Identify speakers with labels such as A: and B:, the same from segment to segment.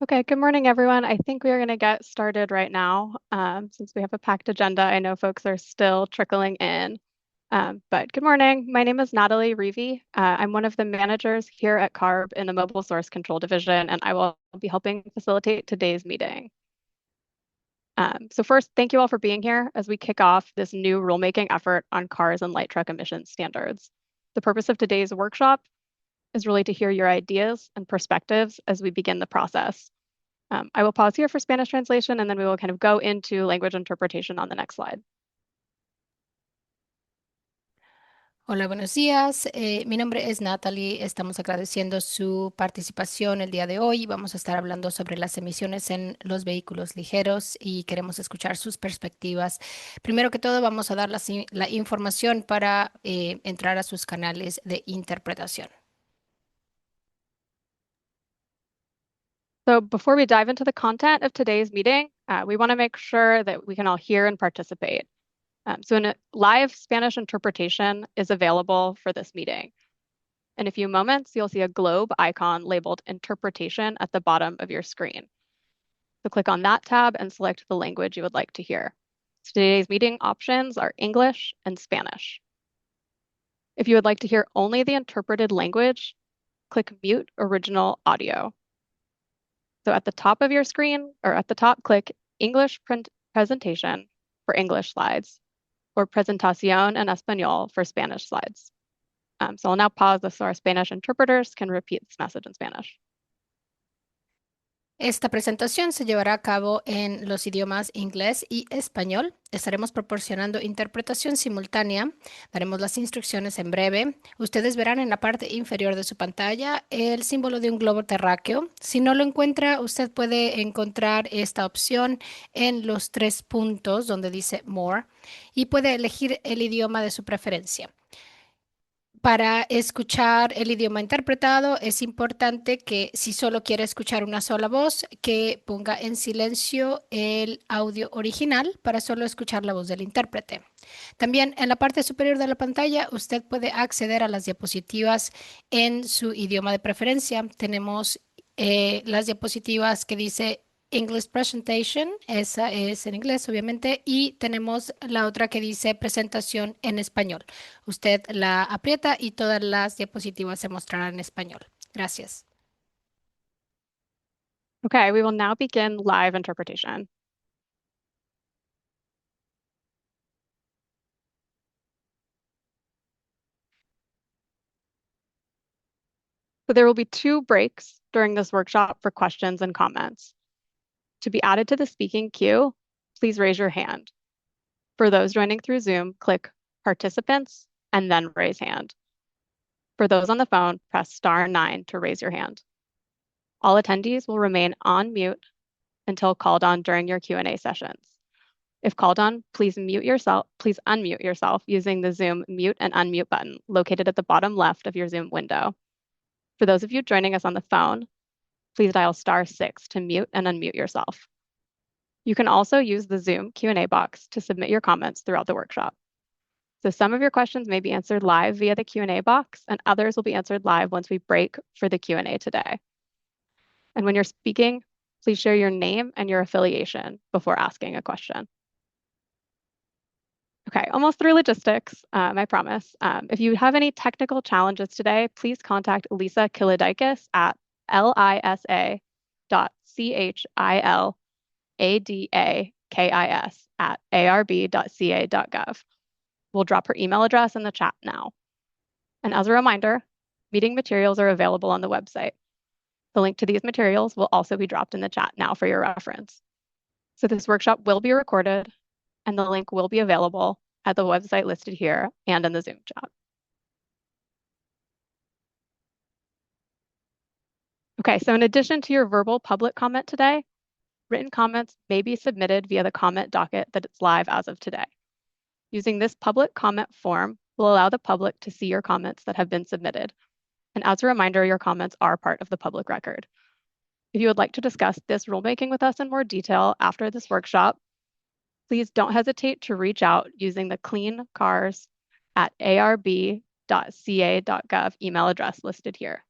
A: Okay, good morning, everyone. I think we are going to get started right now. Since we have a packed agenda, I know folks are still trickling in. But good morning. My name is Natalie Reevy. I'm one of the managers here at CARB in the Mobile Source Control Division, and I will be helping facilitate today's meeting. So first, thank you all for being here as we kick off this new rulemaking effort on cars and light truck emission standards. The purpose of today's workshop is really to hear your ideas and perspectives as we begin the process. I will pause here for Spanish translation and then we will kind of go into language interpretation on the next slide.
B: Hola, buenos días. Mi nombre es Natalie. Estamos agradeciendo su participación el día de hoy. Vamos a estar hablando sobre las emisiones en los vehículos ligeros y queremos escuchar sus perspectivas. Primero que todo, vamos a dar la información para entrar a sus canales de interpretación.
A: So before we dive into the content of today's meeting, we want to make sure that we can all hear and participate. So a live Spanish interpretation is available for this meeting. In a few moments, you'll see a globe icon labeled Interpretation at the bottom of your screen. So click on that tab and select the language you would like to hear. So today's meeting options are English and Spanish. If you would like to hear only the interpreted language, click Mute Original Audio. So at the top of your screen, or at the top, click English Presentation for English slides, or Presentación en Español for Spanish slides. So I'll now pause this so our Spanish interpreters can repeat this message in Spanish.
B: Esta presentación se llevará a cabo en los idiomas inglés y español. Estaremos proporcionando interpretación simultánea. Daremos las instrucciones en breve. Ustedes verán en la parte inferior de su pantalla el símbolo de un globo terráqueo. Si no lo encuentra, usted puede encontrar esta opción en los tres puntos donde dice More y puede elegir el idioma de su preferencia. Para escuchar el idioma interpretado es importante que si solo quiere escuchar una sola voz, que ponga en silencio el audio original para solo escuchar la voz del intérprete. También en la parte superior de la pantalla usted puede acceder a las diapositivas en su idioma de preferencia. Tenemos las diapositivas que dice English Presentation, esa es en inglés obviamente, y tenemos la otra que dice presentación en español. Usted la aprieta y todas las diapositivas se mostrarán en español. Gracias.
A: Okay, we will now begin live interpretation. So there will be 2 breaks during this workshop for questions and comments. To be added to the speaking queue, please raise your hand. For those joining through Zoom, click Participants and then raise hand. For those on the phone, press *9 to raise your hand. All attendees will remain on mute until called on during your Q&A sessions. If called on, please unmute yourself using the Zoom mute and unmute button located at the bottom left of your Zoom window. For those of you joining us on the phone, please dial *6 to mute and unmute yourself. You can also use the Zoom Q&A box to submit your comments throughout the workshop. So some of your questions may be answered live via the Q&A box, and others will be answered live once we break for the Q&A today. And when you're speaking, please share your name and your affiliation before asking a question. Okay, almost through logistics, I promise. If you have any technical challenges today, please contact Lisa Kilidakis at lisa.chilidakis@arb.ca.gov. We'll drop her email address in the chat now. And as a reminder, meeting materials are available on the website. The link to these materials will also be dropped in the chat now for your reference. So this workshop will be recorded and the link will be available at the website listed here and in the Zoom chat. Okay, so in addition to your verbal public comment today, written comments may be submitted via the comment docket that it's live as of today. Using this public comment form will allow the public to see your comments that have been submitted. And as a reminder, your comments are part of the public record. If you would like to discuss this rulemaking with us in more detail after this workshop, please don't hesitate to reach out using the cleancars@arb.ca.gov email address listed here.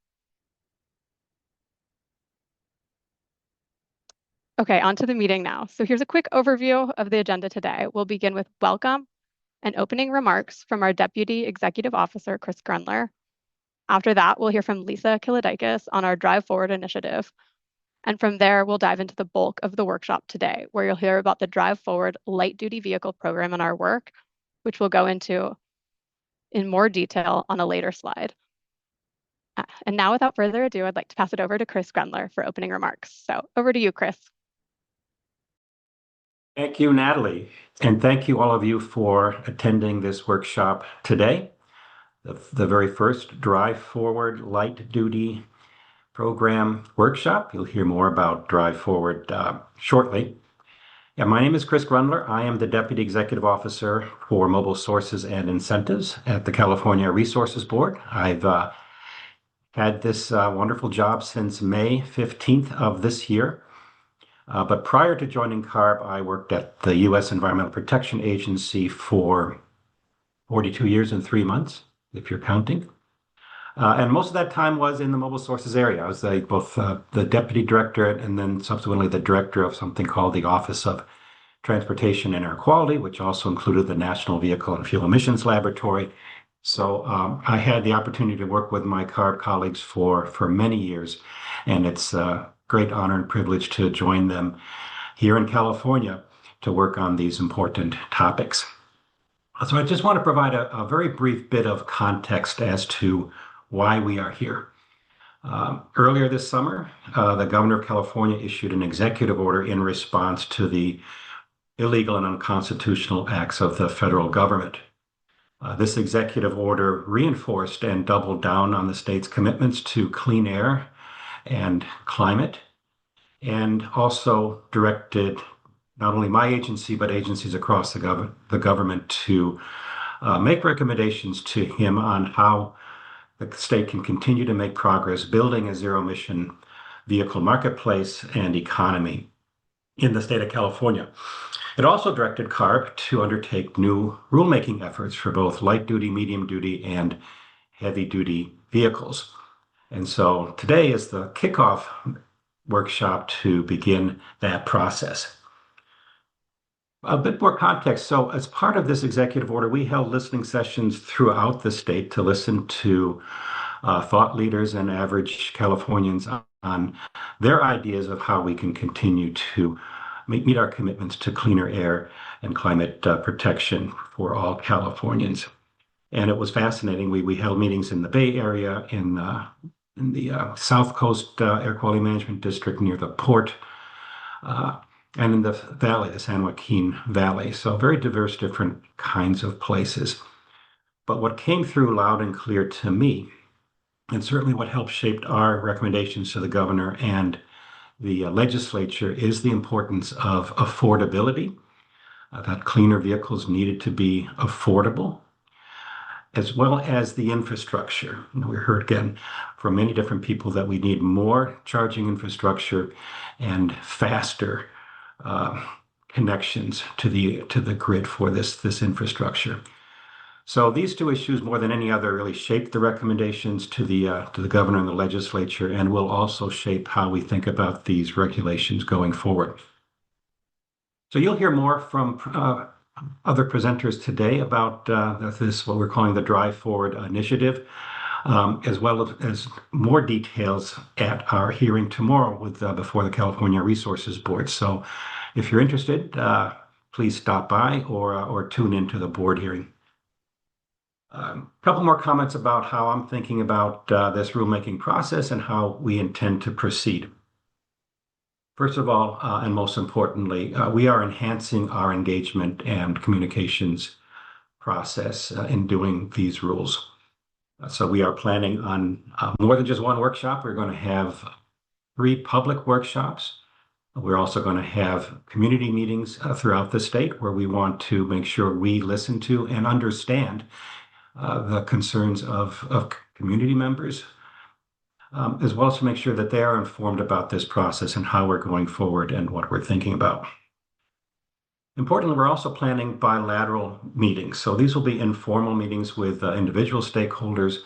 A: Okay, on to the meeting now. So here's a quick overview of the agenda today. We'll begin with welcome and opening remarks from our Deputy Executive Officer, Chris Grunler. After that, we'll hear from Lisa Kilidikis on our Drive Forward initiative. And from there, we'll dive into the bulk of the workshop today, where you'll hear about the Drive Forward light duty vehicle program and our work, which we'll go into in more detail on a later slide. And now, without further ado, I'd like to pass it over to Chris Grunler for opening remarks. So over to you, Chris.
C: Thank you, Natalie. And thank you all of you for attending this workshop today. The very first Drive Forward Light Duty Program workshop. You'll hear more about Drive Forward shortly. Yeah, my name is Chris Grunler. I am the Deputy Executive Officer for Mobile Sources and Incentives at the California Resources Board. I've had this wonderful job since May 15th of this year. But prior to joining CARB, I worked at the U.S. Environmental Protection Agency for 42 years and 3 months, if you're counting. And most of that time was in the mobile sources area. I was both the deputy director and then subsequently the director of something called the Office of Transportation and Air Quality, which also included the National Vehicle and Fuel Emissions Laboratory. So I had the opportunity to work with my CARB colleagues for many years, and it's a great honor and privilege to join them here in California to work on these important topics. So I just want to provide a very brief bit of context as to why we are here. Earlier this summer, the governor of California issued an executive order in response to the illegal and unconstitutional acts of the federal government. This executive order reinforced and doubled down on the state's commitments to clean air and climate, and also directed not only my agency, but agencies across the government to make recommendations to him on how the state can continue to make progress building a zero-emission vehicle marketplace and economy in the state of California. It also directed CARB to undertake new rulemaking efforts for both light-duty, medium-duty, and heavy-duty vehicles. And so today is the kickoff workshop to begin that process. A bit more context. So as part of this executive order, we held listening sessions throughout the state to listen to thought leaders and average Californians on their ideas of how we can continue to meet our commitments to cleaner air and climate protection for all Californians. And it was fascinating. We held meetings in the Bay Area, in the South Coast Air Quality Management District near the port, and in the valley, the San Joaquin Valley. So very diverse, different kinds of places. But what came through loud and clear to me, and certainly what helped shape our recommendations to the governor and the legislature, is the importance of affordability, that cleaner vehicles needed to be affordable, as well as the infrastructure. We heard again from many different people that we need more charging infrastructure and faster connections to the grid for this infrastructure. So these two issues, more than any other, really shape the recommendations to the governor and the legislature, and will also shape how we think about these regulations going forward. So you'll hear more from other presenters today about this, what we're calling the Drive Forward initiative, as well as more details at our hearing tomorrow before the California Resources Board. So if you're interested, please stop by or tune into the board hearing. A couple more comments about how I'm thinking about this rulemaking process and how we intend to proceed. First of all, and most importantly, we are enhancing our engagement and communications process in doing these rules. So we are planning on more than just one workshop. We're going to have 3 public workshops. We're also going to have community meetings throughout the state where we want to make sure we listen to and understand the concerns of community members, as well as to make sure that they are informed about this process and how we're going forward and what we're thinking about. Importantly, we're also planning bilateral meetings. So these will be informal meetings with individual stakeholders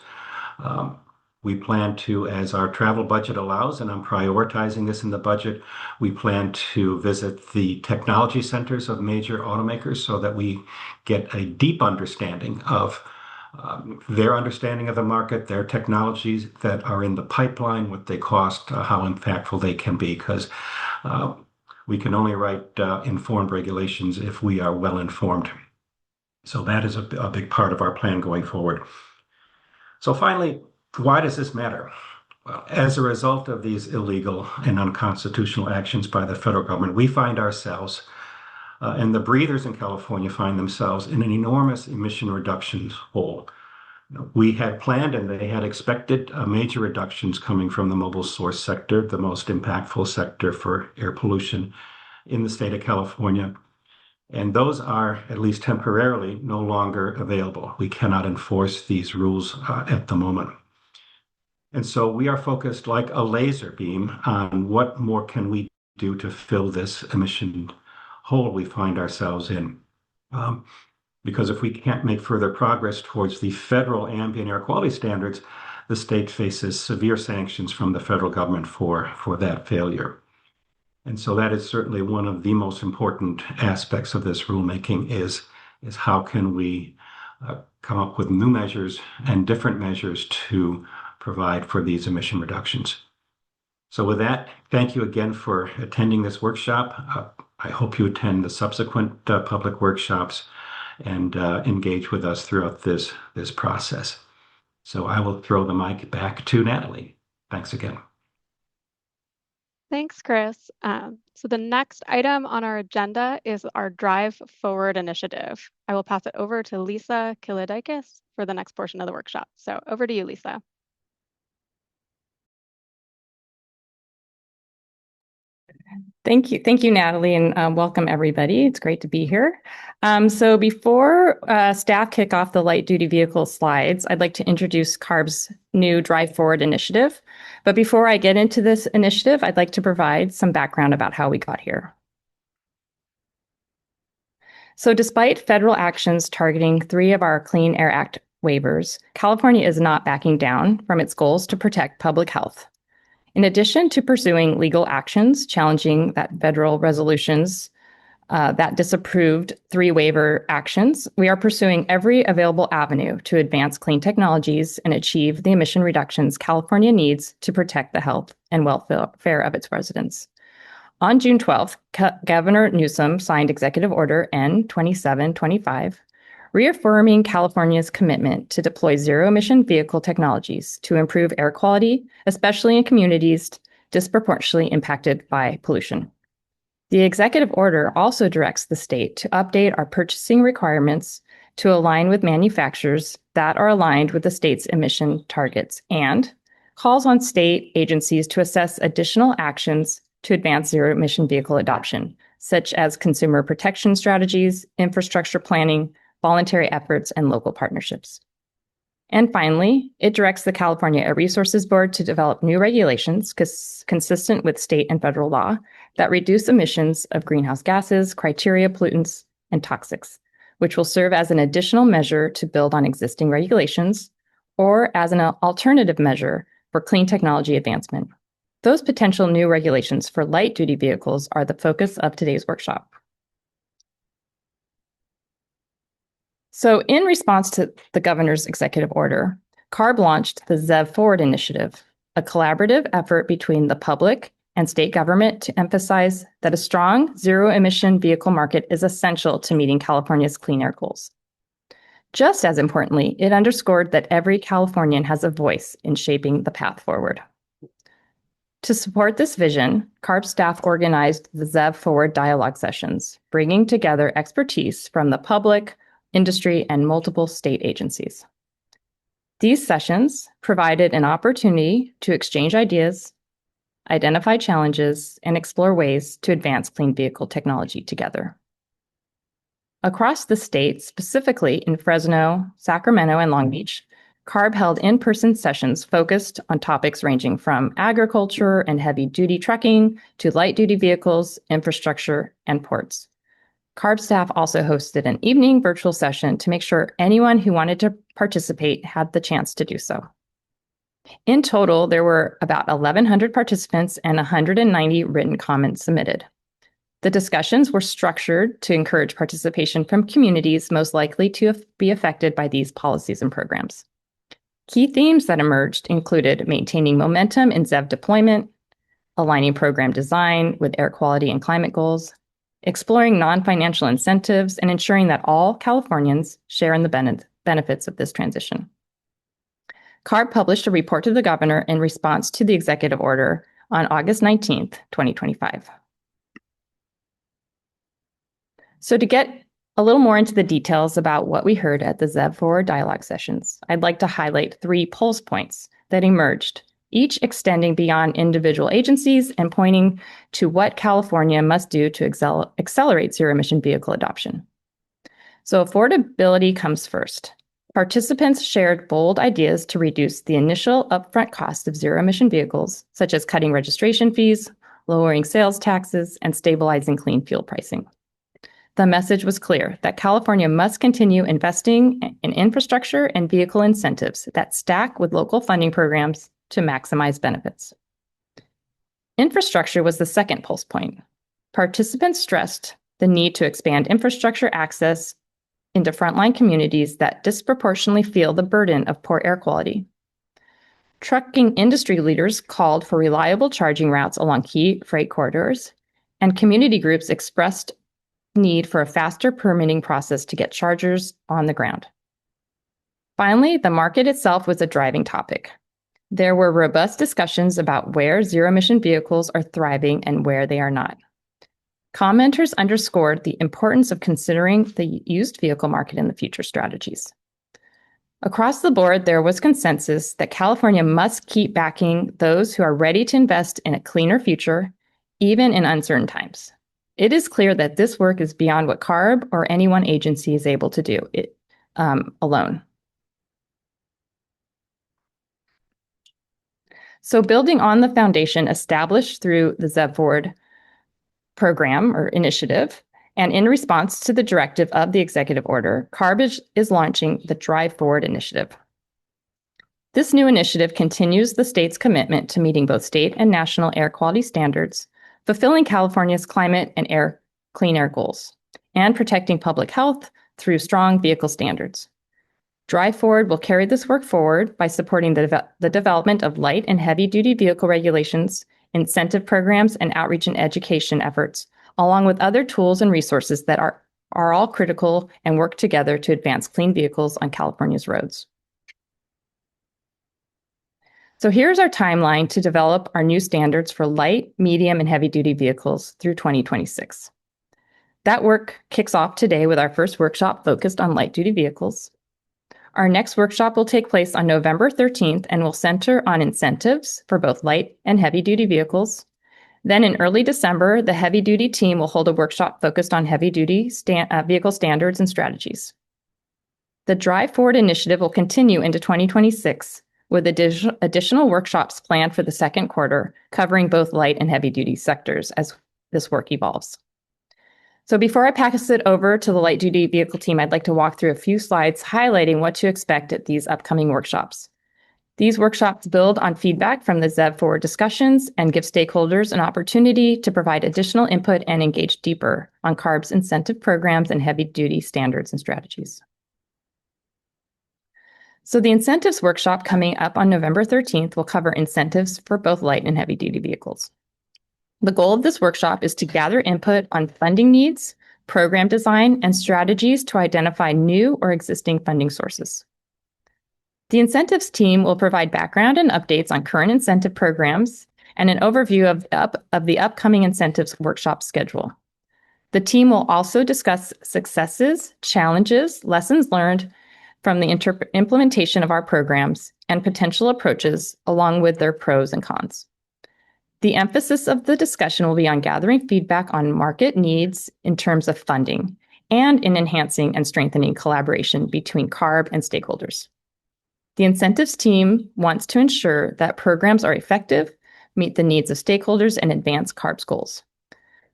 C: We plan to, as our travel budget allows, and I'm prioritizing this in the budget, we plan to visit the technology centers of major automakers so that we get a deep understanding of their understanding of the market, their technologies that are in the pipeline, what they cost, how impactful they can be, because we can only write informed regulations if we are well informed. So that is a big part of our plan going forward. So finally, why does this matter? Well, as a result of these illegal and unconstitutional actions by the federal government, we find ourselves, and the breathers in California find themselves in an enormous emission reduction hole. We had planned and they had expected major reductions coming from the mobile source sector, the most impactful sector for air pollution in the state of California. And those are, at least temporarily, no longer available. We cannot enforce these rules at the moment. And so we are focused like a laser beam on what more can we do to fill this emission hole we find ourselves in. Because if we can't make further progress towards the federal ambient air quality standards, the state faces severe sanctions from the federal government for that failure. And so that is certainly one of the most important aspects of this rulemaking is how can we come up with new measures and different measures to provide for these emission reductions. So with that, thank you again for attending this workshop. I hope you attend the subsequent public workshops and engage with us throughout this process. So I will throw the mic back to Natalie. Thanks again.
A: Thanks, Chris. So the next item on our agenda is our Drive Forward initiative. I will pass it over to Lisa Kilidakis for the next portion of the workshop. So over to you, Lisa.
D: Thank you, Natalie, and welcome everybody. It's great to be here. So before staff kick off the light duty vehicle slides, I'd like to introduce CARB's new Drive Forward initiative. But before I get into this initiative, I'd like to provide some background about how we got here. So despite federal actions targeting 3 of our Clean Air Act waivers, California is not backing down from its goals to protect public health. In addition to pursuing legal actions challenging that federal resolutions that disapproved 3 waiver actions, we are pursuing every available avenue to advance clean technologies and achieve the emission reductions California needs to protect the health and welfare of its residents. On June 12th, Governor Newsom signed Executive Order N2725, reaffirming California's commitment to deploy zero-emission vehicle technologies to improve air quality, especially in communities disproportionately impacted by pollution. The executive order also directs the state to update our purchasing requirements to align with manufacturers that are aligned with the state's emission targets and calls on state agencies to assess additional actions to advance zero-emission vehicle adoption, such as consumer protection strategies, infrastructure planning, voluntary efforts, and local partnerships. And finally, it directs the California Air Resources Board to develop new regulations consistent with state and federal law that reduce emissions of greenhouse gases, criteria pollutants, and toxics, which will serve as an additional measure to build on existing regulations or as an alternative measure for clean technology advancement. Those potential new regulations for light-duty vehicles are the focus of today's workshop. So in response to the governor's executive order, CARB launched the ZEV Forward initiative, a collaborative effort between the public and state government to emphasize that a strong zero-emission vehicle market is essential to meeting California's clean air goals. Just as importantly, it underscored that every Californian has a voice in shaping the path forward. To support this vision, CARB staff organized the ZEV Forward dialogue sessions, bringing together expertise from the public, industry, and multiple state agencies. These sessions provided an opportunity to exchange ideas, identify challenges, and explore ways to advance clean vehicle technology together. Across the state, specifically in Fresno, Sacramento, and Long Beach, CARB held in-person sessions focused on topics ranging from agriculture and heavy-duty trucking to light-duty vehicles, infrastructure, and ports. CARB staff also hosted an evening virtual session to make sure anyone who wanted to participate had the chance to do so. In total, there were about 1,100 participants and 190 written comments submitted. The discussions were structured to encourage participation from communities most likely to be affected by these policies and programs. Key themes that emerged included maintaining momentum in ZEV deployment, aligning program design with air quality and climate goals, exploring non-financial incentives, and ensuring that all Californians share in the benefits of this transition. CARB published a report to the governor in response to the executive order on August 19th, 2025. So to get a little more into the details about what we heard at the ZEV Forward dialogue sessions, I'd like to highlight 3 pulse points that emerged, each extending beyond individual agencies and pointing to what California must do to accelerate zero-emission vehicle adoption. So affordability comes first. Participants shared bold ideas to reduce the initial upfront cost of zero-emission vehicles, such as cutting registration fees, lowering sales taxes, and stabilizing clean fuel pricing. The message was clear that California must continue investing in infrastructure and vehicle incentives that stack with local funding programs to maximize benefits. Infrastructure was the second pulse point. Participants stressed the need to expand infrastructure access into frontline communities that disproportionately feel the burden of poor air quality. Trucking industry leaders called for reliable charging routes along key freight corridors, and community groups expressed need for a faster permitting process to get chargers on the ground. Finally, the market itself was a driving topic. There were robust discussions about where zero-emission vehicles are thriving and where they are not. Commenters underscored the importance of considering the used vehicle market in the future strategies. Across the board, there was consensus that California must keep backing those who are ready to invest in a cleaner future, even in uncertain times. It is clear that this work is beyond what CARB or any one agency is able to do alone. So building on the foundation established through the ZEV Forward program or initiative, and in response to the directive of the executive order, CARB is launching the Drive Forward initiative. This new initiative continues the state's commitment to meeting both state and national air quality standards, fulfilling California's climate and clean air goals, and protecting public health through strong vehicle standards. Drive Forward will carry this work forward by supporting the development of light and heavy-duty vehicle regulations, incentive programs, and outreach and education efforts, along with other tools and resources that are all critical and work together to advance clean vehicles on California's roads. So here's our timeline to develop our new standards for light, medium, and heavy-duty vehicles through 2026. That work kicks off today with our first workshop focused on light-duty vehicles. Our next workshop will take place on November 13th and will center on incentives for both light and heavy-duty vehicles. Then in early December, the heavy-duty team will hold a workshop focused on heavy-duty vehicle standards and strategies. The Drive Forward initiative will continue into 2026 with additional workshops planned for the second quarter, covering both light and heavy-duty sectors as this work evolves. So before I pass it over to the light-duty vehicle team, I'd like to walk through a few slides highlighting what to expect at these upcoming workshops. These workshops build on feedback from the ZEV Forward discussions and give stakeholders an opportunity to provide additional input and engage deeper on CARB's incentive programs and heavy-duty standards and strategies. So the incentives workshop coming up on November 13th will cover incentives for both light and heavy-duty vehicles. The goal of this workshop is to gather input on funding needs, program design, and strategies to identify new or existing funding sources. The incentives team will provide background and updates on current incentive programs and an overview of the upcoming incentives workshop schedule. The team will also discuss successes, challenges, lessons learned from the implementation of our programs, and potential approaches, along with their pros and cons. The emphasis of the discussion will be on gathering feedback on market needs in terms of funding and in enhancing and strengthening collaboration between CARB and stakeholders. The incentives team wants to ensure that programs are effective, meet the needs of stakeholders, and advance CARB's goals.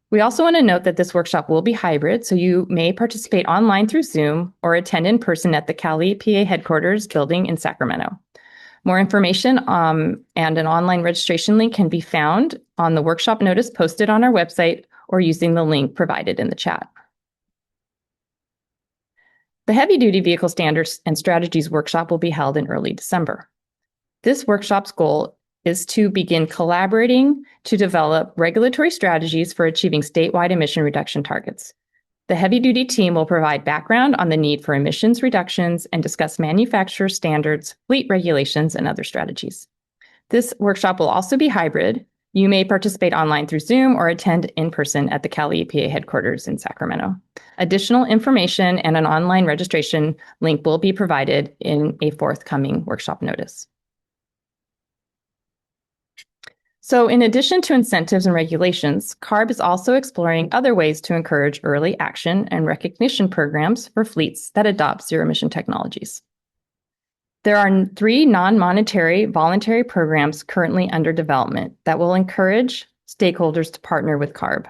D: We also want to note that this workshop will be hybrid, so you may participate online through Zoom or attend in person at the Cali PA headquarters building in Sacramento. More information and an online registration link can be found on the workshop notice posted on our website or using the link provided in the chat. The Heavy Duty Vehicle Standards and Strategies workshop will be held in early December. This workshop's goal is to begin collaborating to develop regulatory strategies for achieving statewide emission reduction targets. The heavy-duty team will provide background on the need for emissions reductions and discuss manufacturer standards, fleet regulations, and other strategies. This workshop will also be hybrid. You may participate online through Zoom or attend in person at the Cali EPA headquarters in Sacramento. Additional information and an online registration link will be provided in a forthcoming workshop notice. So in addition to incentives and regulations, CARB is also exploring other ways to encourage early action and recognition programs for fleets that adopt zero-emission technologies. There are 3 non-monetary voluntary programs currently under development that will encourage stakeholders to partner with CARB.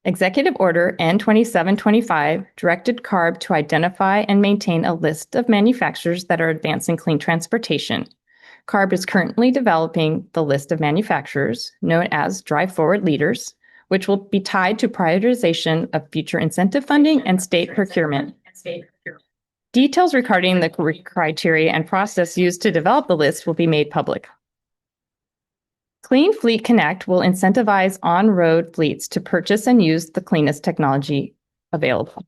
D: Executive Order N2725 directed CARB to identify and maintain a list of manufacturers that are advancing clean transportation. CARB is currently developing the list of manufacturers known as Drive Forward Leaders, which will be tied to prioritization of future incentive funding and state procurement. Details regarding the criteria and process used to develop the list will be made public. Clean Fleet Connect will incentivize on-road fleets to purchase and use the cleanest technology available.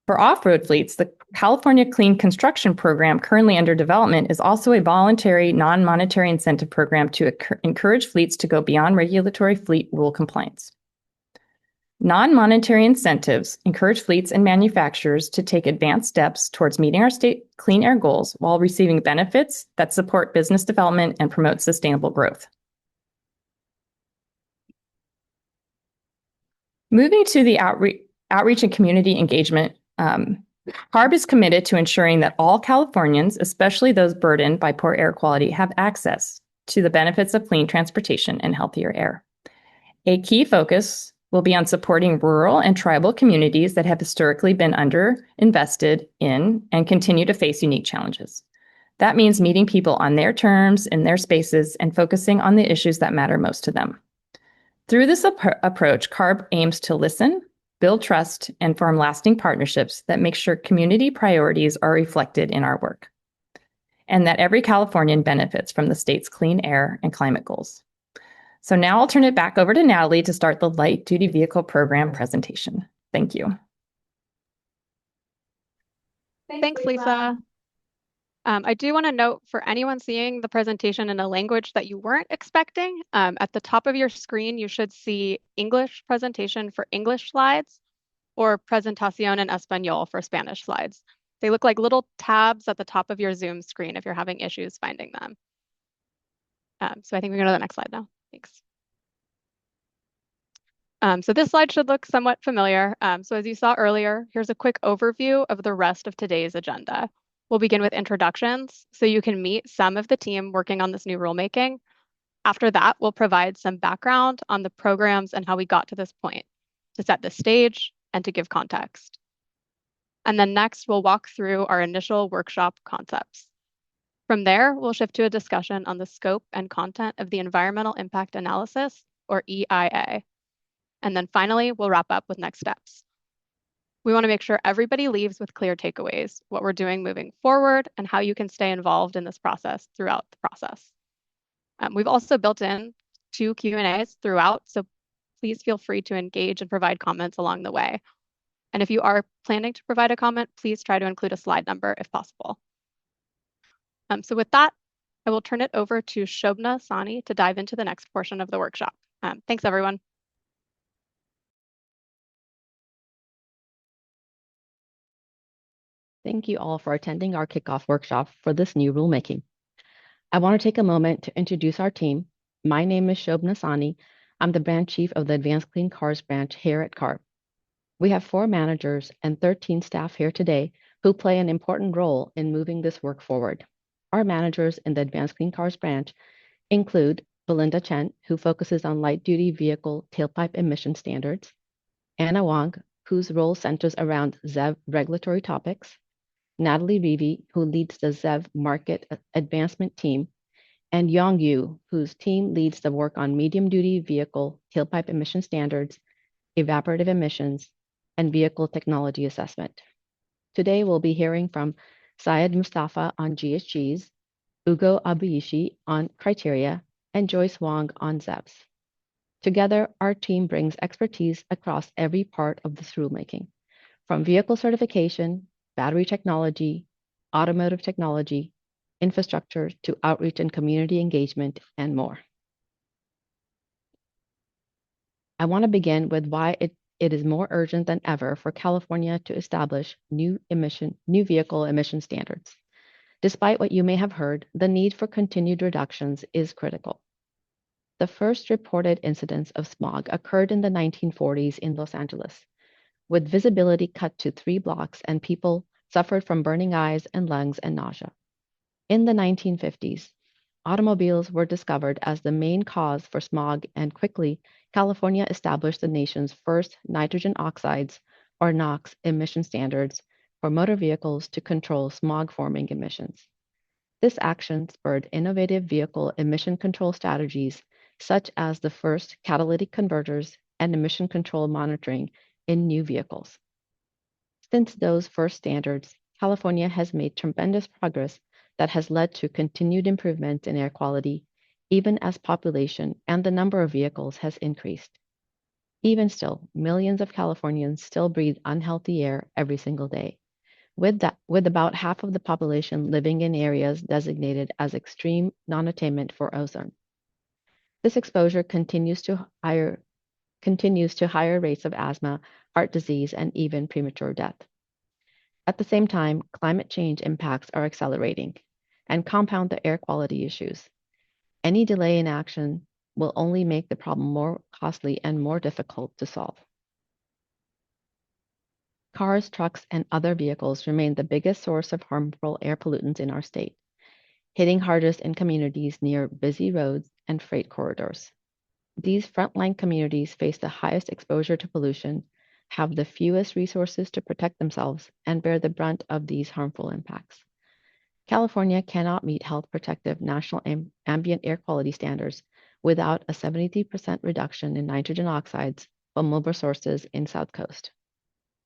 D: For off-road fleets, the California Clean Construction Program, currently under development, is also a voluntary, non-monetary incentive program to encourage fleets to go beyond regulatory fleet rule compliance. Non-monetary incentives encourage fleets and manufacturers to take advanced steps towards meeting our state clean air goals while receiving benefits that support business development and promote sustainable growth. Moving to the outreach and community engagement, CARB is committed to ensuring that all Californians, especially those burdened by poor air quality, have access to the benefits of clean transportation and healthier air. A key focus will be on supporting rural and tribal communities that have historically been underinvested in and continue to face unique challenges. That means meeting people on their terms, in their spaces, and focusing on the issues that matter most to them. Through this approach, CARB aims to listen, build trust, and form lasting partnerships that make sure community priorities are reflected in our work, and that every Californian benefits from the state's clean air and climate goals. So now I'll turn it back over to Natalie to start the Light Duty Vehicle Program presentation. Thank you.
A: Thanks, Lisa. I do want to note for anyone seeing the presentation in a language that you weren't expecting, at the top of your screen, you should see English presentation for English slides or presentación en español for Spanish slides. They look like little tabs at the top of your Zoom screen if you're having issues finding them. So I think we can go to the next slide now. Thanks. So this slide should look somewhat familiar. So as you saw earlier, here's a quick overview of the rest of today's agenda. We'll begin with introductions, so you can meet some of the team working on this new rulemaking. After that, we'll provide some background on the programs and how we got to this point to set the stage and to give context. And then next, we'll walk through our initial workshop concepts. From there, we'll shift to a discussion on the scope and content of the Environmental Impact Analysis, or EIA. And then finally, we'll wrap up with next steps. We want to make sure everybody leaves with clear takeaways, what we're doing moving forward, and how you can stay involved in this process throughout the process. We've also built in 2 Q&As throughout, so please feel free to engage and provide comments along the way. And if you are planning to provide a comment, please try to include a slide number if possible. So with that, I will turn it over to Shobna Sani to dive into the next portion of the workshop. Thanks, everyone.
E: Thank you all for attending our kickoff workshop for this new rulemaking. I want to take a moment to introduce our team. My name is Shobna Sani. I'm the branch chief of the Advanced Clean Cars branch here at CARB. We have 4 managers and 13 staff here today who play an important role in moving this work forward. Our managers in the Advanced Clean Cars branch include Belinda Chen, who focuses on light-duty vehicle tailpipe emission standards, Anna Wong, whose role centers around ZEV regulatory topics, Natalie Reevy, who leads the ZEV Market Advancement Team, and Yong Yu, whose team leads the work on medium-duty vehicle tailpipe emission standards, evaporative emissions, and vehicle technology assessment. Today, we'll be hearing from Syed Mustafa on GHGs, Ugo Abuishi on criteria, and Joyce Wong on ZEVs. Together, our team brings expertise across every part of this rulemaking, from vehicle certification, battery technology, automotive technology, infrastructure to outreach and community engagement, and more. I want to begin with why it is more urgent than ever for California to establish new vehicle emission standards. Despite what you may have heard, the need for continued reductions is critical. The first reported incidents of smog occurred in the 1940s in Los Angeles, with visibility cut to 3 blocks and people suffered from burning eyes and lungs and nausea. In the 1950s, automobiles were discovered as the main cause for smog, and quickly, California established the nation's first nitrogen oxides, or NOx, emission standards for motor vehicles to control smog-forming emissions. This action spurred innovative vehicle emission control strategies, such as the first catalytic converters and emission control monitoring in new vehicles. Since those first standards, California has made tremendous progress that has led to continued improvements in air quality, even as population and the number of vehicles has increased. Even still, millions of Californians still breathe unhealthy air every single day, with about half of the population living in areas designated as extreme non-attainment for ozone. This exposure continues to higher rates of asthma, heart disease, and even premature death. At the same time, climate change impacts are accelerating and compound the air quality issues. Any delay in action will only make the problem more costly and more difficult to solve. Cars, trucks, and other vehicles remain the biggest source of harmful air pollutants in our state, hitting hardest in communities near busy roads and freight corridors. These frontline communities face the highest exposure to pollution, have the fewest resources to protect themselves, and bear the brunt of these harmful impacts. California cannot meet health protective national ambient air quality standards without a 73% reduction in nitrogen oxides from mobile sources in South Coast.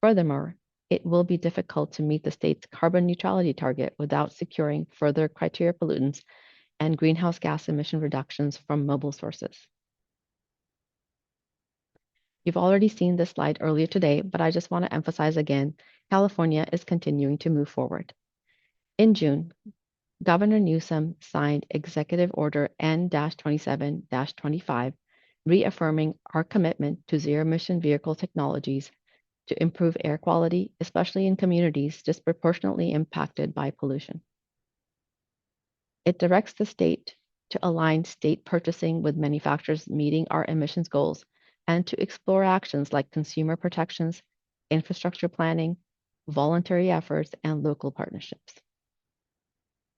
E: Furthermore, it will be difficult to meet the state's carbon neutrality target without securing further criteria pollutants and greenhouse gas emission reductions from mobile sources. You've already seen this slide earlier today, but I just want to emphasize again, California is continuing to move forward. In June, Governor Newsom signed Executive Order N-27-25, reaffirming our commitment to zero-emission vehicle technologies to improve air quality, especially in communities disproportionately impacted by pollution. It directs the state to align state purchasing with manufacturers meeting our emissions goals and to explore actions like consumer protections, infrastructure planning, voluntary efforts, and local partnerships.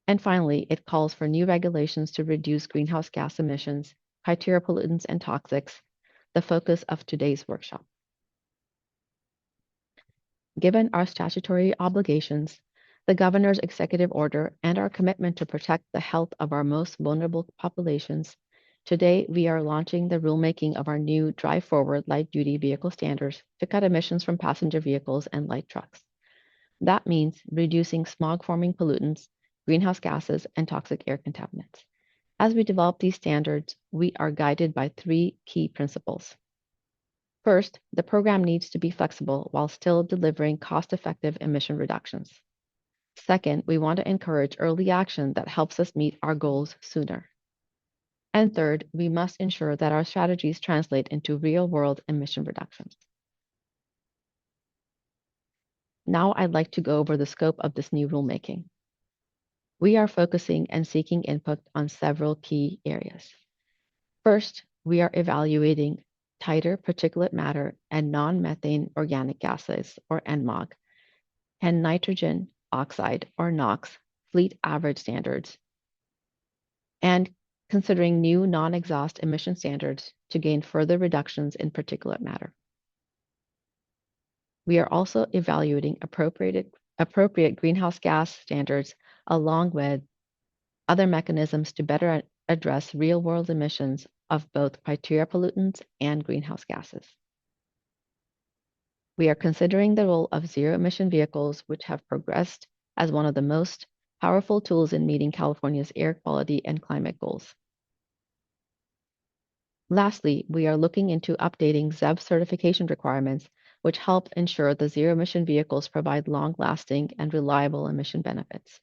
E: And finally, it calls for new regulations to reduce greenhouse gas emissions, criteria pollutants, and toxics, the focus of today's workshop. Given our statutory obligations, the governor's executive order, and our commitment to protect the health of our most vulnerable populations, today we are launching the rulemaking of our new Drive Forward light-duty vehicle standards to cut emissions from passenger vehicles and light trucks. That means reducing smog-forming pollutants, greenhouse gases, and toxic air contaminants. As we develop these standards, we are guided by 3 key principles. First, the program needs to be flexible while still delivering cost-effective emission reductions. Second, we want to encourage early action that helps us meet our goals sooner. And third, we must ensure that our strategies translate into real-world emission reductions. Now I'd like to go over the scope of this new rulemaking. We are focusing and seeking input on several key areas. First, we are evaluating tighter particulate matter and non-methane organic gases, or NMOG, and nitrogen oxide, or NOx, fleet average standards, and considering new non-exhaust emission standards to gain further reductions in particulate matter. We are also evaluating appropriate appropriate greenhouse gas standards along with other mechanisms to better address real-world emissions of both criteria pollutants and greenhouse gases. We are considering the role of zero-emission vehicles, which have progressed as one of the most powerful tools in meeting California's air quality and climate goals. Lastly, we are looking into updating ZEB certification requirements, which help ensure the zero-emission vehicles provide long-lasting and reliable emission benefits.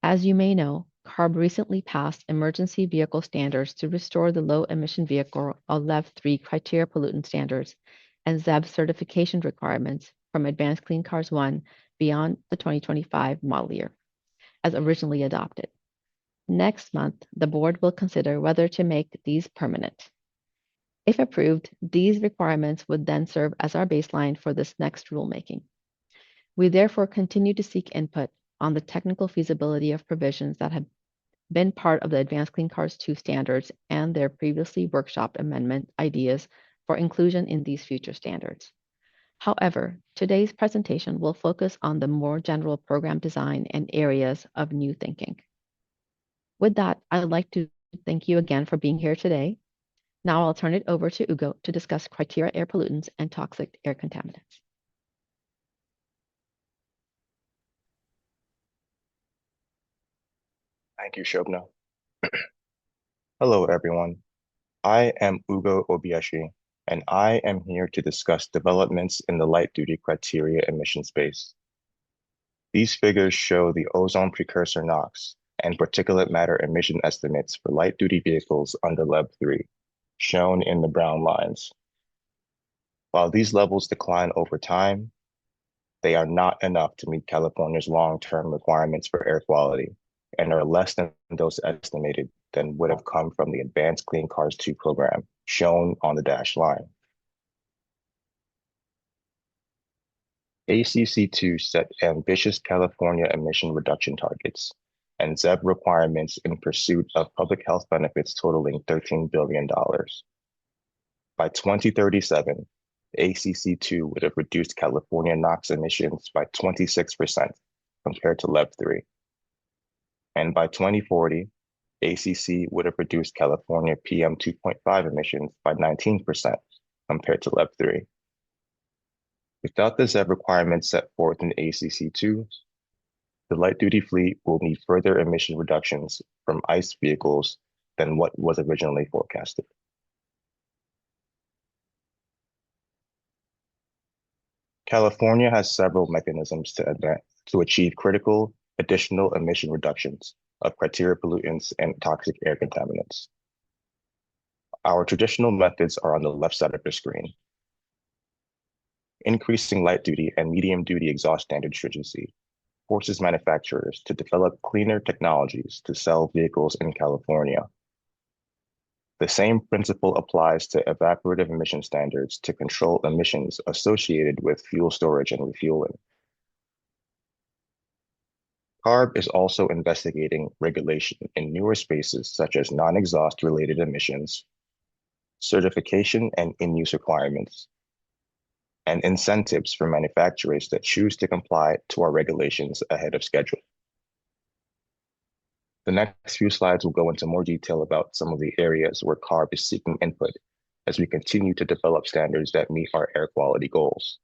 E: As you may know, CARB recently passed emergency vehicle standards to restore the low-emission vehicle or LEV3 criteria pollutant standards and ZEB certification requirements from Advanced Clean Cars 1 beyond the 2025 model year, as originally adopted. Next month, the board will consider whether to make these permanent. If approved, these requirements would then serve as our baseline for this next rulemaking. We therefore continue to seek input on the technical feasibility of provisions that have been part of the Advanced Clean Cars 2 standards and their previously workshop amendment ideas for inclusion in these future standards. However, today's presentation will focus on the more general program design and areas of new thinking. With that, I'd like to thank you again for being here today. Now I'll turn it over to Ugo to discuss criteria air pollutants and toxic air contaminants.
F: Thank you, Shobna. Hello, everyone. I am Ugo Obieshi, and I am here to discuss developments in the light-duty criteria emission space. These figures show the ozone precursor NOx and particulate matter emission estimates for light-duty vehicles under LEV3, shown in the brown lines. While these levels decline over time, they are not enough to meet California's long-term requirements for air quality and are less than those estimated than would have come from the Advanced Clean Cars 2 program, shown on the dashed line. ACC2 set ambitious California emission reduction targets and ZEB requirements in pursuit of public health benefits totaling $13 billion. By 2037, ACC2 would have reduced California NOx emissions by 26% compared to LEV3. And by 2040, ACC would have reduced California PM 2.5 emissions by 19% compared to LEV3. Without the ZEB requirements set forth in ACC2, the light-duty fleet will need further emission reductions from ICE vehicles than what was originally forecasted. California has several mechanisms to achieve critical additional emission reductions of criteria pollutants and toxic air contaminants. Our traditional methods are on the left side of the screen. Increasing light-duty and medium-duty exhaust standard stringency forces manufacturers to develop cleaner technologies to sell vehicles in California. The same principle applies to evaporative emission standards to control emissions associated with fuel storage and refueling. CARB is also investigating regulation in newer spaces such as non-exhaust related emissions, certification and in-use requirements, and incentives for manufacturers that choose to comply to our regulations ahead of schedule. The next few slides will go into more detail about some of the areas where CARB is seeking input as we continue to develop standards that meet our air quality goals.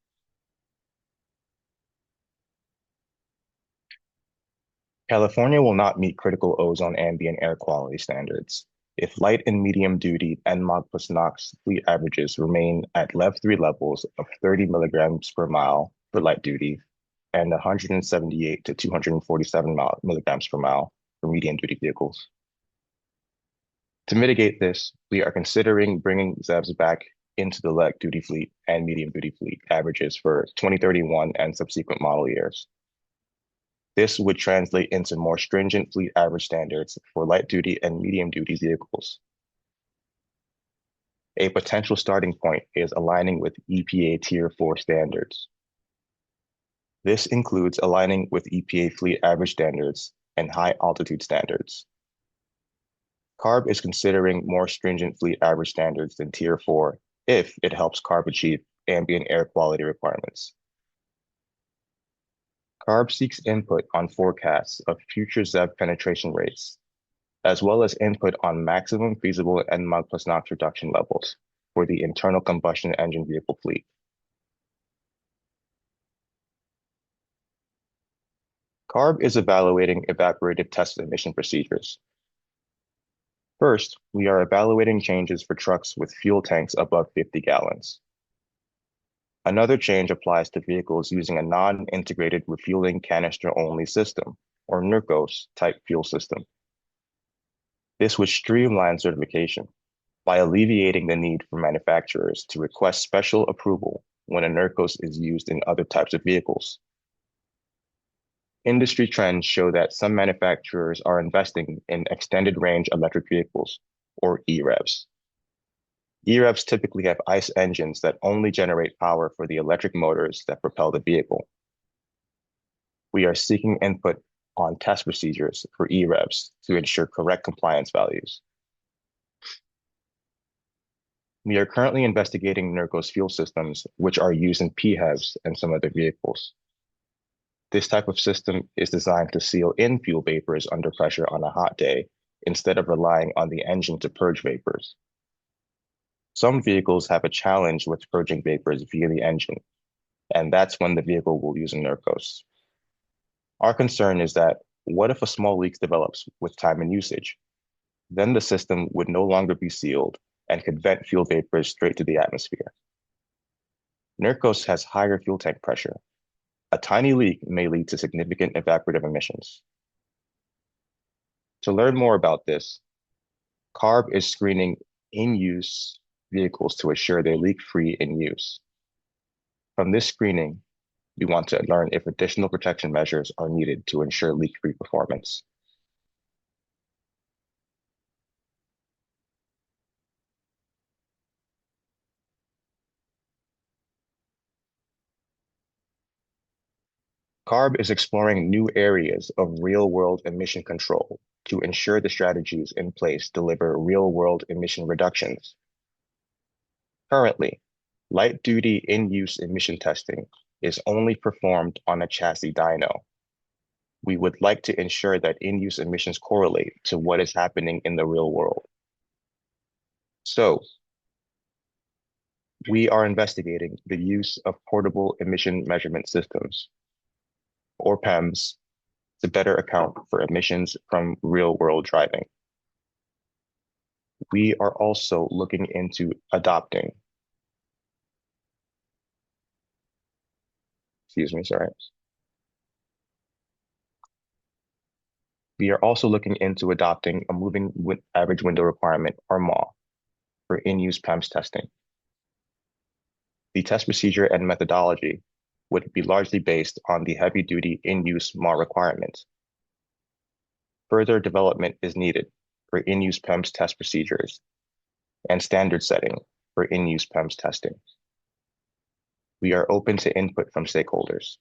F: California will not meet critical ozone ambient air quality standards if light and medium duty NMOG plus NOx fleet averages remain at LEV3 levels of 30 milligrams per mile for light duty and 178 to 247 milligrams per mile for medium duty vehicles. To mitigate this, we are considering bringing ZEBs back into the light duty fleet and medium duty fleet averages for 2031 and subsequent model years. This would translate into more stringent fleet average standards for light duty and medium duty vehicles. A potential starting point is aligning with EPA Tier 4 standards. This includes aligning with EPA fleet average standards and high altitude standards. CARB is considering more stringent fleet average standards than Tier 4 if it helps CARB achieve ambient air quality requirements. CARB seeks input on forecasts of future ZEV penetration rates, as well as input on maximum feasible NMOG plus NOx reduction levels for the internal combustion engine vehicle fleet. CARB is evaluating evaporative test emission procedures. First, we are evaluating changes for trucks with fuel tanks above 50 gallons. Another change applies to vehicles using a non-integrated refueling canister-only system, or NERCOS type fuel system. This would streamline certification by alleviating the need for manufacturers to request special approval when a NERCOS is used in other types of vehicles. Industry trends show that some manufacturers are investing in extended range electric vehicles, or EREVs. EREVs typically have ICE engines that only generate power for the electric motors that propel the vehicle. We are seeking input on test procedures for EREVs to ensure correct compliance values. We are currently investigating NERCOS fuel systems, which are used in PHEVs and some other vehicles. This type of system is designed to seal in fuel vapors under pressure on a hot day, instead of relying on the engine to purge vapors. Some vehicles have a challenge with purging vapors via the engine, and that's when the vehicle will use a NERCOS. Our concern is that, what if a small leak develops with time and usage? Then the system would no longer be sealed and could vent fuel vapors straight to the atmosphere. NERCOS has higher fuel tank pressure. A tiny leak may lead to significant evaporative emissions. To learn more about this, CARB is screening in-use vehicles to assure they're leak-free in use. From this screening, we want to learn if additional protection measures are needed to ensure leak-free performance. CARB is exploring new areas of real-world emission control to ensure the strategies in place deliver real-world emission reductions. Currently, light-duty in-use emission testing is only performed on a chassis dyno. We would like to ensure that in-use emissions correlate to what is happening in the real world. So, we are investigating the use of portable emission measurement systems, or PEMS, to better account for emissions from real-world driving. We are also looking into adopting, We are also looking into adopting a moving average window requirement, or MAW, for in-use PEMS testing. The test procedure and methodology would be largely based on the heavy-duty in-use MAW requirement. Further development is needed for in-use PEMS test procedures and standard setting for in-use PEMS testing. We are open to input from stakeholders.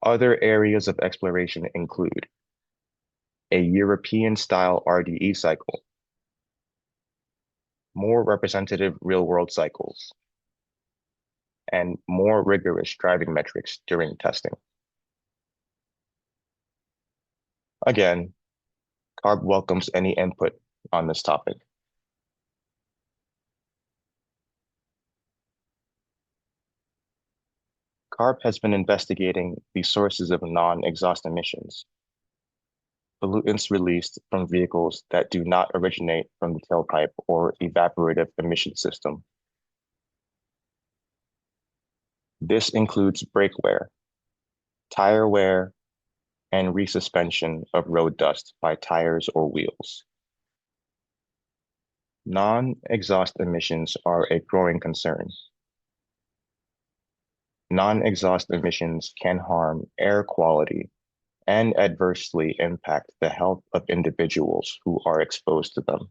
F: Other areas of exploration include a European-style RDE cycle, more representative real-world cycles, and more rigorous driving metrics during testing. Again, CARB welcomes any input on this topic. CARB has been investigating the sources of non-exhaust emissions, pollutants released from vehicles that do not originate from the tailpipe or evaporative emission system. This includes brake wear, tire wear, and resuspension of road dust by tires or wheels. Non-exhaust emissions are a growing concern. Non-exhaust emissions can harm air quality and adversely impact the health of individuals who are exposed to them.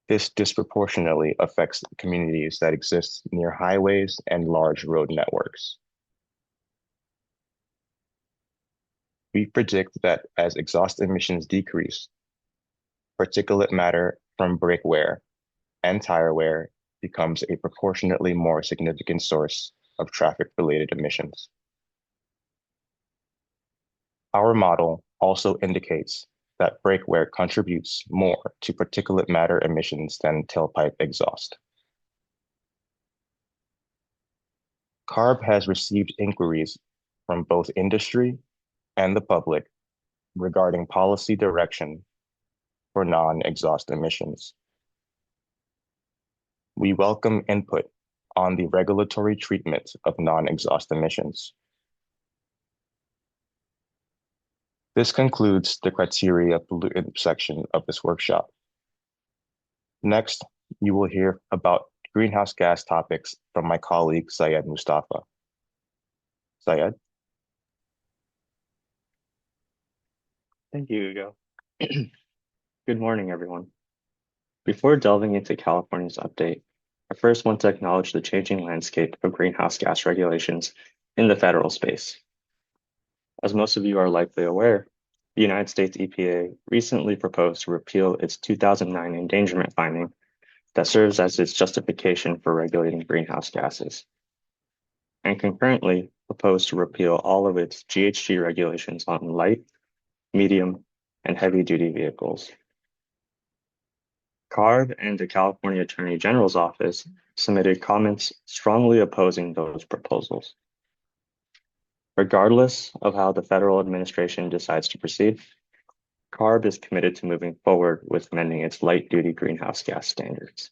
F: This disproportionately affects communities that exist near highways and large road networks. We predict that as exhaust emissions decrease, particulate matter from brake wear and tire wear becomes a proportionately more significant source of traffic-related emissions. Our model also indicates that brake wear contributes more to particulate matter emissions than tailpipe exhaust. CARB has received inquiries from both industry and the public regarding policy direction for non-exhaust emissions. We welcome input on the regulatory treatment of non-exhaust emissions. This concludes the criteria pollutant section of this workshop. Next, you will hear about greenhouse gas topics from my colleague, Syed Mustafa. Syed?
G: Thank you, Hugo. Good morning, everyone. Before delving into California's update, I first want to acknowledge the changing landscape of greenhouse gas regulations in the federal space. As most of you are likely aware, the United States EPA recently proposed to repeal its 2009 endangerment finding that serves as its justification for regulating greenhouse gases, and concurrently proposed to repeal all of its GHG regulations on light, medium, and heavy-duty vehicles. CARB and the California Attorney General's office submitted comments strongly opposing those proposals. Regardless of how the federal administration decides to proceed, CARB is committed to moving forward with amending its light-duty greenhouse gas standards.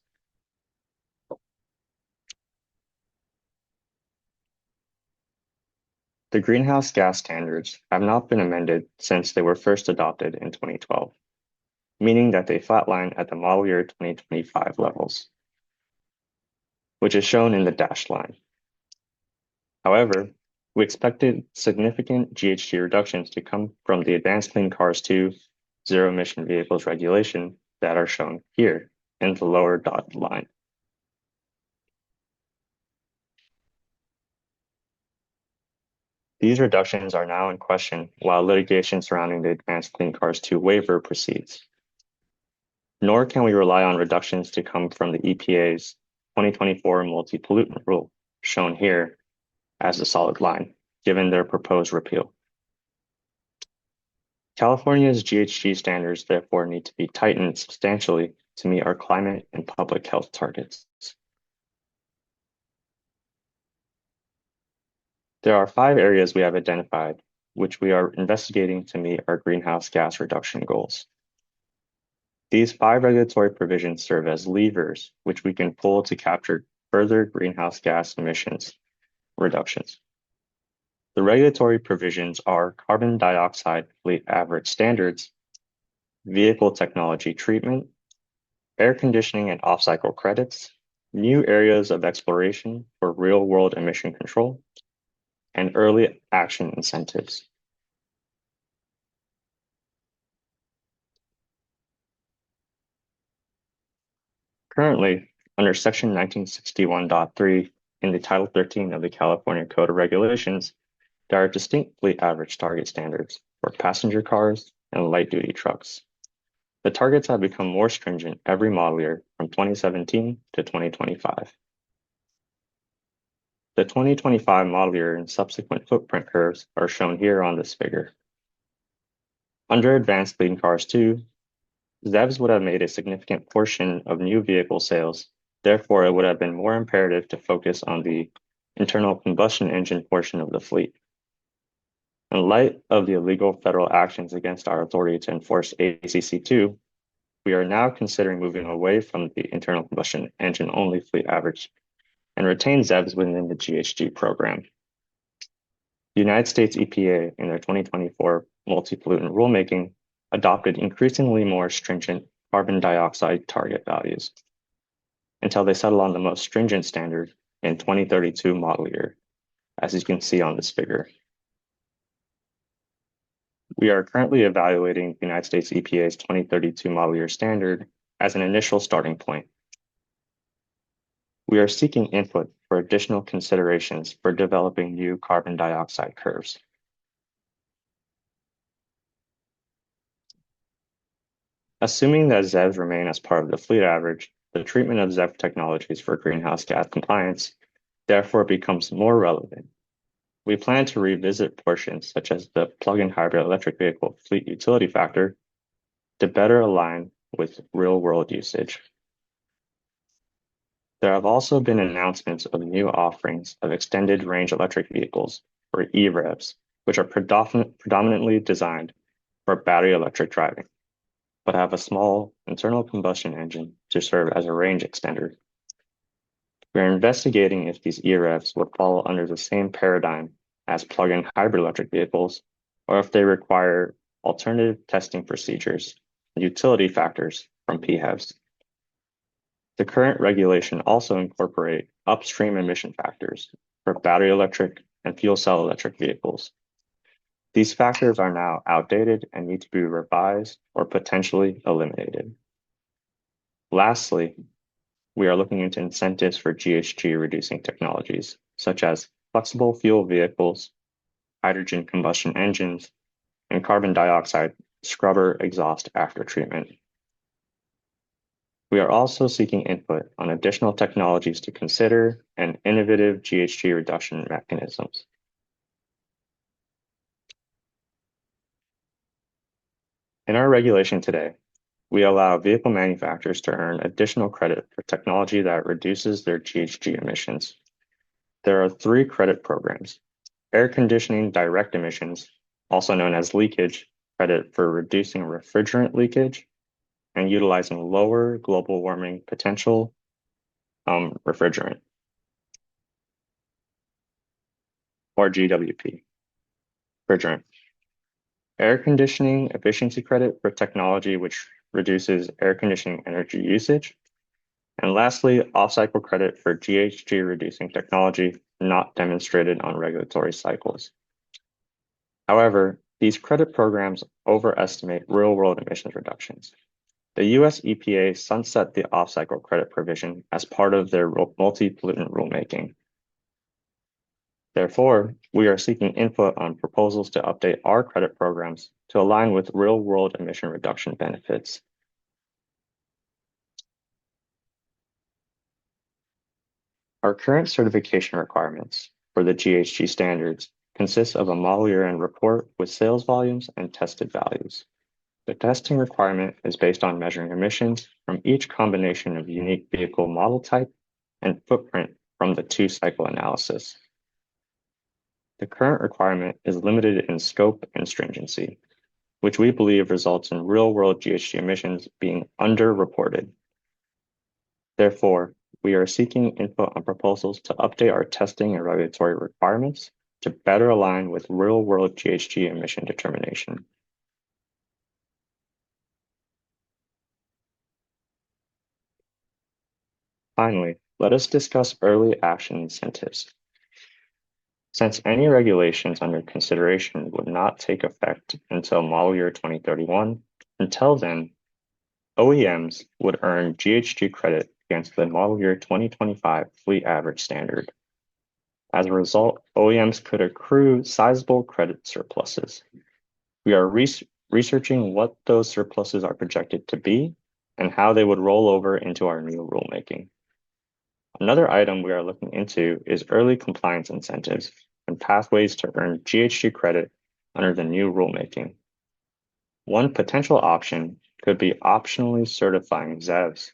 G: The greenhouse gas standards have not been amended since they were first adopted in 2012, meaning that they flatline at the model year 2025 levels, which is shown in the dashed line. However, we expected significant GHG reductions to come from the Advanced Clean Cars 2 zero-emission vehicles regulation that are shown here in the lower dotted line. These reductions are now in question while litigation surrounding the Advanced Clean Cars 2 waiver proceeds. Nor can we rely on reductions to come from the EPA's 2024 multi-pollutant rule, shown here as a solid line, given their proposed repeal. California's GHG standards therefore need to be tightened substantially to meet our climate and public health targets. There are 5 areas we have identified, which we are investigating to meet our greenhouse gas reduction goals. These 5 regulatory provisions serve as levers which we can pull to capture further greenhouse gas emissions reductions. The regulatory provisions are carbon dioxide fleet average standards, vehicle technology treatment, air conditioning and off-cycle credits, new areas of exploration for real-world emission control, and early action incentives. Currently, under Section 1961.3 in the Title 13 of the California Code of Regulations, there are distinct fleet average target standards for passenger cars and light-duty trucks. The targets have become more stringent every model year from 2017 to 2025. The 2025 model year and subsequent footprint curves are shown here on this figure. Under Advanced Clean Cars 2, ZEVs would have made a significant portion of new vehicle sales. Therefore, it would have been more imperative to focus on the internal combustion engine portion of the fleet. In light of the illegal federal actions against our authority to enforce ACC2, we are now considering moving away from the internal combustion engine only fleet average and retain ZEVs within the GHG program. The United States EPA, in their 2024 multi-pollutant rulemaking, adopted increasingly more stringent carbon dioxide target values until they settle on the most stringent standard in 2032 model year, as you can see on this figure. We are currently evaluating the United States EPA's 2032 model year standard as an initial starting point. We are seeking input for additional considerations for developing new carbon dioxide curves. Assuming that ZEVs remain as part of the fleet average, the treatment of ZEV technologies for greenhouse gas compliance therefore becomes more relevant. We plan to revisit portions such as the plug-in hybrid electric vehicle fleet utility factor to better align with real-world usage. There have also been announcements of new offerings of extended range electric vehicles, or EREVs, which are predominantly designed for battery electric driving, but have a small internal combustion engine to serve as a range extender. We are investigating if these EREVs would fall under the same paradigm as plug-in hybrid electric vehicles, or if they require alternative testing procedures and utility factors from PHEVs. The current regulation also incorporate upstream emission factors for battery electric and fuel cell electric vehicles. These factors are now outdated and need to be revised or potentially eliminated. Lastly, we are looking into incentives for GHG reducing technologies, such as flexible fuel vehicles, hydrogen combustion engines, and carbon dioxide scrubber exhaust after treatment. We are also seeking input on additional technologies to consider and innovative GHG reduction mechanisms. In our regulation today, we allow vehicle manufacturers to earn additional credit for technology that reduces their GHG emissions. There are 3 credit programs: air conditioning direct emissions, also known as leakage credit for reducing refrigerant leakage and utilizing lower global warming potential refrigerant, or GWP, refrigerant. Air conditioning efficiency credit for technology which reduces air conditioning energy usage. And lastly, off-cycle credit for GHG reducing technology not demonstrated on regulatory cycles. However, these credit programs overestimate real-world emissions reductions. The US EPA sunset the off-cycle credit provision as part of their multi-pollutant rulemaking. Therefore, we are seeking input on proposals to update our credit programs to align with real-world emission reduction benefits. Our current certification requirements for the GHG standards consist of a model year-end report with sales volumes and tested values. The testing requirement is based on measuring emissions from each combination of unique vehicle model type and footprint from the 2-cycle analysis. The current requirement is limited in scope and stringency, which we believe results in real-world GHG emissions being underreported. Therefore, we are seeking input on proposals to update our testing and regulatory requirements to better align with real-world GHG emission determination. Finally, let us discuss early action incentives. Since any regulations under consideration would not take effect until model year 2031, until then, OEMs would earn GHG credit against the model year 2025 fleet average standard. As a result, OEMs could accrue sizable credit surpluses. We are researching what those surpluses are projected to be and how they would roll over into our new rulemaking. Another item we are looking into is early compliance incentives and pathways to earn GHG credit under the new rulemaking. One potential option could be optionally certifying ZEVs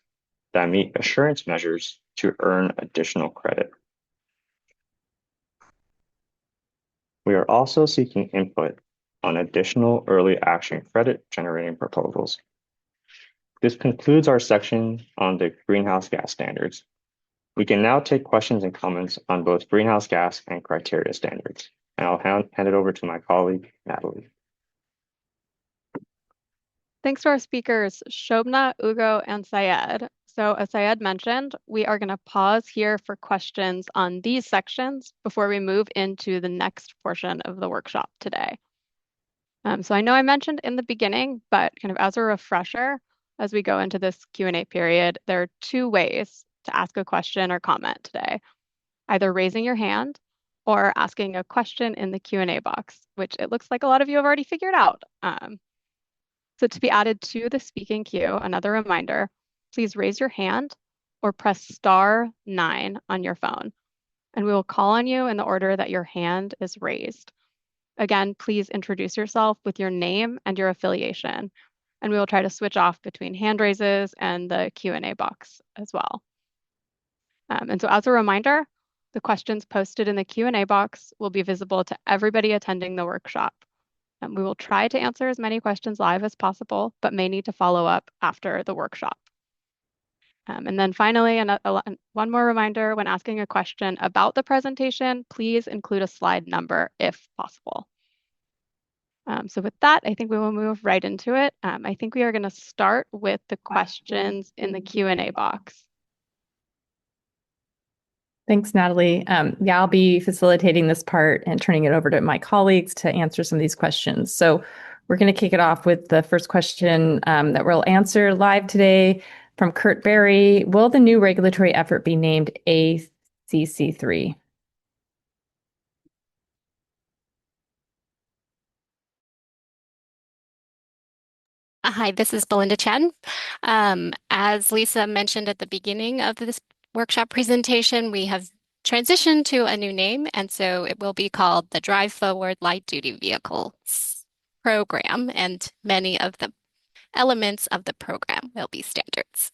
G: that meet assurance measures to earn additional credit. We are also seeking input on additional early action credit generating proposals. This concludes our section on the greenhouse gas standards. We can now take questions and comments on both greenhouse gas and criteria standards. And I'll hand it over to my colleague, Natalie.
A: Thanks to our speakers, Shobna, Ugo, and Syed. So as Syed mentioned, we are going to pause here for questions on these sections before we move into the next portion of the workshop today. So I know I mentioned in the beginning, but kind of as a refresher, as we go into this Q&A period, there are 2 ways to ask a question or comment today, either raising your hand or asking a question in the Q&A box, which it looks like a lot of you have already figured out. So to be added to the speaking queue, another reminder, please raise your hand or press *9 on your phone, and we will call on you in the order that your hand is raised. Again, please introduce yourself with your name and your affiliation, and we will try to switch off between hand raises and the Q&A box as well. And so as a reminder, the questions posted in the Q&A box will be visible to everybody attending the workshop. And we will try to answer as many questions live as possible, but may need to follow up after the workshop. And then finally, one more reminder, when asking a question about the presentation, please include a slide number if possible. So with that, I think we will move right into it. I think we are going to start with the questions in the Q&A box.
D: Thanks, Natalie. Yeah, I'll be facilitating this part and turning it over to my colleagues to answer some of these questions. So we're going to kick it off with the first question that we'll answer live today from Kurt Berry. Will the new regulatory effort be named ACC3?
H: Hi, this is Belinda Chen. As Lisa mentioned at the beginning of this workshop presentation, we have transitioned to a new name, and so it will be called the Drive Forward Light Duty Vehicles Program, and many of the elements of the program will be standards.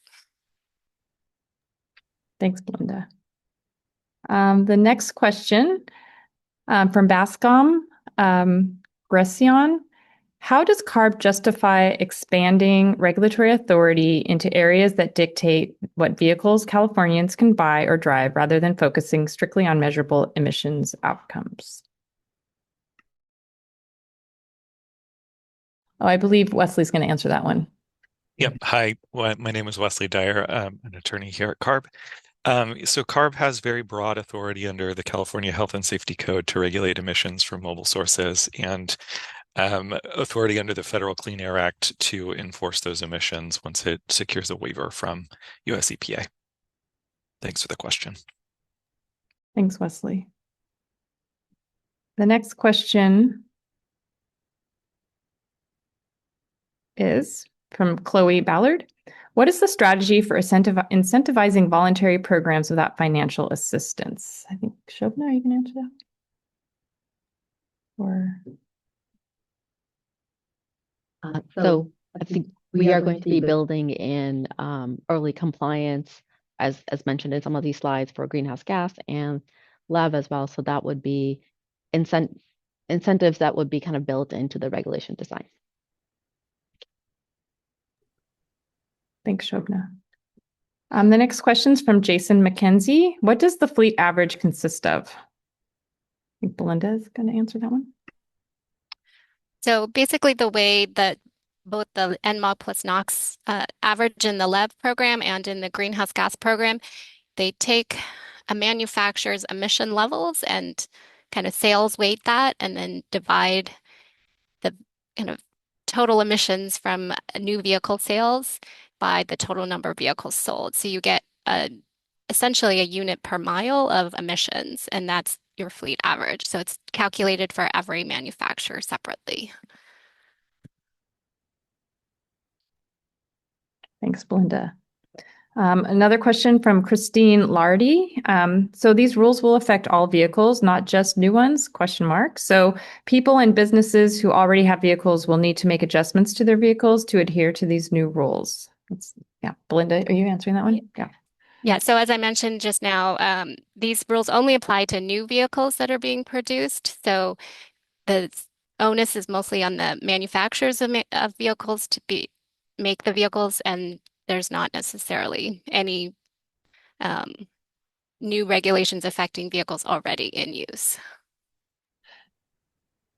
D: Thanks, Belinda. The next question from Bascom Gresion. How does CARB justify expanding regulatory authority into areas that dictate what vehicles Californians can buy or drive rather than focusing strictly on measurable emissions outcomes? Oh, I believe Wesley's going to answer that one.
I: Yep. Hi, my name is Wesley Dyer. I'm an attorney here at CARB. So CARB has very broad authority under the California Health and Safety Code to regulate emissions from mobile sources, and authority under the Federal Clean Air Act to enforce those emissions once it secures a waiver from US EPA. Thanks for the question.
D: Thanks, Wesley. The next question is from Chloe Ballard. What is the strategy for incentivizing voluntary programs without financial assistance? I think, Shobna, are you going to answer that? Or...
E: So I think we are going to be building in early compliance, as mentioned in some of these slides, for greenhouse gas and LEV as well. So that would be incentives that would be kind of built into the regulation design.
D: Thanks, Shobna. The next question is from Jason McKenzie. What does the fleet average consist of? I think Belinda is going to answer that one.
H: So basically the way that both the NMOG plus NOx average in the LEV program and in the greenhouse gas program, they take a manufacturer's emission levels and kind of sales weight that, and then divide the kind of total emissions from new vehicle sales by the total number of vehicles sold. So you get essentially a unit per mile of emissions, and that's your fleet average. So it's calculated for every manufacturer separately.
D: Thanks, Belinda. Another question from Christine Lardy. So these rules will affect all vehicles, not just new ones, ? So people and businesses who already have vehicles will need to make adjustments to their vehicles to adhere to these new rules. Yeah, Belinda, are you answering that one? Yeah.
H: Yeah, so as I mentioned just now, these rules only apply to new vehicles that are being produced. So the onus is mostly on the manufacturers of vehicles to make the vehicles, and there's not necessarily any new regulations affecting vehicles already in use.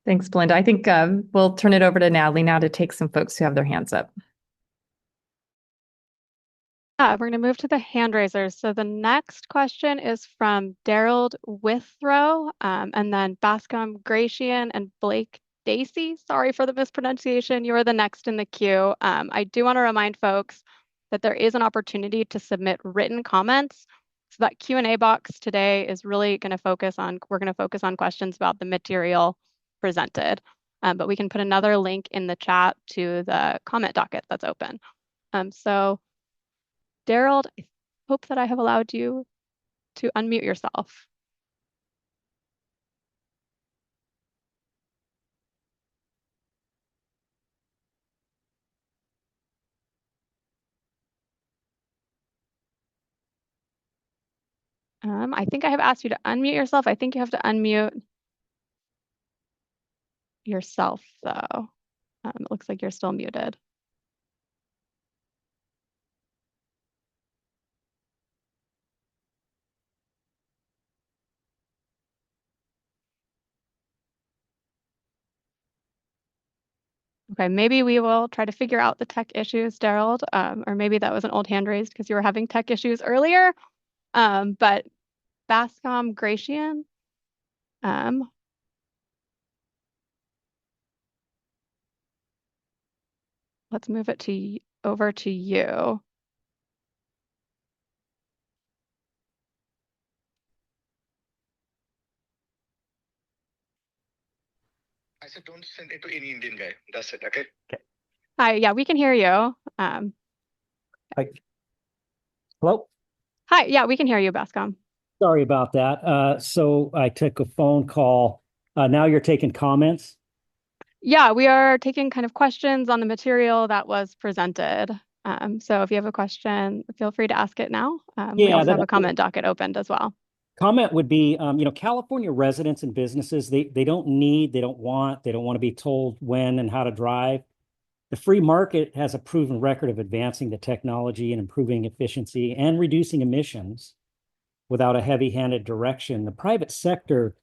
D: Thanks, Belinda. I think we'll turn it over to Natalie now to take some folks who have their hands up.
A: Yeah, we're going to move to the hand raisers. So the next question is from Daryl Withrow, and then Bascom Gratian and Blake Dacey. Sorry for the mispronunciation. You are the next in the queue. I do want to remind folks that there is an opportunity to submit written comments. So that Q&A box today is really going to focus on, we're going to focus on questions about the material presented. But we can put another link in the chat to the comment docket that's open. So Daryl, hope that I have allowed you to unmute yourself. I think I have asked you to unmute yourself. I think you have to unmute yourself, though. It looks like you're still muted. Okay, maybe we will try to figure out the tech issues, Daryl, or maybe that was an old hand raised because you were having tech issues earlier. But Bascom Gratian, um, let's move it to over to you.
J: I said, don't send it to any Indian guy. That's it. Okay.
A: Hi, yeah, we can hear you.
K: Hi. Hello?
A: Hi, yeah, we can hear you, Bascom.
K: Sorry about that. So I took a phone call. Now you're taking comments?
A: Yeah, we are taking kind of questions on the material that was presented. So if you have a question, feel free to ask it now. We
K: Yeah,
A: also have a comment docket opened as well.
K: comment would be, California residents and businesses, they don't need, they don't want to be told when and how to drive. The free market has a proven record of advancing the technology and improving efficiency and reducing emissions without a heavy-handed direction. The private sector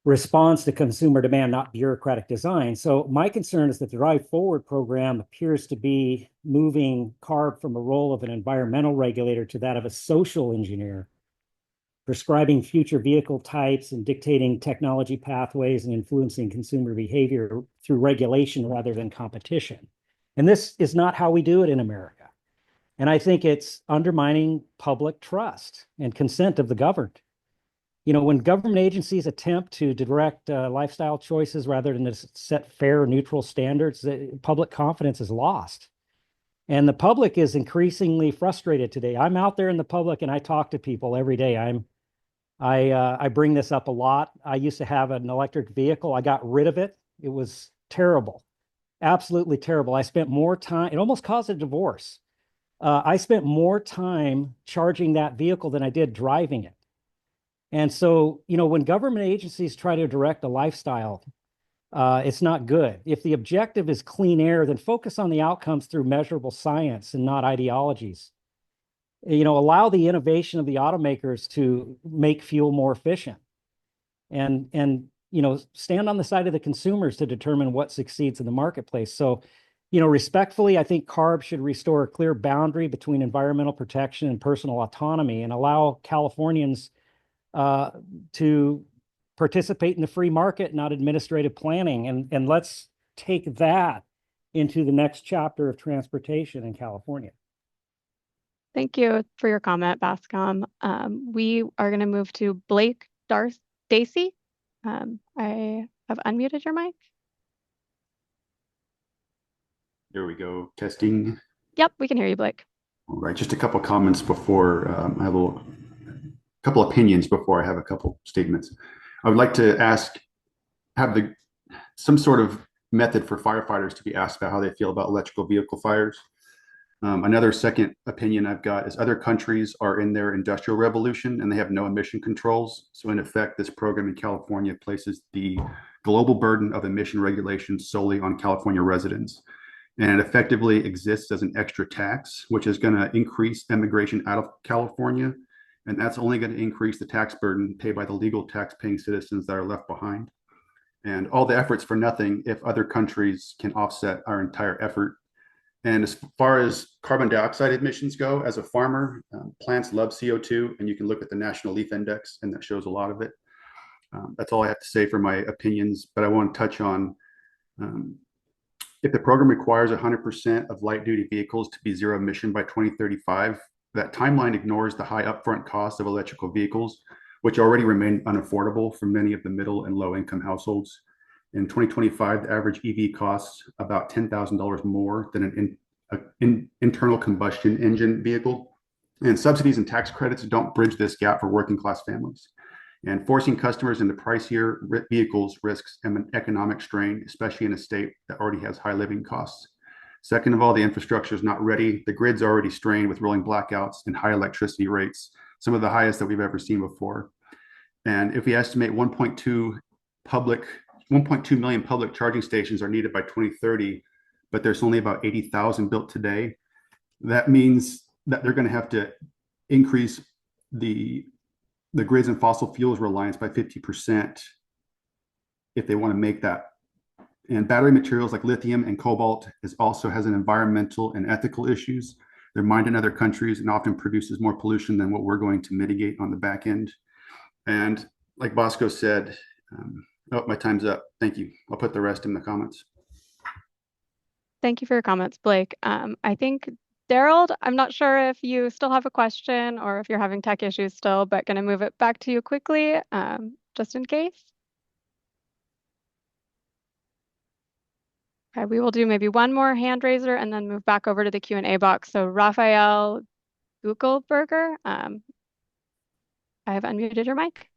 K: responds to consumer demand, not bureaucratic design. So my concern is that the Drive Forward program appears to be moving CARB from a role of an environmental regulator to that of a social engineer, prescribing future vehicle types and dictating technology pathways and influencing consumer behavior through regulation rather than competition. And this is not how we do it in America. And I think it's undermining public trust and consent of the governed. When government agencies attempt to direct lifestyle choices rather than to set fair, neutral standards, public confidence is lost. And the public is increasingly frustrated today. I'm out there in the public and I talk to people every day. I bring this up a lot. I used to have an electric vehicle. I got rid of it. It was terrible, absolutely terrible. I spent more time, it almost caused a divorce. I spent more time charging that vehicle than I did driving it. And so, when government agencies try to direct a lifestyle, it's not good. If the objective is clean air, then focus on the outcomes through measurable science and not ideologies. Allow the innovation of the automakers to make fuel more efficient and stand on the side of the consumers to determine what succeeds in the marketplace. So, respectfully, I think CARB should restore a clear boundary between environmental protection and personal autonomy and allow Californians to participate in the free market, not administrative planning. And let's take that into the next chapter of transportation in California.
A: Thank you for your comment, Bascom. We are going to move to Blake Dacey. I have unmuted your mic.
L: There we go. Testing.
A: Yep, we can hear you, Blake.
L: All right. Just a couple comments before I have a couple opinions before I have a couple statements. I would like to have some sort of method for firefighters to be asked about how they feel about electrical vehicle fires. Another second opinion I've got is other countries are in their industrial revolution and they have no emission controls. So in effect, this program in California places the global burden of emission regulations solely on California residents. And it effectively exists as an extra tax, which is going to increase immigration out of California. And that's only going to increase the tax burden paid by the legal tax-paying citizens that are left behind. And all the efforts for nothing if other countries can offset our entire effort. And as far as carbon dioxide emissions go, as a farmer, plants love CO2, and you can look at the National Leaf Index, and that shows a lot of it. That's all I have to say for my opinions, but I want to touch on if the program requires 100% of light-duty vehicles to be zero emission by 2035, that timeline ignores the high upfront cost of electrical vehicles, which already remain unaffordable for many of the middle and low-income households. In 2025, the average EV costs about $10,000 more than an internal combustion engine vehicle. And subsidies and tax credits don't bridge this gap for working class families. And forcing customers into pricier vehicles risks an economic strain, especially in a state that already has high living costs. Second of all, the infrastructure is not ready. The grid's already strained with rolling blackouts and high electricity rates, some of the highest that we've ever seen before. And if we estimate 1.2 million public charging stations are needed by 2030, but there's only about 80,000 built today, that means that they're going to have to increase the grids and fossil fuels reliance by 50% if they want to make that. And battery materials like lithium and cobalt also has an environmental and ethical issues. They're mined in other countries and often produces more pollution than what we're going to mitigate on the back end. And like Bosco said, my time's up. Thank you. I'll put the rest in the comments.
A: Thank you for your comments, Blake. I think, Daryl, I'm not sure if you still have a question or if you're having tech issues still, but going to move it back to you quickly, just in case. Okay, we will do maybe one more hand raiser and then move back over to the Q&A box. So Raphael Gugelberger, I have unmuted your mic.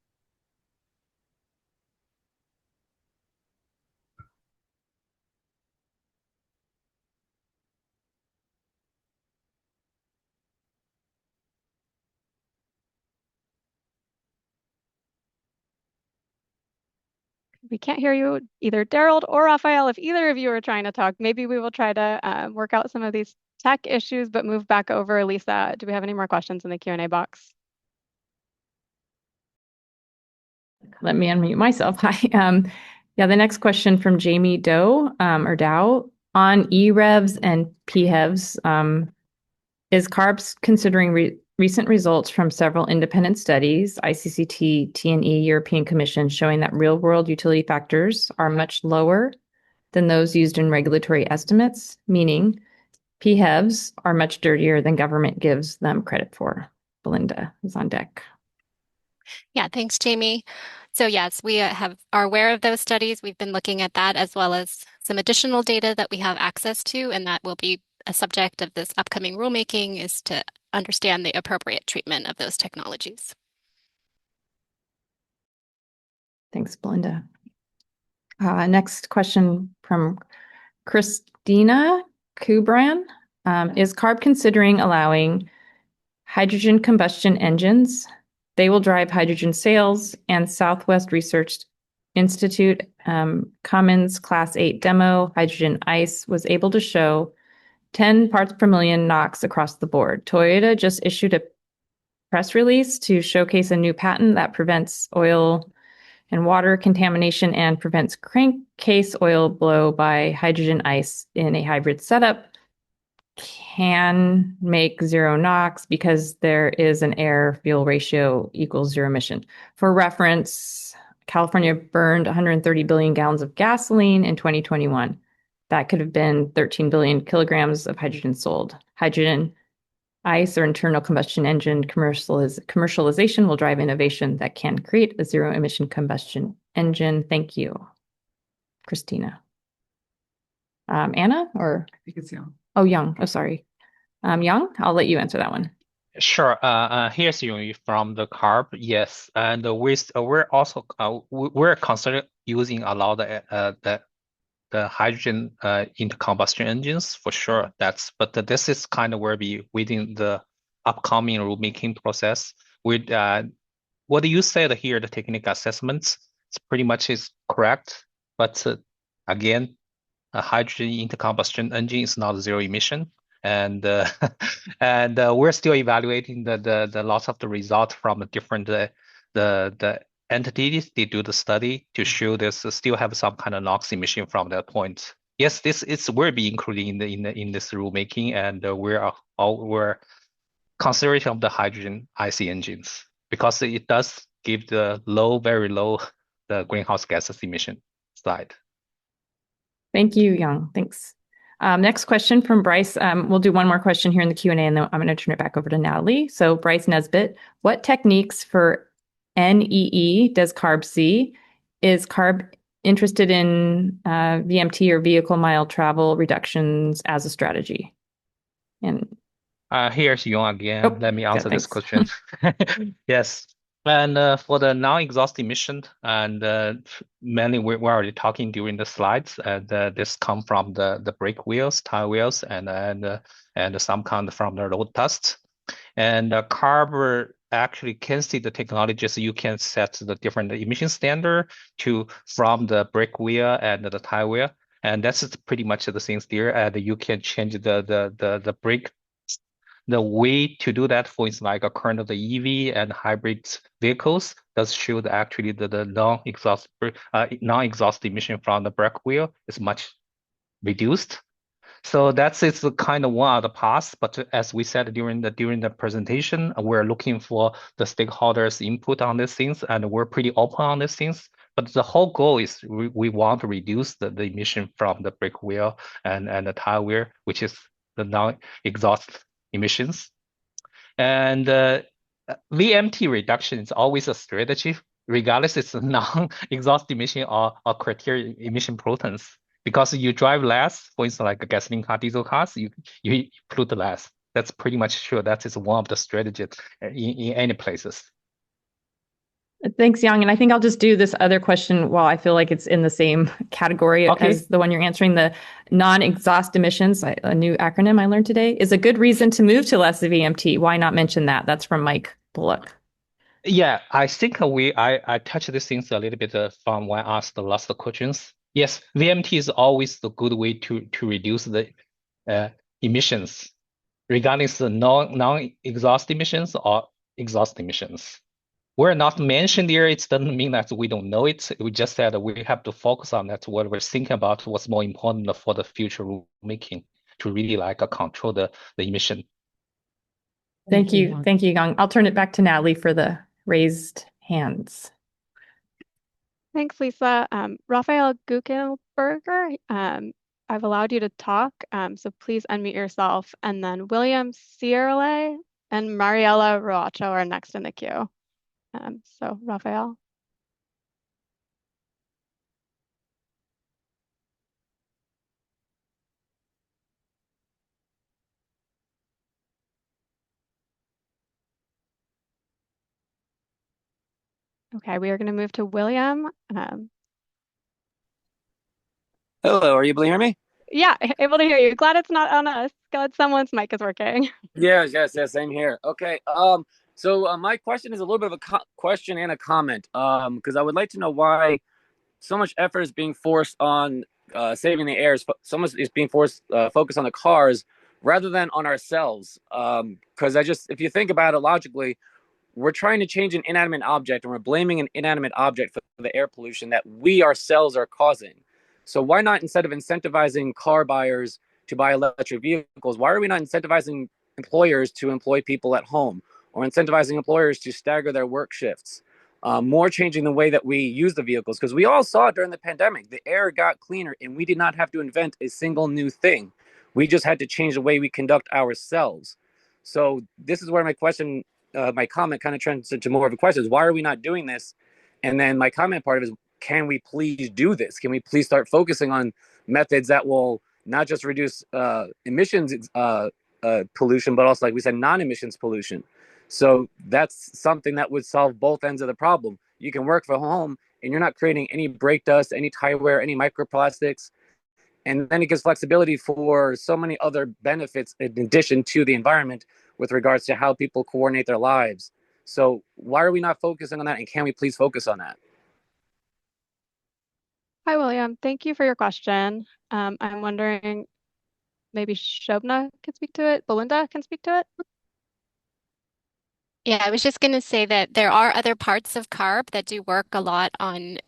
A: We can't hear you, either Daryl or Raphael. If either of you are trying to talk, maybe we will try to work out some of these tech issues, but move back over. Lisa, do we have any more questions in the Q&A box?
D: Let me unmute myself. Hi. Yeah, the next question from Jamie Doe or Dow on EREVs and PHEVs. Is CARB considering recent results from several independent studies, ICCT, T&E, European Commission, showing that real-world utility factors are much lower than those used in regulatory estimates, meaning PHEVs are much dirtier than government gives them credit for? Belinda is on deck.
H: Yeah, thanks, Jamie. So yes, we are aware of those studies. We've been looking at that as well as some additional data that we have access to, and that will be a subject of this upcoming rulemaking, is to understand the appropriate treatment of those technologies.
D: Thanks, Belinda. Next question from Christina Kubran. Is CARB considering allowing hydrogen combustion engines? They will drive hydrogen sales, and Southwest Research Institute Cummins Class 8 demo hydrogen ICE was able to show 10 parts per million NOx across the board. Toyota just issued a press release to showcase a new patent that prevents oil and water contamination and prevents crankcase oil blow by hydrogen ICE in a hybrid setup. Can make zero NOx because there is an air fuel ratio equals zero emission. For reference, California burned 130 billion gallons of gasoline in 2021. That could have been 13 billion kilograms of hydrogen sold. Hydrogen ICE or internal combustion engine commercialization will drive innovation that can create a zero emission combustion engine. Thank you, Christina. Anna, or
M: I think it's Young.
D: Oh, Young. Oh, sorry. Young, I'll let you answer that one.
N: Sure. Here's Yui from the CARB. Yes, and we're also we're considering using a lot of the hydrogen into combustion engines for sure. But this is kind of where we within the upcoming rulemaking process. With what you said here, the technical assessments, it's pretty much is correct. But again, a hydrogen into combustion engine is not zero emission. And we're still evaluating the lots of the result from the different the entities. They do the study to show this still have some kind of NOx emission from that point. Yes, this will be included in this rulemaking, and we're consideration of the hydrogen IC engines because it does give the very low the greenhouse gases emission side.
D: Thank you, Young. Thanks. Next question from Bryce. We'll do one more question here in the Q&A, and then I'm going to turn it back over to Natalie. So Bryce Nesbitt, what techniques for NEE does CARB see? Is CARB interested in VMT or vehicle mile travel reductions as a strategy? And
N: Here's Yong again.
D: Oh,
N: Let me
D: good,
N: answer this
D: thanks.
N: question. Yes. And for the non-exhaust emission, and mainly we're already talking during the slides, and this come from the brake wheels, tire wheels, and some kind from the road dust. And CARB actually can see the technology, so you can set the different emission standard from the brake wheel and the tire wheel, and that's pretty much the things there. And you can change the brake. The way to do that, for instance, like a current of the EV and hybrid vehicles, does show that actually the non-exhaust emission from the brake wheel is much reduced. So that's it's kind of one of the paths. But as we said during the presentation, we're looking for the stakeholders' input on these things, and we're pretty open on these things. But the whole goal is we want to reduce the emission from the brake wheel and the tire wheel, which is the non-exhaust emissions. And VMT reduction is always a strategy, regardless it's a non-exhaust emission or criteria emission pollutants. Because you drive less, for instance, like a gasoline car, diesel cars, you pollute less. That's pretty much sure. That is one of the strategies in any places.
D: Thanks, Yang. And I think I'll just do this other question while I feel like it's in the same category as the one you're answering. The non-exhaust emissions, a new acronym I learned today, is a good reason to move to less VMT. Why not mention that? That's from Mike Bullock.
N: Yeah, I think I touched these things a little bit from when I asked the last questions. Yes, VMT is always the good way to reduce the emissions, regardless of non-exhaust emissions or exhaust emissions. We're not mentioned here. It doesn't mean that we don't know it. We just said we have to focus on that. What we're thinking about what's more important for the future rulemaking to really like control the emission.
D: Thank you. Thank you, Yang. I'll turn it back to Natalie for the raised hands.
A: Thanks, Lisa. Raphael Guckelberger, I've allowed you to talk, so please unmute yourself. And then William Cierle and Mariela Roacho are next in the queue. So Raphael. Okay, we are going to move to William.
M: Hello, are you able to hear me?
A: Yeah, able to hear you. Glad it's not on us. Glad someone's mic is working.
M: Yes, same here. Okay, so my question is a little bit of a question and a comment, because I would like to know why so much effort is being forced on saving the air. So much is being forced focused on the cars rather than on ourselves. Because if you think about it logically, we're trying to change an inanimate object and we're blaming an inanimate object for the air pollution that we ourselves are causing. So why not, instead of incentivizing car buyers to buy electric vehicles, why are we not incentivizing employers to employ people at home, or incentivizing employers to stagger their work shifts? More changing the way that we use the vehicles, because we all saw during the pandemic, the air got cleaner and we did not have to invent a single new thing. We just had to change the way we conduct ourselves. So this is where my comment kind of turns into more of a question: is why are we not doing this? And then my comment part of it is, can we please do this? Can we please start focusing on methods that will not just reduce emissions pollution, but also, like we said, non-emissions pollution? So that's something that would solve both ends of the problem. You can work from home and you're not creating any brake dust, any tire wear, any microplastics. And then it gives flexibility for so many other benefits in addition to the environment with regards to how people coordinate their lives. So why are we not focusing on that? And can we please focus on that?
A: Hi, William. Thank you for your question. I'm wondering, maybe Shobna can speak to it. Belinda can speak to it.
H: Yeah, I was just going to say that there are other parts of CARB that do work a lot on,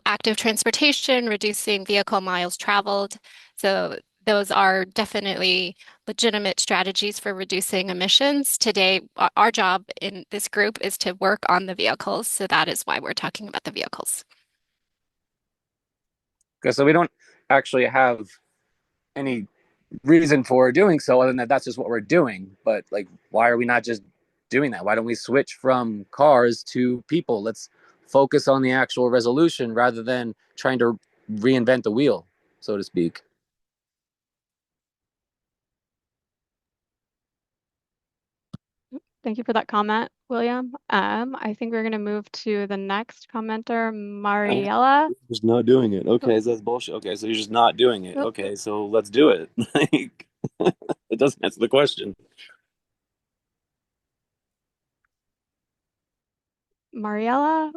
H: active transportation, reducing vehicle miles traveled. So those are definitely legitimate strategies for reducing emissions. Today, our job in this group is to work on the vehicles. So that is why we're talking about the vehicles.
M: Okay, so we don't actually have any reason for doing so other than that's just what we're doing. But like, why are we not just doing that? Why don't we switch from cars to people? Let's focus on the actual resolution rather than trying to reinvent the wheel, so to speak.
A: Thank you for that comment, William. I think we're going to move to the next commenter, Mariella.
O: Just not doing it. Okay, so that's bullshit. Okay, so you're just not doing it.
A: Oh,
O: Okay, so let's do it. Like, it doesn't answer the question.
A: Mariella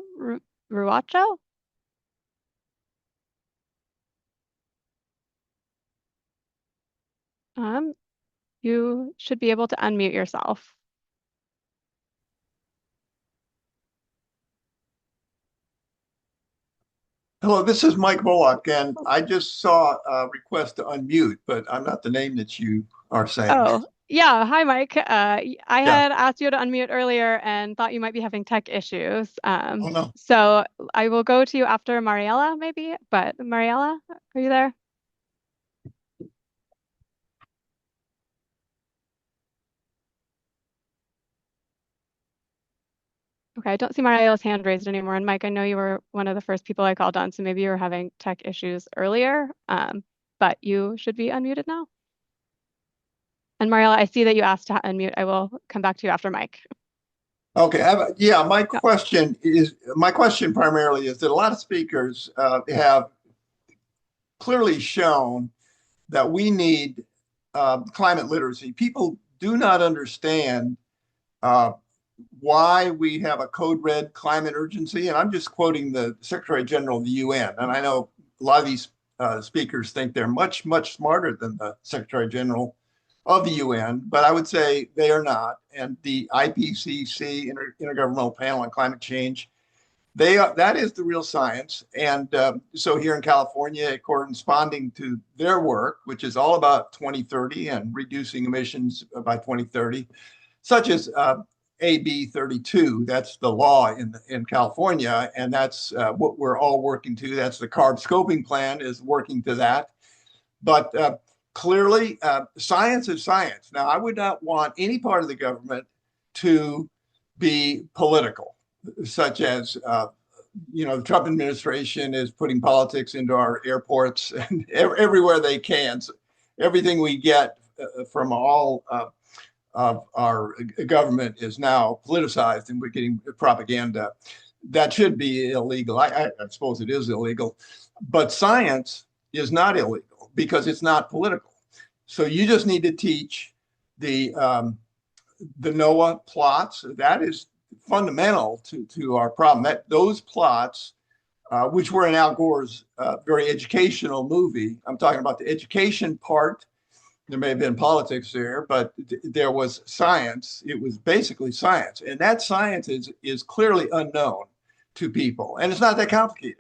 A: Ruacho? You should be able to unmute yourself.
P: Hello, this is Mike Bullock, and I just saw a request to unmute, but I'm not the name that you are saying.
A: Oh, yeah. Hi, Mike. I
P: Yeah.
A: had asked you to unmute earlier and thought you might be having tech issues.
P: Oh, no.
A: So I will go to you after Mariella, maybe. But Mariella, are you there? Okay, I don't see Mariella's hand raised anymore. And Mike, I know you were one of the first people I called on, so maybe you were having tech issues earlier. But you should be unmuted now. And Mariella, I see that you asked to unmute. I will come back to you after Mike.
P: Okay. My question primarily is that a lot of speakers have clearly shown that we need climate literacy. People do not understand why we have a code red climate urgency. And I'm just quoting the Secretary General of the UN. And I know a lot of these speakers think they're much, much smarter than the Secretary General of the UN, but I would say they are not. And the IPCC, Intergovernmental Panel on Climate Change, that is the real science. And so here in California, corresponding to their work, which is all about 2030 and reducing emissions by 2030, such as AB 32, that's the law in California, and that's what we're all working to. That's the CARB scoping plan is working to that. But clearly, science is science. Now, I would not want any part of the government to be political, such as the Trump administration is putting politics into our airports and everywhere they can. So everything we get from all of our government is now politicized, and we're getting propaganda. That should be illegal. I suppose it is illegal, but science is not illegal because it's not political. So you just need to teach the NOAA plots. That is fundamental to our problem. Those plots, which were in Al Gore's very educational movie. I'm talking about the education part. There may have been politics there, but there was science. It was basically science. And that science is clearly unknown to people. And it's not that complicated.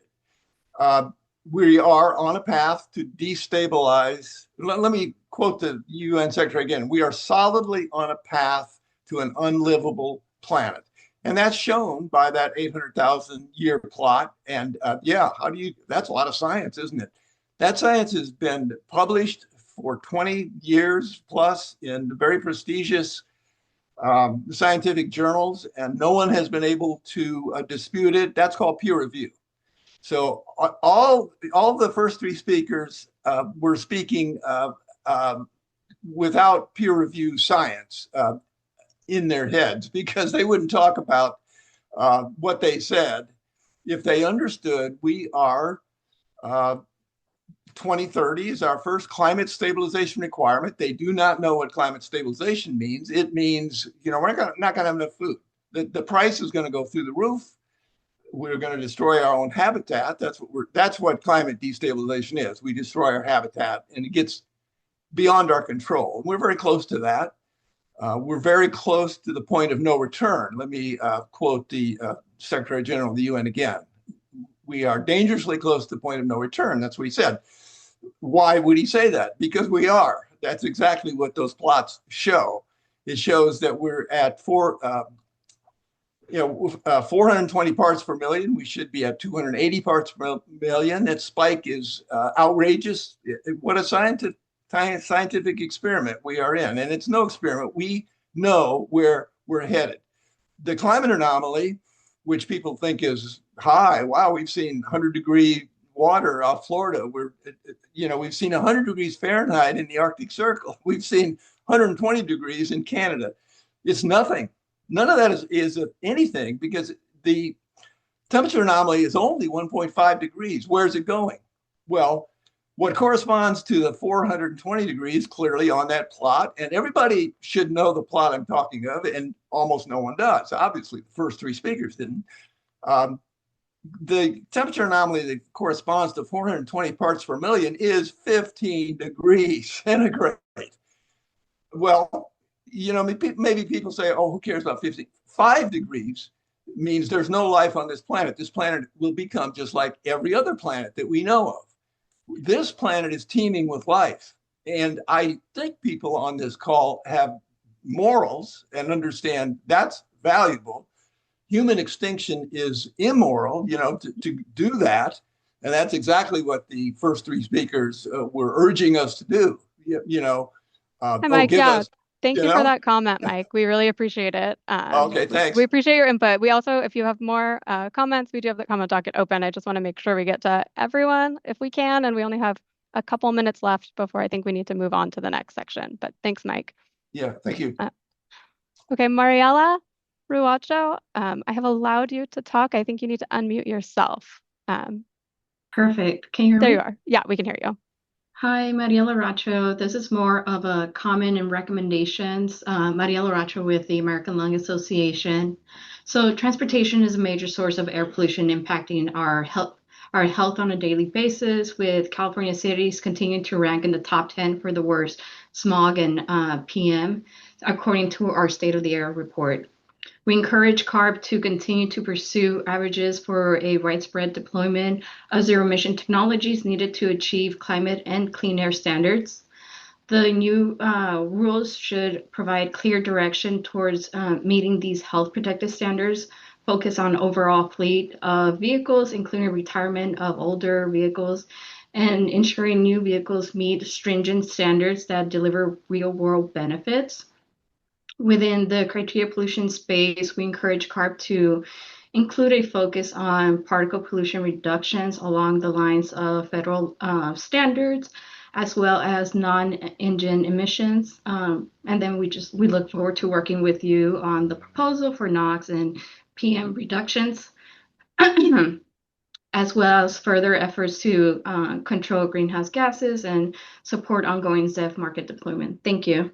P: We are on a path to destabilize. Let me quote the UN Secretary again. We are solidly on a path to an unlivable planet. And that's shown by that 800,000 year plot. And that's a lot of science, isn't it? That science has been published for 20 years plus in very prestigious scientific journals, and no one has been able to dispute it. That's called peer review. So all the first three speakers were speaking without peer review science in their heads, because they wouldn't talk about what they said if they understood we are 2030 is our first climate stabilization requirement. They do not know what climate stabilization means. It means, we're not going to have enough food. The price is going to go through the roof. We're going to destroy our own habitat. That's what climate destabilization is. We destroy our habitat, and it gets beyond our control. We're very close to that. We're very close to the point of no return. Let me quote the Secretary General of the UN again. We are dangerously close to the point of no return. That's what he said. Why would he say that? Because we are. That's exactly what those plots show. It shows that we're at 420 parts per million. We should be at 280 parts per million. That spike is outrageous. What a scientific experiment we are in. And it's no experiment. We know where we're headed. The climate anomaly, which people think is high. Wow, we've seen 100-degree water off Florida. We've seen 100 degrees Fahrenheit in the Arctic Circle. We've seen 120 degrees in Canada. It's nothing None of that is anything because the temperature anomaly is only 1.5 degrees. Where's it going? Well, what corresponds to the 420 degrees clearly on that plot, and everybody should know the plot I'm talking of, and almost no one does. Obviously, the first three speakers didn't. The temperature anomaly that corresponds to 420 parts per million is 15 degrees centigrade. Well, maybe people say, oh, who cares about 5 degrees means there's no life on this planet. This planet will become just like every other planet that we know of. This planet is teeming with life. And I think people on this call have morals and understand that's valuable. Human extinction is immoral, to do that. And that's exactly what the first three speakers were urging us to do.
A: Hi, Mike.
P: Give
A: Yeah,
P: us,
A: thank you for that comment, Mike. We really appreciate it.
P: Okay, thanks.
A: We appreciate your input. We also, if you have more comments, we do have the comment docket open. I just want to make sure we get to everyone if we can, and we only have a couple minutes left before I think we need to move on to the next section. But thanks, Mike.
P: Yeah, thank you.
A: Okay, Mariela Ruacho, I have allowed you to talk. I think you need to unmute yourself.
Q: Perfect. Can you hear me?
A: There you are. Yeah, we can hear you.
Q: Hi, Mariela Racho. This is more of a comment and recommendations. Mariela Racho with the American Lung Association. So transportation is a major source of air pollution impacting our health on a daily basis, with California cities continuing to rank in the top 10 for the worst smog and PM, according to our State of the Air report. We encourage CARB to continue to pursue averages for a widespread deployment of zero-emission technologies needed to achieve climate and clean air standards. The new rules should provide clear direction towards meeting these health protective standards, focus on overall fleet of vehicles, including retirement of older vehicles, and ensuring new vehicles meet stringent standards that deliver real-world benefits. Within the criteria pollution space, we encourage CARB to include a focus on particle pollution reductions along the lines of federal standards, as well as non-engine emissions. And then we look forward to working with you on the proposal for NOx and PM reductions, as well as further efforts to control greenhouse gases and support ongoing ZEV market deployment. Thank you.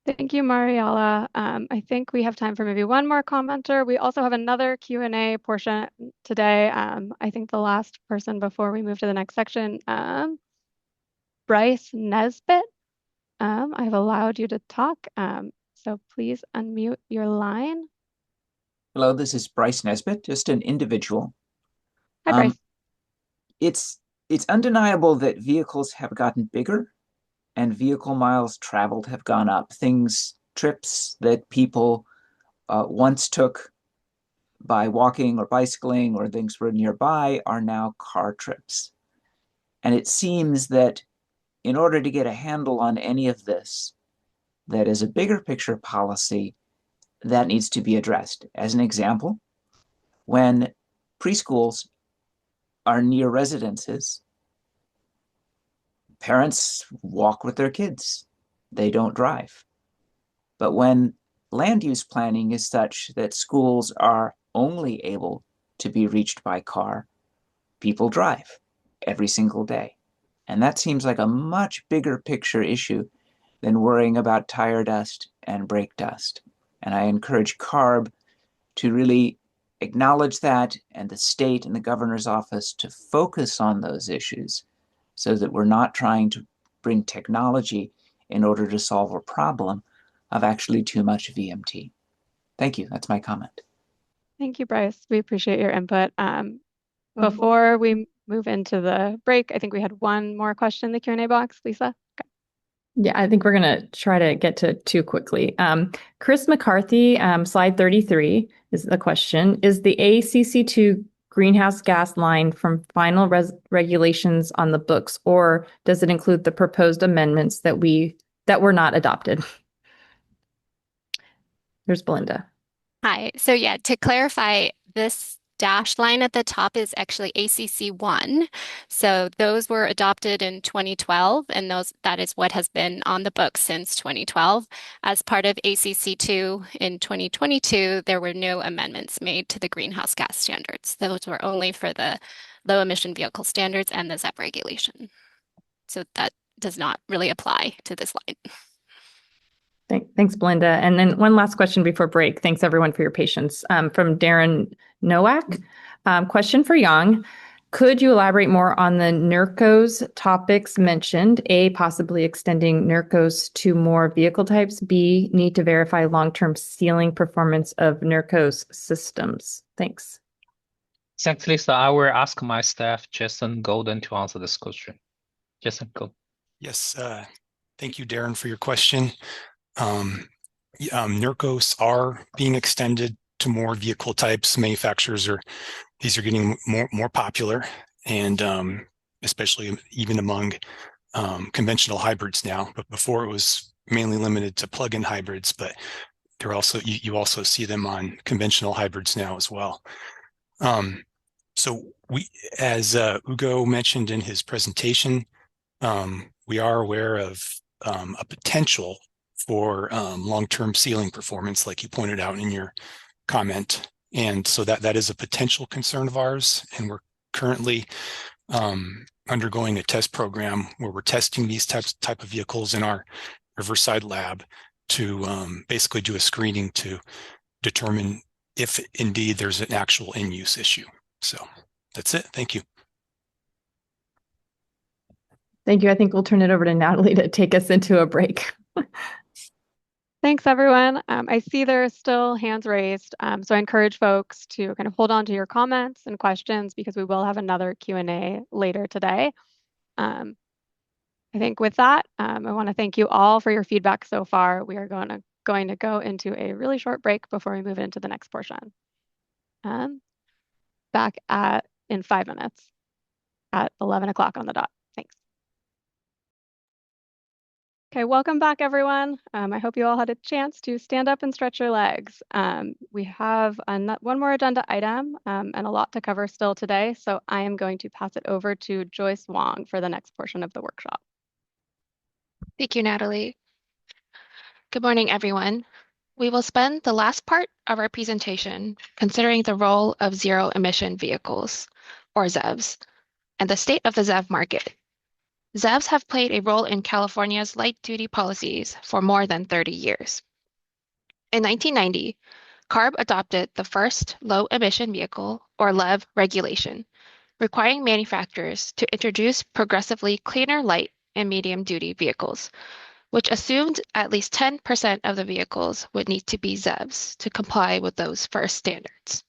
A: Thank you, Mariela. I think we have time for maybe one more commenter. We also have another Q&A portion today. I think the last person before we move to the next section, Bryce Nesbitt. I've allowed you to talk, so please unmute your line.
R: Hello, this is Bryce Nesbitt, just an individual.
A: Hi, Bryce.
R: It's undeniable that vehicles have gotten bigger and vehicle miles traveled have gone up. Trips that people once took by walking or bicycling or things were nearby are now car trips. And it seems that in order to get a handle on any of this, that is a bigger picture policy that needs to be addressed. As an example, when preschools are near residences, parents walk with their kids. They don't drive. But when land use planning is such that schools are only able to be reached by car, people drive every single day. And that seems like a much bigger picture issue than worrying about tire dust and brake dust. And I encourage CARB to really acknowledge that, and the state and the governor's office to focus on those issues, so that we're not trying to bring technology in order to solve a problem of actually too much VMT. Thank you. That's my comment.
A: Thank you, Bryce. We appreciate your input. Before we move into the break, I think we had one more question in the Q&A box. Lisa? Okay.
D: Yeah, I think we're going to try to get to two quickly. Chris McCarthy, slide 33 is the question. Is the ACC2 greenhouse gas line from final regulations on the books, or does it include the proposed amendments that were not adopted? There's Belinda.
H: Hi. So yeah, to clarify, this dashed line at the top is actually ACC 1. So those were adopted in 2012, and that is what has been on the books since 2012. As part of ACC 2 in 2022, there were no amendments made to the greenhouse gas standards. Those were only for the low emission vehicle standards and the ZEV regulation. So that does not really apply to this line.
D: Thanks, Belinda. And then one last question before break. Thanks everyone for your patience. From Darren Nowak, question for Yang. Could you elaborate more on the NERCOS topics mentioned? A, possibly extending NERCOS to more vehicle types. B, need to verify long-term sealing performance of NERCOS systems. Thanks.
N: Thanks, Lisa. I will ask my staff, Jason Golden, to answer this question. Jason, go.
S: Yes, thank you, Darren, for your question. NERCOS are being extended to more vehicle types. These are getting more popular, and especially even among conventional hybrids now. But before it was mainly limited to plug-in hybrids, but you also see them on conventional hybrids now as well. So we, as Ugo mentioned in his presentation, we are aware of a potential for long-term sealing performance, like you pointed out in your comment. And so that is a potential concern of ours. And we're currently undergoing a test program where we're testing these type of vehicles in our Riverside lab to basically do a screening to determine if indeed there's an actual in-use issue. So that's it. Thank you.
D: Thank you. I think we'll turn it over to Natalie to take us into a break.
A: Thanks, everyone. I see there are still hands raised, so I encourage folks to kind of hold on to your comments and questions because we will have another Q&A later today. I think with that, I want to thank you all for your feedback so far. We are going to go into a really short break before we move into the next portion. Back in 5 minutes at 11 o'clock on the dot. Thanks. Okay, welcome back, everyone. I hope you all had a chance to stand up and stretch your legs. We have one more agenda item and a lot to cover still today, so I am going to pass it over to Joyce Wong for the next portion of the workshop.
T: Thank you, Natalie. Good morning, everyone. We will spend the last part of our presentation considering the role of zero-emission vehicles, or ZEVs, and the state of the ZEV market. ZEVs have played a role in California's light-duty policies for more than 30 years. In 1990, CARB adopted the first low-emission vehicle, or LEV, regulation, requiring manufacturers to introduce progressively cleaner light and medium-duty vehicles, which assumed at least 10% of the vehicles would need to be ZEVs to comply with those first standards.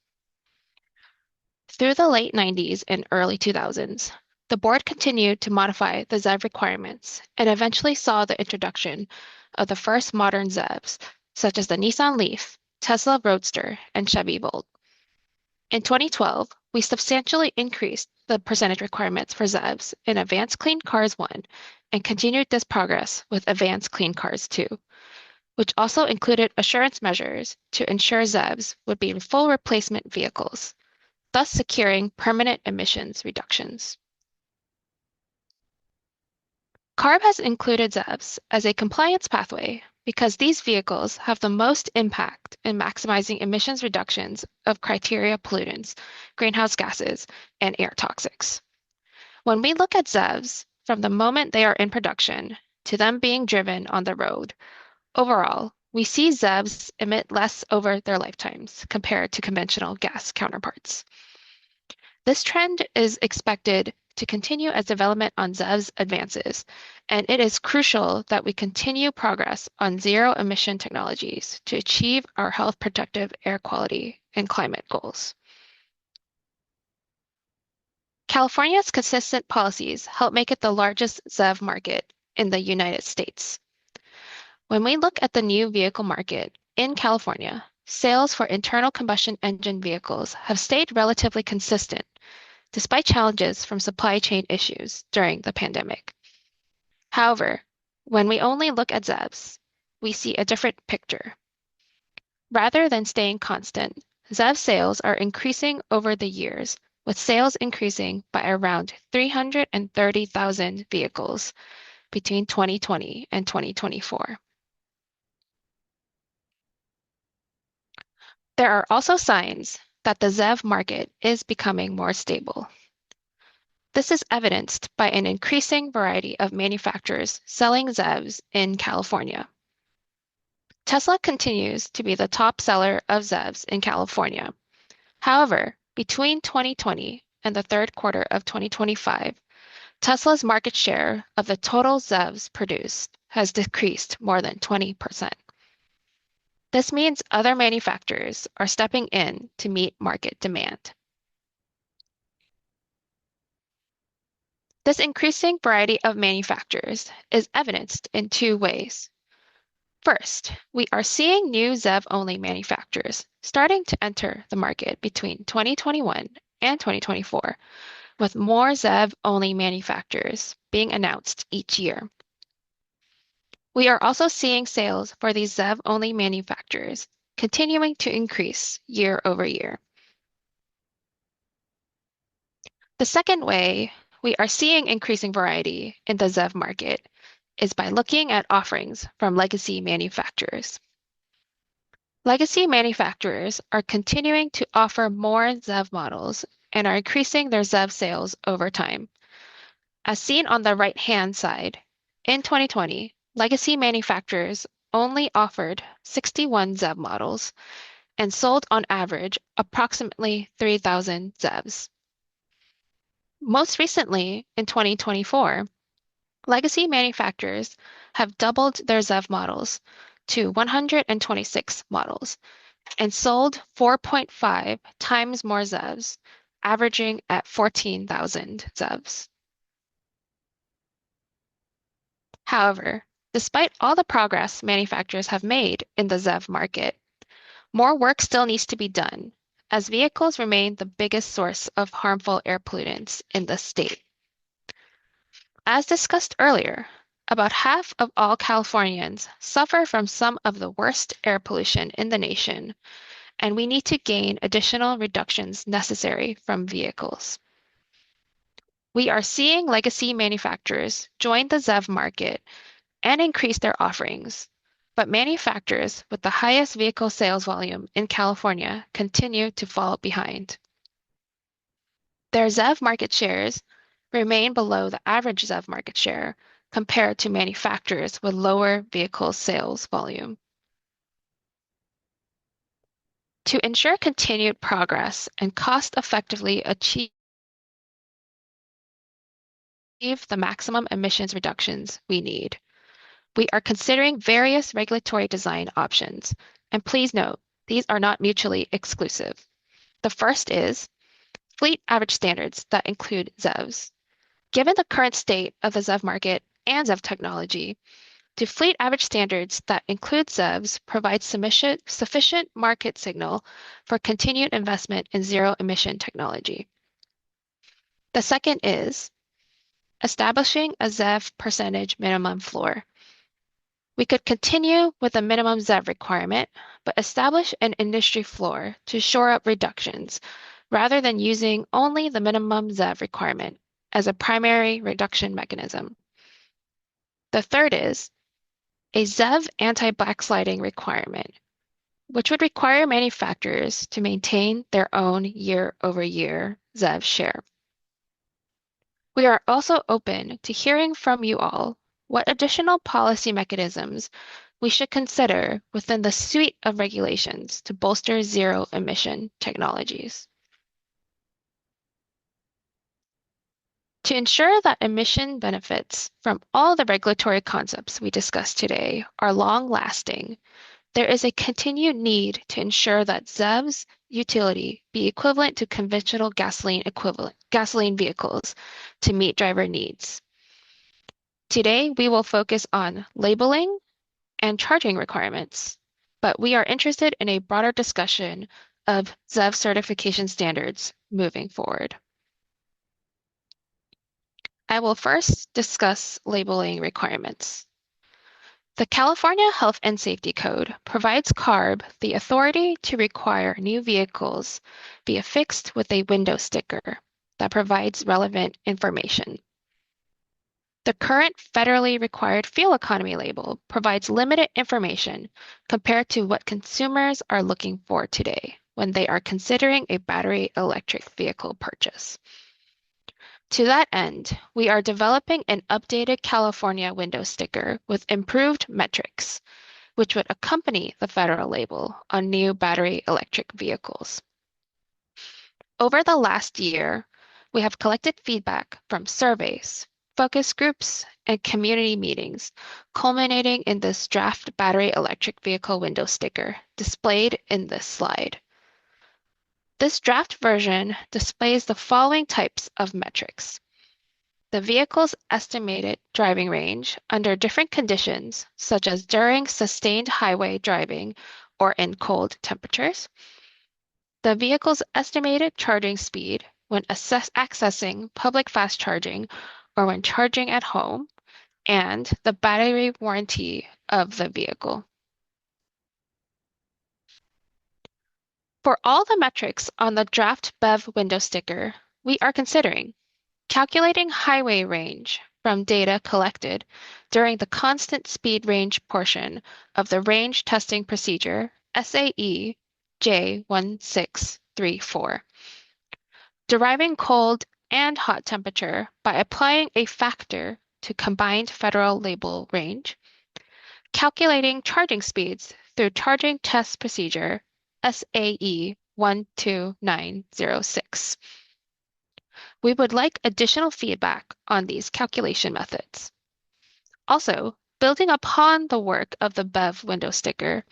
T: Through the late 90s and early 2000s, the board continued to modify the ZEV requirements and eventually saw the introduction of the first modern ZEVs, such as the Nissan Leaf, Tesla Roadster, and Chevy Volt. In 2012, we substantially increased the percentage requirements for ZEVs in Advanced Clean Cars 1 and continued this progress with Advanced Clean Cars 2, which also included assurance measures to ensure ZEVs would be full replacement vehicles, thus securing permanent emissions reductions. CARB has included ZEVs as a compliance pathway because these vehicles have the most impact in maximizing emissions reductions of criteria pollutants, greenhouse gases, and air toxics. When we look at ZEVs, from the moment they are in production to them being driven on the road, overall, we see ZEVs emit less over their lifetimes compared to conventional gas counterparts. This trend is expected to continue as development on ZEVs advances, and it is crucial that we continue progress on zero-emission technologies to achieve our health protective air quality and climate goals. California's consistent policies help make it the largest ZEV market in the United States. When we look at the new vehicle market in California, sales for internal combustion engine vehicles have stayed relatively consistent despite challenges from supply chain issues during the pandemic. However, when we only look at ZEVs, we see a different picture. Rather than staying constant, ZEV sales are increasing over the years, with sales increasing by around 330,000 vehicles between 2020 and 2024. There are also signs that the ZEV market is becoming more stable. This is evidenced by an increasing variety of manufacturers selling ZEVs in California. Tesla continues to be the top seller of ZEVs in California. However, between 2020 and the third quarter of 2025, Tesla's market share of the total ZEVs produced has decreased more than 20%. This means other manufacturers are stepping in to meet market demand. This increasing variety of manufacturers is evidenced in two ways. First, we are seeing new ZEV-only manufacturers starting to enter the market between 2021 and 2024, with more ZEV-only manufacturers being announced each year. We are also seeing sales for these ZEV-only manufacturers continuing to increase year over year. The second way we are seeing increasing variety in the ZEV market is by looking at offerings from legacy manufacturers. Legacy manufacturers are continuing to offer more ZEV models and are increasing their ZEV sales over time. As seen on the right-hand side, in 2020, legacy manufacturers only offered 61 ZEV models and sold on average approximately 3,000 ZEVs. Most recently, in 2024, legacy manufacturers have doubled their ZEV models to 126 models and sold 4.5 times more ZEVs, averaging at 14,000 ZEVs. However, despite all the progress manufacturers have made in the ZEV market, more work still needs to be done, as vehicles remain the biggest source of harmful air pollutants in the state. As discussed earlier, about half of all Californians suffer from some of the worst air pollution in the nation, and we need to gain additional reductions necessary from vehicles. We are seeing legacy manufacturers join the ZEV market and increase their offerings, but manufacturers with the highest vehicle sales volume in California continue to fall behind. Their ZEV market shares remain below the average ZEV market share compared to manufacturers with lower vehicle sales volume. To ensure continued progress and cost-effectively achieve the maximum emissions reductions we need, we are considering various regulatory design options, and please note, these are not mutually exclusive. The first is fleet average standards that include ZEVs. Given the current state of the ZEV market and ZEV technology, do fleet average standards that include ZEVs provide sufficient market signal for continued investment in zero-emission technology? The second is establishing a ZEV percentage minimum floor. We could continue with a minimum ZEV requirement, but establish an industry floor to shore up reductions, rather than using only the minimum ZEV requirement as a primary reduction mechanism. The third is a ZEV anti-backsliding requirement, which would require manufacturers to maintain their own year-over-year ZEV share. We are also open to hearing from you all what additional policy mechanisms we should consider within the suite of regulations to bolster zero-emission technologies. To ensure that emission benefits from all the regulatory concepts we discussed today are long-lasting, there is a continued need to ensure that ZEV's utility be equivalent to conventional gasoline vehicles to meet driver needs. Today, we will focus on labeling and charging requirements, but we are interested in a broader discussion of ZEV certification standards moving forward. I will first discuss labeling requirements. The California Health and Safety Code provides CARB the authority to require new vehicles be affixed with a window sticker that provides relevant information. The current federally required fuel economy label provides limited information compared to what consumers are looking for today when they are considering a battery electric vehicle purchase. To that end, we are developing an updated California window sticker with improved metrics, which would accompany the federal label on new battery electric vehicles. Over the last year, we have collected feedback from surveys, focus groups, and community meetings, culminating in this draft battery electric vehicle window sticker displayed in this slide. This draft version displays the following types of metrics: the vehicle's estimated driving range under different conditions, such as during sustained highway driving or in cold temperatures, the vehicle's estimated charging speed when accessing public fast charging or when charging at home, and the battery warranty of the vehicle. For all the metrics on the draft BEV window sticker, we are considering calculating highway range from data collected during the constant speed range portion of the range testing procedure SAE J1634. Deriving cold and hot temperature by applying a factor to combined federal label range. Calculating charging speeds through charging test procedure SAE 12906. We would like additional feedback on these calculation methods. Also, building upon the work of the BEV window sticker,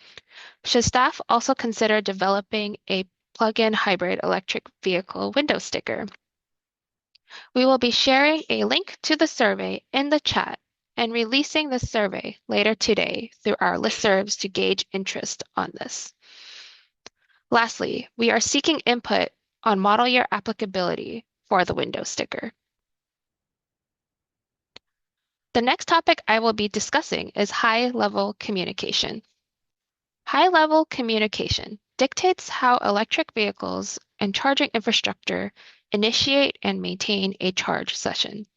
T: should staff also consider developing a plug-in hybrid electric vehicle window sticker? We will be sharing a link to the survey in the chat and releasing the survey later today through our listservs to gauge interest on this. Lastly, we are seeking input on model year applicability for the window sticker. The next topic I will be discussing is high-level communication. High-level communication dictates how electric vehicles and charging infrastructure initiate and maintain a charge session.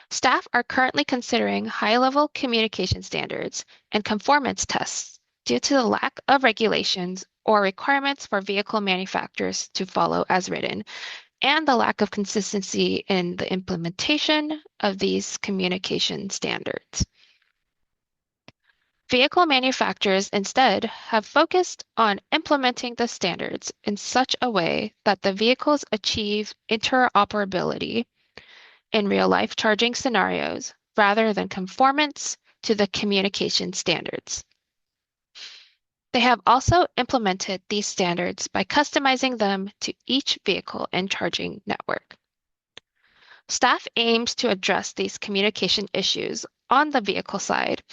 T: Staff are currently considering high-level communication standards and conformance tests due to the lack of regulations or requirements for vehicle manufacturers to follow as written, and the lack of consistency in the implementation of these communication standards. Vehicle manufacturers instead have focused on implementing the standards in such a way that the vehicles achieve interoperability in real-life charging scenarios rather than conformance to the communication standards. They have also implemented these standards by customizing them to each vehicle and charging network. Staff aims to address these communication issues on the vehicle side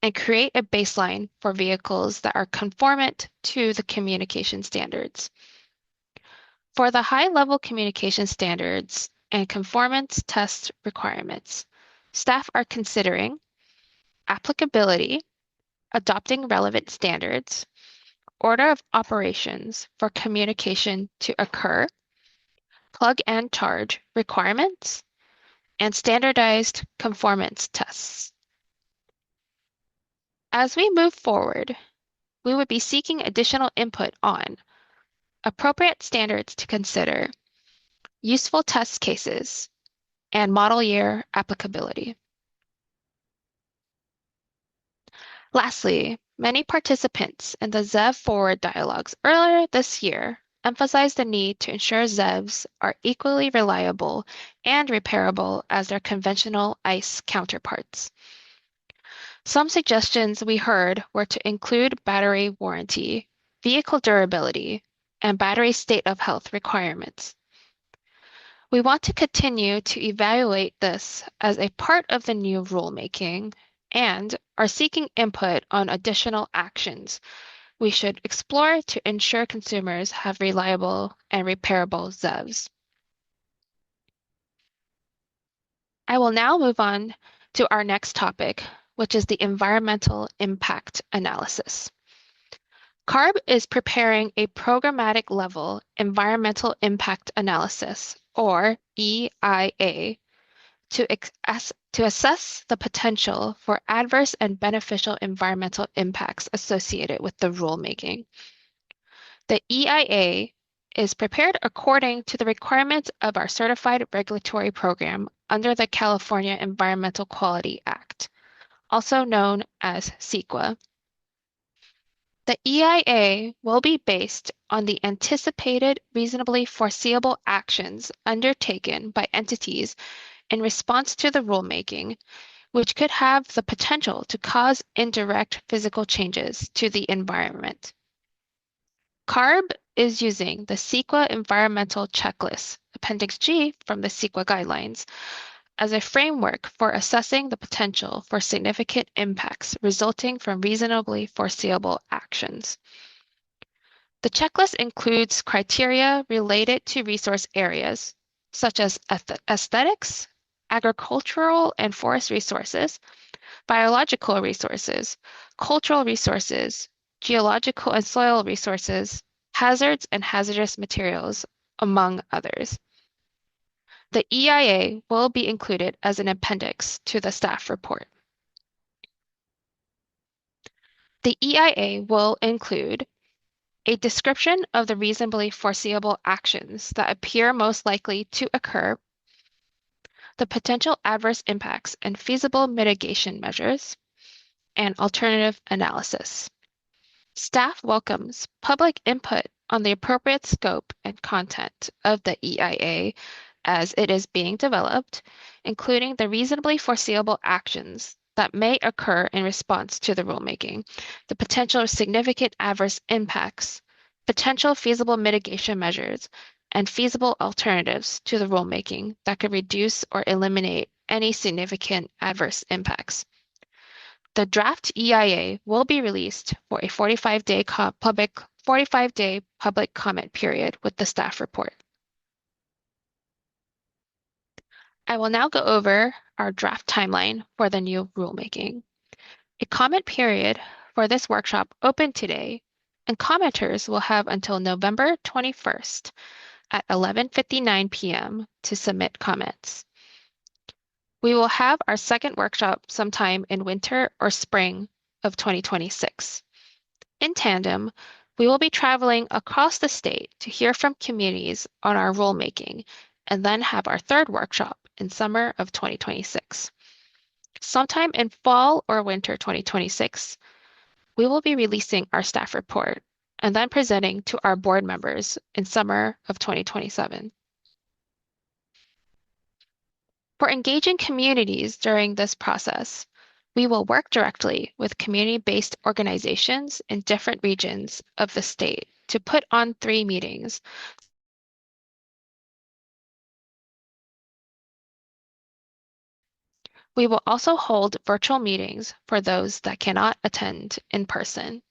T: and create a baseline for vehicles that are conformant to the communication standards. For the high-level communication standards and conformance test requirements, staff are considering applicability, adopting relevant standards, order of operations for communication to occur, plug and charge requirements, and standardized conformance tests. As we move forward, we would be seeking additional input on appropriate standards to consider, useful test cases, and model year applicability. Lastly, many participants in the ZEV Forward dialogues earlier this year emphasized the need to ensure ZEVs are equally reliable and repairable as their conventional ICE counterparts. Some suggestions we heard were to include battery warranty, vehicle durability, and battery state of health requirements. We want to continue to evaluate this as a part of the new rulemaking and are seeking input on additional actions we should explore to ensure consumers have reliable and repairable ZEVs. I will now move on to our next topic, which is the environmental impact analysis. CARB is preparing a programmatic level environmental impact analysis, or EIA, to assess the potential for adverse and beneficial environmental impacts associated with the rulemaking. The EIA is prepared according to the requirements of our Certified Regulatory Program under the California Environmental Quality Act, also known as CEQA. The EIA will be based on the anticipated reasonably foreseeable actions undertaken by entities in response to the rulemaking, which could have the potential to cause indirect physical changes to the environment. CARB is using the CEQA Environmental Checklist, Appendix G from the CEQA guidelines, as a framework for assessing the potential for significant impacts resulting from reasonably foreseeable actions. The checklist includes criteria related to resource areas, such as aesthetics, agricultural and forest resources, biological resources, cultural resources, geological and soil resources, hazards and hazardous materials, among others. The EIA will be included as an appendix to the staff report. The EIA will include a description of the reasonably foreseeable actions that appear most likely to occur, the potential adverse impacts and feasible mitigation measures, and alternative analysis. Staff welcomes public input on the appropriate scope and content of the EIA as it is being developed, including the reasonably foreseeable actions that may occur in response to the rulemaking, the potential of significant adverse impacts, potential feasible mitigation measures, and feasible alternatives to the rulemaking that could reduce or eliminate any significant adverse impacts. The draft EIA will be released for a 45-day public comment period with the staff report. I will now go over our draft timeline for the new rulemaking. A comment period for this workshop opened today, and commenters will have until November 21st at 11:59 p.m. to submit comments. We will have our second workshop sometime in winter or spring of 2026. In tandem, we will be traveling across the state to hear from communities on our rulemaking, and then have our third workshop in summer of 2026. Sometime in fall or winter 2026, we will be releasing our staff report and then presenting to our board members in summer of 2027. For engaging communities during this process, we will work directly with community-based organizations in different regions of the state to put on 3 meetings. We will also hold virtual meetings for those that cannot attend in person.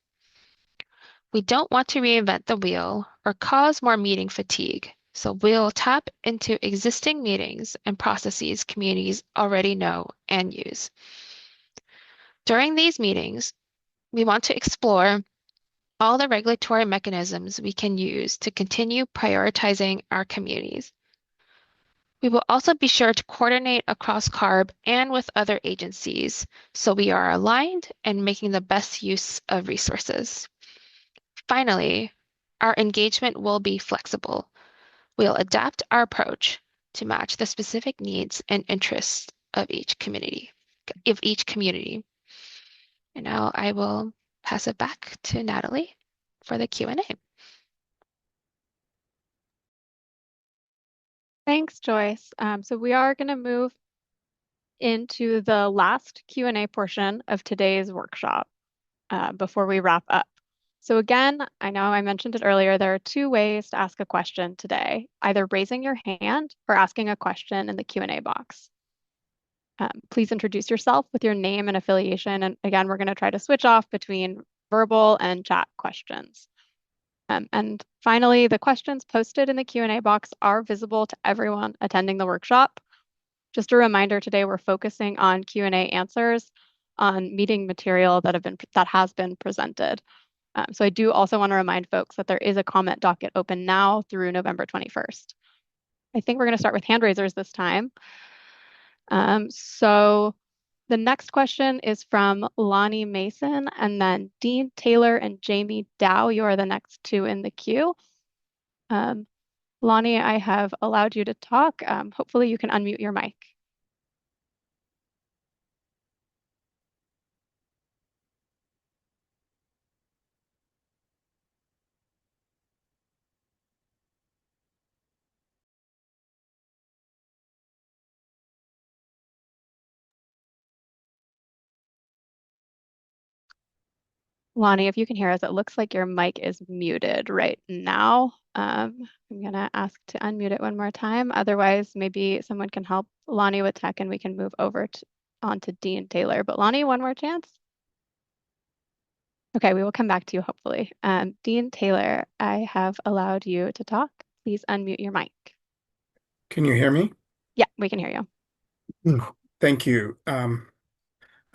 T: We don't want to reinvent the wheel or cause more meeting fatigue, so we'll tap into existing meetings and processes communities already know and use. During these meetings, we want to explore all the regulatory mechanisms we can use to continue prioritizing our communities. We will also be sure to coordinate across CARB and with other agencies so we are aligned and making the best use of resources. Finally, our engagement will be flexible. We'll adapt our approach to match the specific needs and interests of each community. And now I will pass it back to Natalie for the Q&A.
A: Thanks, Joyce. So we are going to move into the last Q&A portion of today's workshop before we wrap up. So again, I know I mentioned it earlier, there are 2 ways to ask a question today, either raising your hand or asking a question in the Q&A box. Please introduce yourself with your name and affiliation. And again, we're going to try to switch off between verbal and chat questions. And finally, the questions posted in the Q&A box are visible to everyone attending the workshop. Just a reminder, today we're focusing on Q&A answers. on meeting material that has been presented. So I do also want to remind folks that there is a comment docket open now through November 21st. I think we're going to start with hand raisers this time. So the next question is from Lonnie Mason, and then Dean Taylor and Jamie Dow. You are the next two in the queue. Lonnie, I have allowed you to talk. Hopefully you can unmute your mic. Lonnie, if you can hear us, it looks like your mic is muted right now. I'm gonna ask to unmute it one more time. Otherwise, maybe someone can help Lonnie with tech and we can move over on to Dean Taylor. But Lonnie, one more chance. Okay, we will come back to you hopefully. Dean Taylor, I have allowed you to talk. Please unmute your mic.
U: Can you hear me?
A: Yeah, we can hear you.
U: Thank you.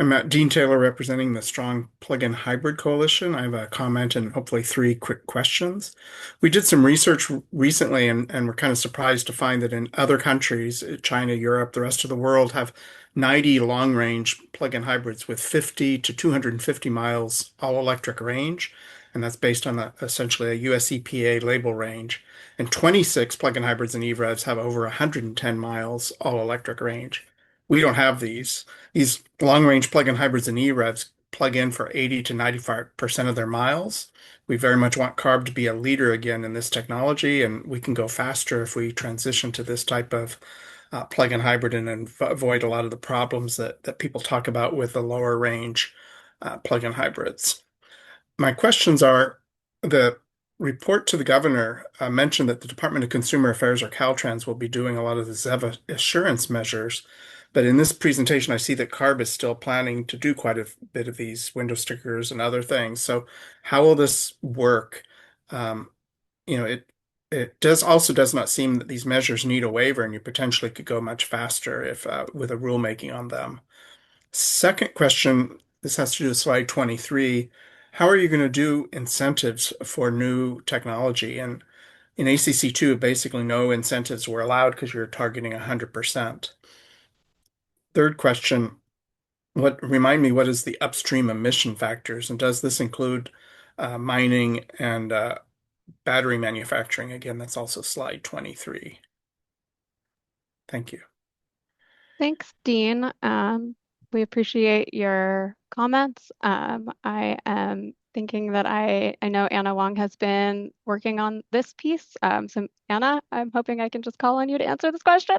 U: I'm Dean Taylor representing the Strong Plug-in Hybrid Coalition. I have a comment and hopefully three quick questions. We did some research recently and we're kind of surprised to find that in other countries, China, Europe, the rest of the world, have 90 long-range plug-in hybrids with 50 to 250 miles all-electric range. And that's based on essentially a US EPA label range. And 26 plug-in hybrids and EREVs have over 110 miles all-electric range. We don't have these. These long-range plug-in hybrids and EREVs plug in for 80 to 95% of their miles. We very much want CARB to be a leader again in this technology, and we can go faster if we transition to this type of plug-in hybrid and avoid a lot of the problems that people talk about with the lower range plug-in hybrids. My questions are, the report to the governor mentioned that the Department of Consumer Affairs or Caltrans will be doing a lot of the ZEV assurance measures. But in this presentation, I see that CARB is still planning to do quite a bit of these window stickers and other things. So how will this work? It does not seem that these measures need a waiver, and you potentially could go much faster if with a rulemaking on them. Second question, this has to do with slide 23. How are you going to do incentives for new technology? And in ACC2, basically no incentives were allowed because you're targeting 100%. Third question, remind me, what is the upstream emission factors? And does this include mining and battery manufacturing? Again, that's also slide 23. Thank you.
A: Thanks, Dean. We appreciate your comments. I am thinking that I know Anna Wong has been working on this piece. So Anna, I'm hoping I can just call on you to answer this question.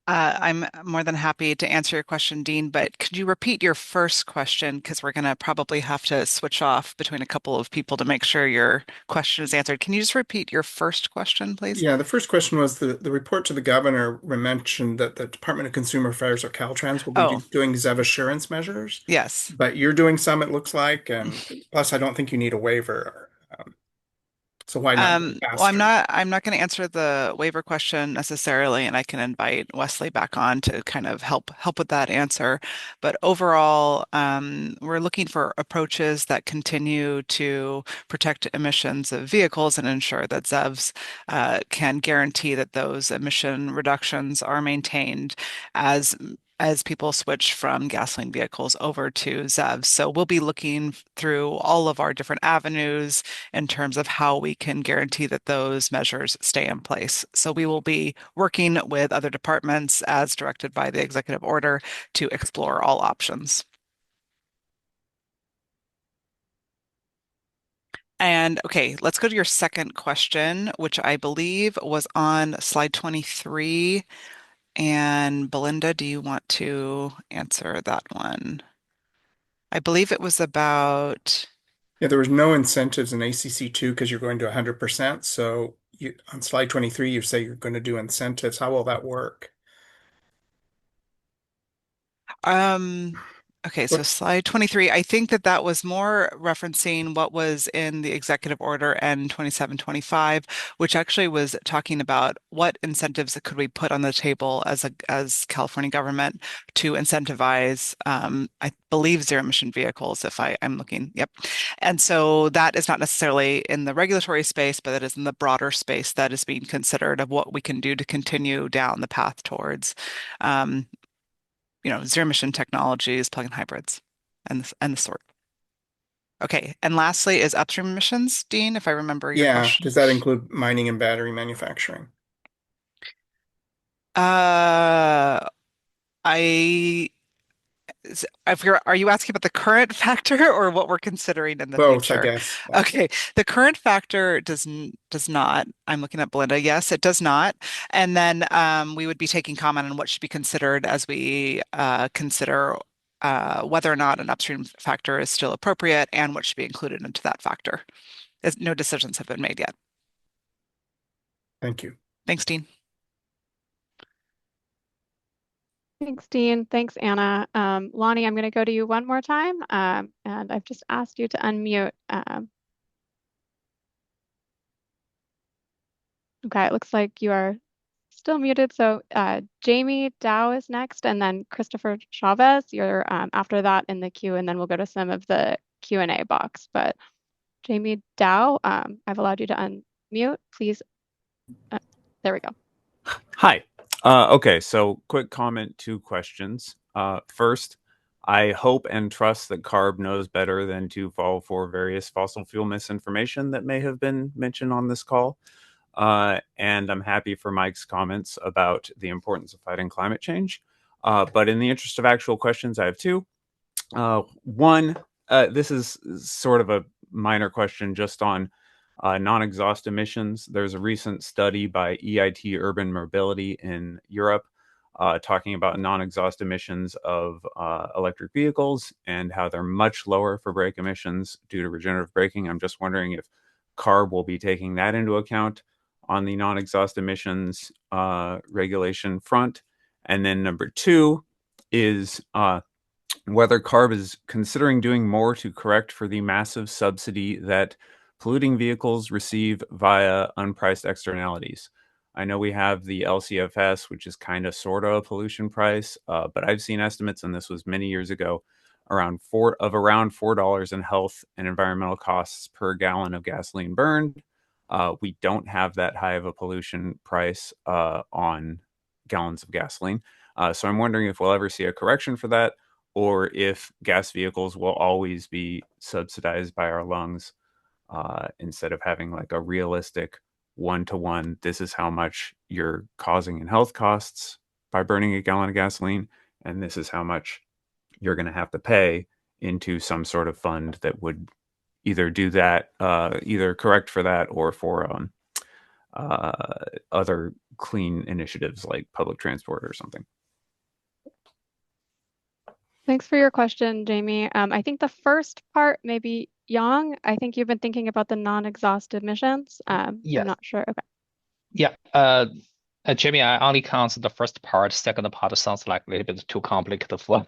V: I'm more than happy to answer your question, Dean, but could you repeat your first question? Because we're going to probably have to switch off between a couple of people to make sure your question is answered. Can you just repeat your first question, please?
U: Yeah, the first question was the report to the governor mentioned that the Department of Consumer Affairs or Caltrans will be doing ZEV assurance measures.
V: Yes.
U: But you're doing some, it looks like, and plus I don't think you need a waiver. So why not go faster?
V: Well, I'm not going to answer the waiver question necessarily, and I can invite Wesley back on to kind of help with that answer. But overall, we're looking for approaches that continue to protect emissions of vehicles and ensure that ZEVs can guarantee that those emission reductions are maintained as people switch from gasoline vehicles over to ZEVs. So we'll be looking through all of our different avenues in terms of how we can guarantee that those measures stay in place. So we will be working with other departments as directed by the executive order to explore all options. And okay, let's go to your second question, which I believe was on slide 23. And Belinda, do you want to answer that one? I believe it was about...
U: Yeah, there was no incentives in ACC2 because you're going to 100%. So on slide 23, you say you're going to do incentives. How will that work?
V: Okay, so slide 23, I think that was more referencing what was in the executive order N 2725, which actually was talking about what incentives could we put on the table as California government to incentivize, I believe, zero emission vehicles, if I'm looking, yep. And so that is not necessarily in the regulatory space, but it is in the broader space that is being considered of what we can do to continue down the path towards zero emission technologies, plug-in hybrids, and the sort. Okay, and lastly is upstream emissions, Dean, if I remember your
U: Yeah,
V: question.
U: does that include mining and battery manufacturing?
V: I are you asking about the current factor or what we're considering in the
U: Both, I
V: future?
U: guess.
V: Okay, the current factor does not. I'm looking at Belinda. Yes, it does not. And then we would be taking comment on what should be considered as we consider whether or not an upstream factor is still appropriate and what should be included into that factor. No decisions have been made yet.
U: Thank you.
V: Thanks, Dean.
A: Thanks, Dean. Thanks, Anna. Lonnie, I'm going to go to you one more time, and I've just asked you to unmute. Okay, it looks like you are still muted. So Jamie Dow is next, and then Christopher Chavez. You're after that in the queue, and then we'll go to some of the Q&A box. But Jamie Dow, I've allowed you to unmute. Please. There we go.
B: Hi. Okay, so quick comment, two questions. First, I hope and trust that CARB knows better than to fall for various fossil fuel misinformation that may have been mentioned on this call. And I'm happy for Mike's comments about the importance of fighting climate change. But in the interest of actual questions, I have two. One, this is sort of a minor question just on non-exhaust emissions. There's a recent study by EIT Urban Mobility in Europe talking about non-exhaust emissions of electric vehicles and how they're much lower for brake emissions due to regenerative braking. I'm just wondering if CARB will be taking that into account on the non-exhaust emissions regulation front. And then number two is whether CARB is considering doing more to correct for the massive subsidy that polluting vehicles receive via unpriced externalities. I know we have the LCFS, which is kind of sort of a pollution price, but I've seen estimates, and this was many years ago, around $4 in health and environmental costs per gallon of gasoline burned. We don't have that high of a pollution price on gallons of gasoline. So I'm wondering if we'll ever see a correction for that, or if gas vehicles will always be subsidized by our lungs instead of having like a realistic one-to-one, this is how much you're causing in health costs by burning a gallon of gasoline, and this is how much you're going to have to pay into some sort of fund that would either do that, either correct for that or for other clean initiatives like public transport or something.
A: Thanks for your question, Jamie. I think the first part, maybe Yang, I think you've been thinking about the non-exhaust emissions.
N: Yes.
A: I'm not sure. Okay.
N: Yeah. Jamie, I only count the first part. Second part sounds like a little bit too complicated for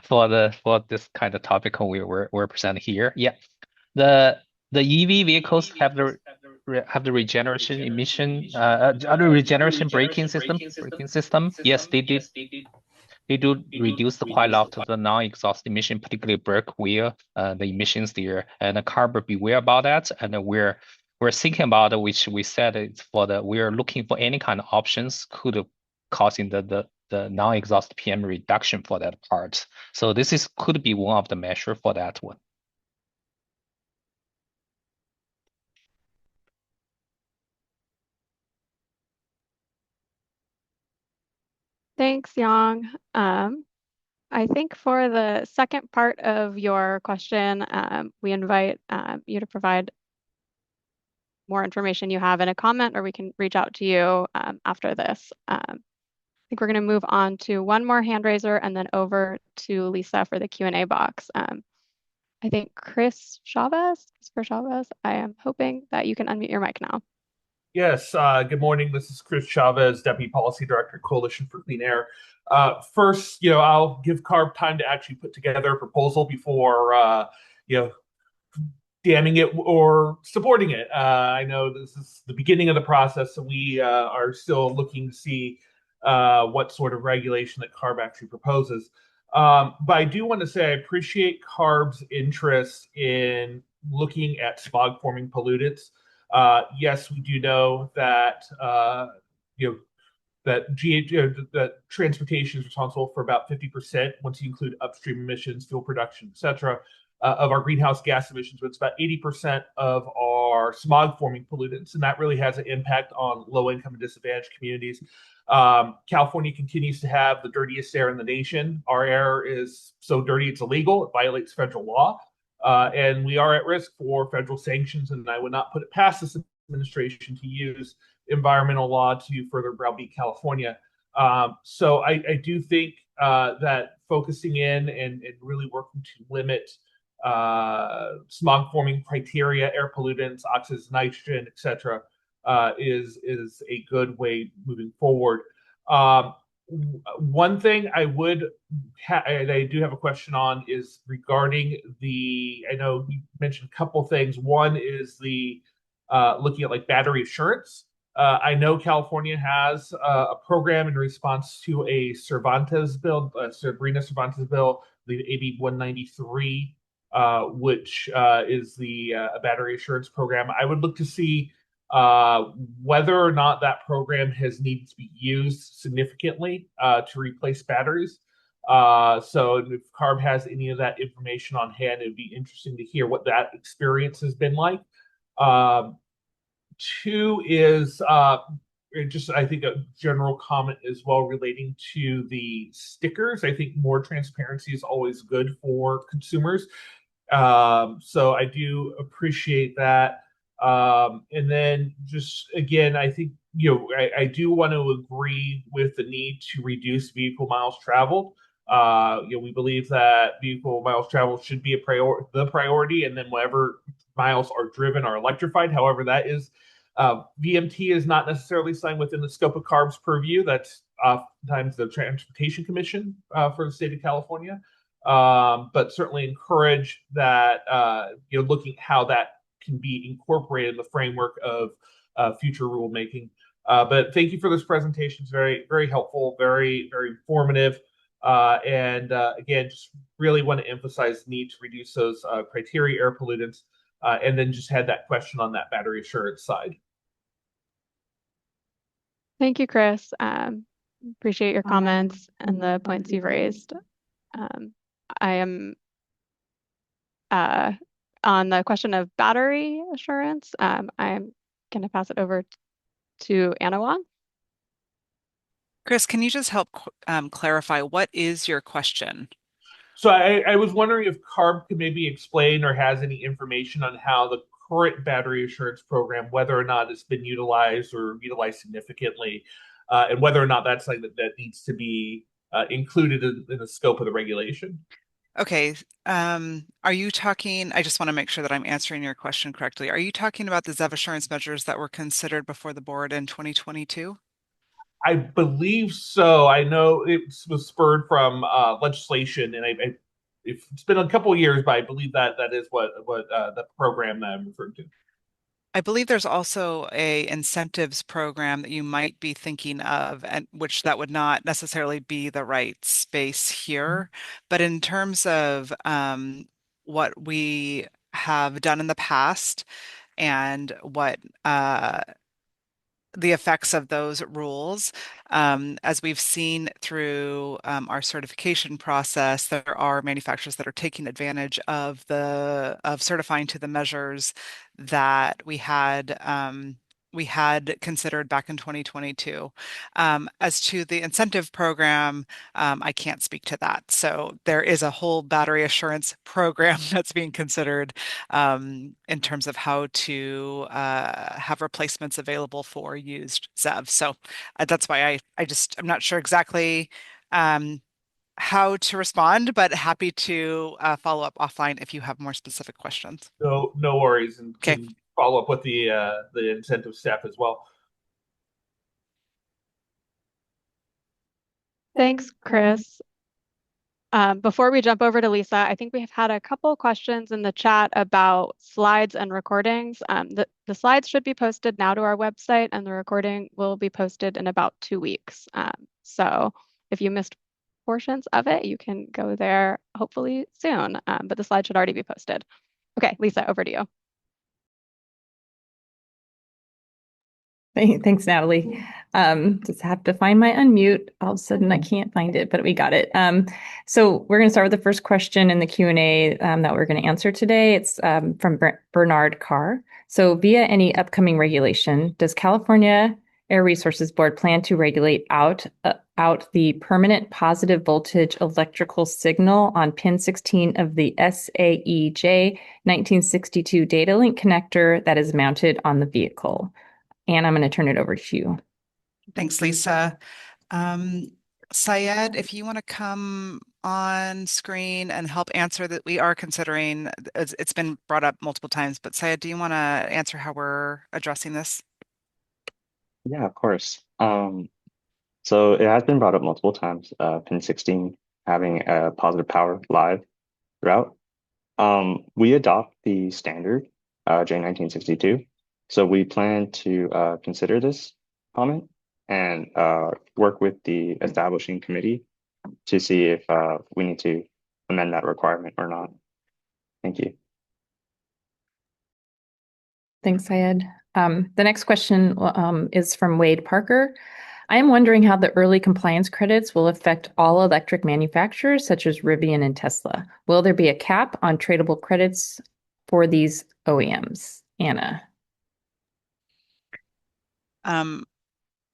N: for this kind of topic we're presenting here. Yeah. The EV vehicles have the regeneration emission regeneration braking system. Yes, they did. They do reduce quite a lot of the non-exhaust emission, particularly brake wheel, the emissions there, and the CARB beware about that. And we're thinking about it, which we said it's we're looking for any kind of options could causing the non-exhaust PM reduction for that part. So this could be one of the measure for that one.
A: Thanks, Yang. I think for the second part of your question, we invite you to provide more information you have in a comment, or we can reach out to you after this. I think we're going to move on to one more hand raiser and then over to Lisa for the Q&A box. I think Christopher Chavez, I am hoping that you can unmute your mic now.
C: Yes, good morning. This is Chris Chavez, Deputy Policy Director, Coalition for Clean Air. First, I'll give CARB time to actually put together a proposal before, you know, damning it or supporting it. I know this is the beginning of the process, so we are still looking to see what sort of regulation that CARB actually proposes. But I do want to say I appreciate CARB's interest in looking at smog forming pollutants. Yes, we do know that you know that transportation is responsible for about 50% once you include upstream emissions, fuel production, et cetera, of our greenhouse gas emissions, but it's about 80% of our smog forming pollutants. And that really has an impact on low income and disadvantaged communities. California continues to have the dirtiest air in the nation. Our air is so dirty it's illegal, it violates federal law. And we are at risk for federal sanctions. And I would not put it past this administration to use environmental law to further browbeat California. So I do think that focusing in and really working to limit smog forming criteria, air pollutants, oxides, nitrogen, etc., is a good way moving forward. One thing I do have a question on is regarding I know you mentioned a couple things. One is the looking at like battery assurance. I know California has a program in response to a Cervantes bill, Sabrina Cervantes bill, the AB 193, which is the battery assurance program. I would look to see whether or not that program has needed to be used significantly to replace batteries. So if CARB has any of that information on hand, it'd be interesting to hear what that experience has been like. Two is just, I think, a general comment as well relating to the stickers. I think more transparency is always good for consumers. So I do appreciate that. And then just again, I think, I do want to agree with the need to reduce vehicle miles traveled. We believe that vehicle miles traveled should be the priority, and then whatever miles are driven are electrified. However, that is VMT is not necessarily signed within the scope of CARB's purview. That's oftentimes the Transportation Commission for the state of California. But certainly encourage that, looking at how that can be incorporated in the framework of future rulemaking. But thank you for this presentation. It's very, very helpful, very, very informative. And again, just really want to emphasize the need to reduce those criteria air pollutants. And then just had that question on that battery assurance side.
A: Thank you, Chris. Appreciate your comments and the points you've raised. I am on the question of battery assurance. I'm going to pass it over to Anna Wong.
V: Chris, can you just help clarify what is your question?
C: So I was wondering if CARB could maybe explain or has any information on how the current battery assurance program, whether or not it's been utilized or utilized significantly, and whether or not that's something that needs to be included in the scope of the regulation.
V: Okay. Are you talking, I just want to make sure that I'm answering your question correctly. Are you talking about the ZEV assurance measures that were considered before the board in 2022?
C: I believe so. I know it was spurred from legislation, and it's been a couple of years, but I believe that is what the program that I'm referring to.
V: I believe there's also a incentives program that you might be thinking of, and which that would not necessarily be the right space here. But in terms of what we have done in the past and what the effects of those rules. As we've seen through our certification process, there are manufacturers that are taking advantage of certifying to the measures that we had considered back in 2022. As to the incentive program, I can't speak to that. So there is a whole battery assurance program that's being considered in terms of how to have replacements available for used ZEV. So that's why I'm not sure exactly how to respond, but happy to follow up offline if you have more specific questions.
C: No worries, and
V: Okay.
C: can follow up with the incentive staff as well.
A: Thanks, Chris. Before we jump over to Lisa, I think we have had a couple questions in the chat about slides and recordings. The slides should be posted now to our website, and the recording will be posted in about 2 weeks. So if you missed portions of it, you can go there hopefully soon, but the slide should already be posted. Okay, Lisa, over to you.
D: Thanks, Natalie. Just have to find my unmute. All of a sudden, I can't find it, but we got it. So we're going to start with the first question in the Q&A that we're going to answer today. It's from Bernard Carr. So via any upcoming regulation, does California Air Resources Board plan to regulate out the permanent positive voltage electrical signal on pin 16 of the SAEJ 1962 data link connector that is mounted on the vehicle? And I'm going to turn it over to you.
V: Thanks, Lisa. Syed, if you want to come on screen and help answer that, we are considering, it's been brought up multiple times, but Syed, do you want to answer how we're addressing this?
F: Yeah, of course. So it has been brought up multiple times, pin 16 having a positive power live throughout. We adopt the standard J1962. So we plan to consider this comment and work with the establishing committee to see if we need to amend that requirement or not. Thank you.
D: Thanks, Syed. The next question is from Wade Parker. I am wondering how the early compliance credits will affect all electric manufacturers such as Rivian and Tesla. Will there be a cap on tradable credits for these OEMs? Anna.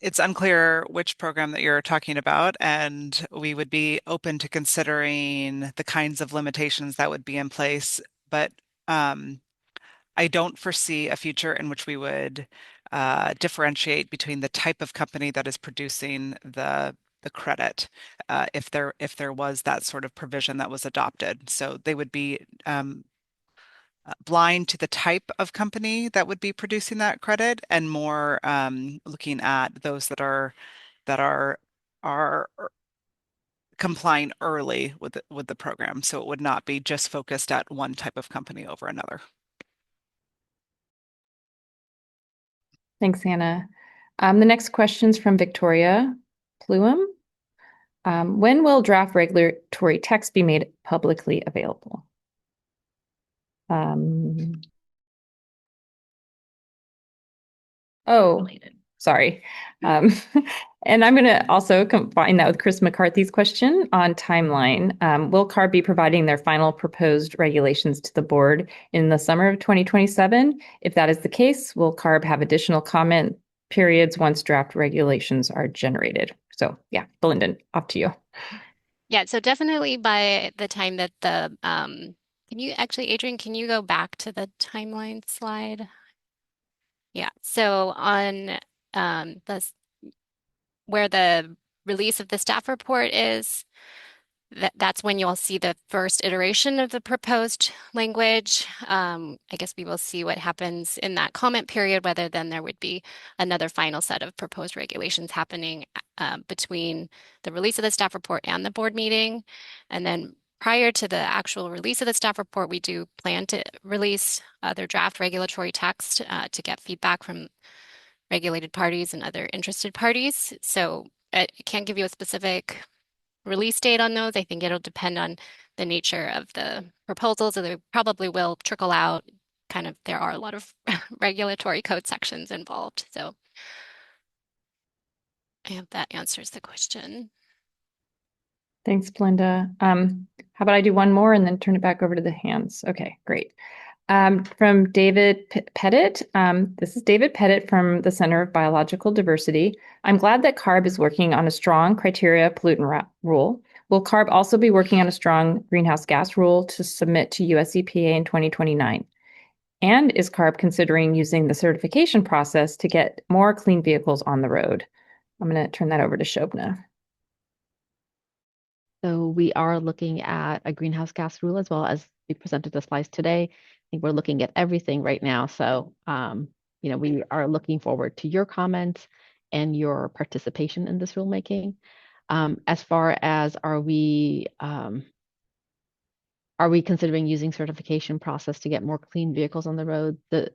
V: It's unclear which program that you're talking about, and we would be open to considering the kinds of limitations that would be in place. But I don't foresee a future in which we would differentiate between the type of company that is producing the credit if there was that sort of provision that was adopted. So they would be blind to the type of company that would be producing that credit and more looking at those that are complying early with the program. So it would not be just focused at one type of company over another.
D: Thanks, Anna. The next question is from Victoria Pluim. When will draft regulatory text be made publicly available? Sorry. And I'm going to also combine that with Chris McCarthy's question on timeline. Will CARB be providing their final proposed regulations to the board in the summer of 2027? If that is the case, will CARB have additional comment periods once draft regulations are generated? So yeah, Belinda, off to you.
H: Yeah, so definitely by the time that Adrian, can you go back to the timeline slide? Yeah, so on where the release of the staff report is, that's when you'll see the first iteration of the proposed language. I guess we will see what happens in that comment period, whether then there would be another final set of proposed regulations happening between the release of the staff report and the board meeting. And then prior to the actual release of the staff report, we do plan to release their draft regulatory text to get feedback from regulated parties and other interested parties. So I can't give you a specific release date on those. I think it'll depend on the nature of the proposals, so they probably will trickle out. There are a lot of regulatory code sections involved. So I hope that answers the question.
D: Thanks, Belinda. How about I do one more and then turn it back over to the hands? Okay, great. From David Pettit. This is David Pettit from the Center of Biological Diversity. I'm glad that CARB is working on a strong criteria pollutant rule. Will CARB also be working on a strong greenhouse gas rule to submit to US EPA in 2029? And is CARB considering using the certification process to get more clean vehicles on the road? I'm going to turn that over to Shobna.
E: So we are looking at a greenhouse gas rule as well as we presented the slides today. think we're looking at everything right now. So, we are looking forward to your comments and your participation in this rulemaking. As far as are we considering using certification process to get more clean vehicles on the road? The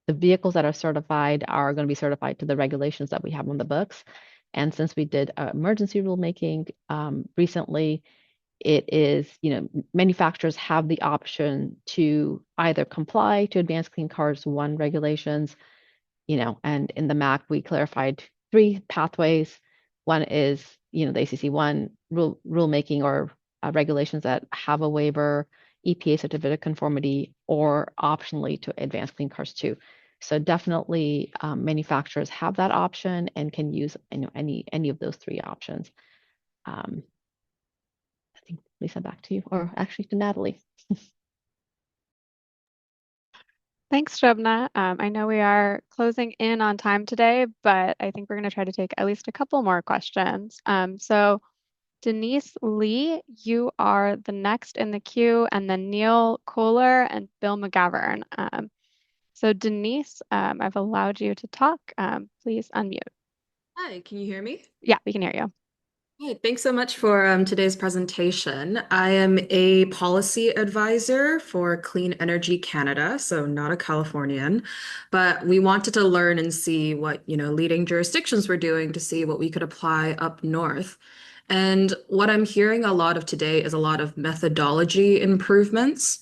E: vehicles that are certified are going to be certified to the regulations that we have on the books. And since we did emergency rulemaking recently, it is, manufacturers have the option to either comply to Advanced Clean Cars 1 regulations, and in the MAC, we clarified 3 pathways. One is, the ACC 1 rulemaking or regulations that have a waiver, EPA certificate of conformity, or optionally to Advanced Clean Cars 2. So definitely manufacturers have that option and can use any of those 3 options. I think, Lisa, back to you, or actually to Natalie.
A: Thanks, Shobna. I know we are closing in on time today, but I think we're going to try to take at least a couple more questions. So Denise Lee, you are the next in the queue, and then Neil Kohler and Bill McGovern. So Denise, I've allowed you to talk. Please unmute.
G: Hi, can you hear me?
A: Yeah, we can hear you.
G: Hey, thanks so much for today's presentation. I am a policy advisor for Clean Energy Canada, so not a Californian, but we wanted to learn and see what, leading jurisdictions were doing to see what we could apply up north. And what I'm hearing a lot of today is a lot of methodology improvements.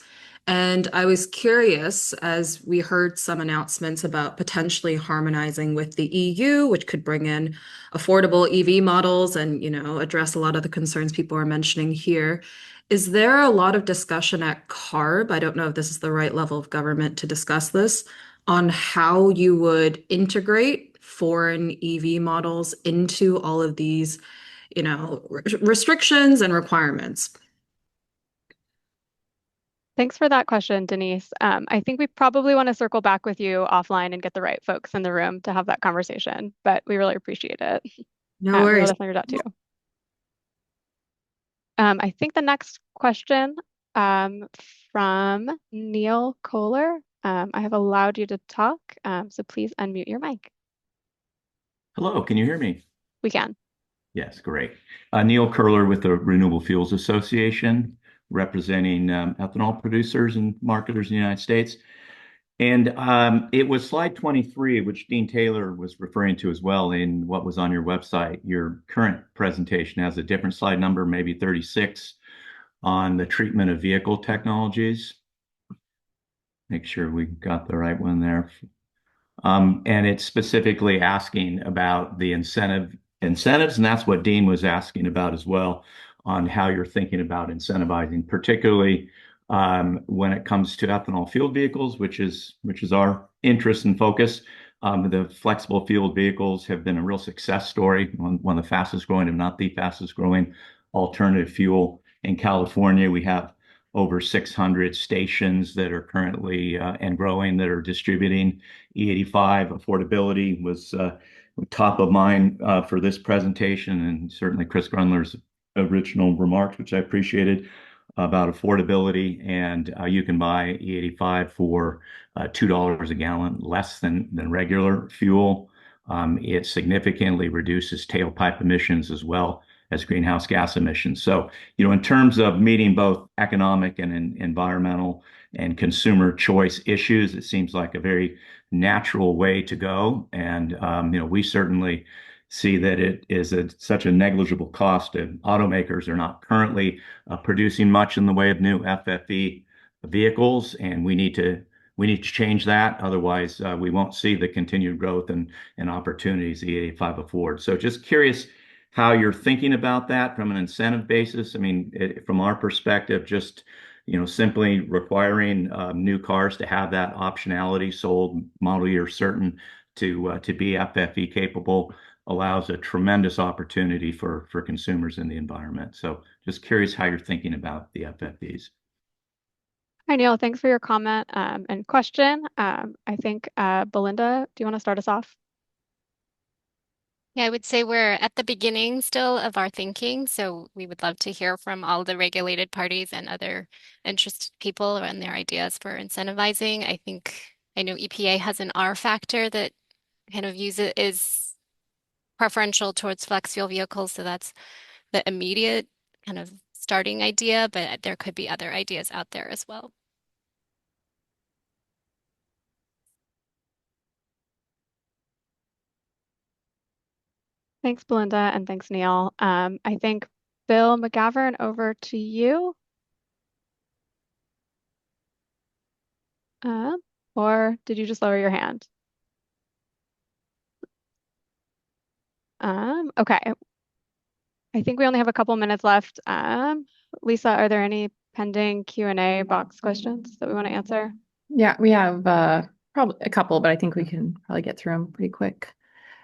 G: And I was curious as we heard some announcements about potentially harmonizing with the EU, which could bring in affordable EV models and, address a lot of the concerns people are mentioning here. Is there a lot of discussion at CARB? I don't know if this is the right level of government to discuss this, on how you would integrate foreign EV models into all of these, restrictions and requirements.
A: Thanks for that question, Denise. I think we probably want to circle back with you offline and get the right folks in the room to have that conversation, but we really appreciate it.
G: No worries.
A: Let us know your dot too. I think the next question from Neil Kohler. I have allowed you to talk, so please unmute your mic.
I: Hello, can you hear me?
A: We can.
I: Yes, great. Neil Curler with the Renewable Fuels Association, representing ethanol producers and marketers in the United States. And it was slide 23, which Dean Taylor was referring to as well in what was on your website. Your current presentation has a different slide number, maybe 36, on the treatment of vehicle technologies. Make sure we got the right one there. And it's specifically asking about the incentives, and that's what Dean was asking about as well, on how you're thinking about incentivizing, particularly when it comes to ethanol fueled vehicles, which is our interest and focus. The flexible fueled vehicles have been a real success story, one of the fastest growing, if not the fastest growing alternative fuel in California. We have over 600 stations that are currently and growing that are distributing E85. Affordability was top of mind for this presentation, and certainly Chris Grunler's original remarks, which I appreciated, about affordability. And you can buy E85 for $2 a gallon, less than regular fuel. It significantly reduces tailpipe emissions as well as greenhouse gas emissions. So, in terms of meeting both economic and environmental and consumer choice issues, it seems like a very natural way to go. And, we certainly see that it is such a negligible cost. And automakers are not currently producing much in the way of new FFE vehicles, and we need to change that. Otherwise, we won't see the continued growth and opportunities the 85 affords. So just curious how you're thinking about that from an incentive basis. I mean, from our perspective, just simply requiring new cars to have that optionality sold model year certain to be FFE capable allows a tremendous opportunity for consumers in the environment. So just curious how you're thinking about the FFEs.
A: Hi, Neil. Thanks for your comment and question. I think Belinda, do you want to start us off?
H: Yeah, I would say we're at the beginning still of our thinking, so we would love to hear from all the regulated parties and other interested people and their ideas for incentivizing. I know EPA has an R factor that kind of is preferential towards flex fuel vehicles, so that's the immediate kind of starting idea, but there could be other ideas out there as well.
A: Thanks, Belinda, and thanks, Neil. I think Bill McGavern, over to you. Or did you just lower your hand? Okay. I think we only have a couple minutes left. Lisa, are there any pending Q&A box questions that we want to answer?
D: Yeah, we have probably a couple, but I think we can probably get through them pretty quick.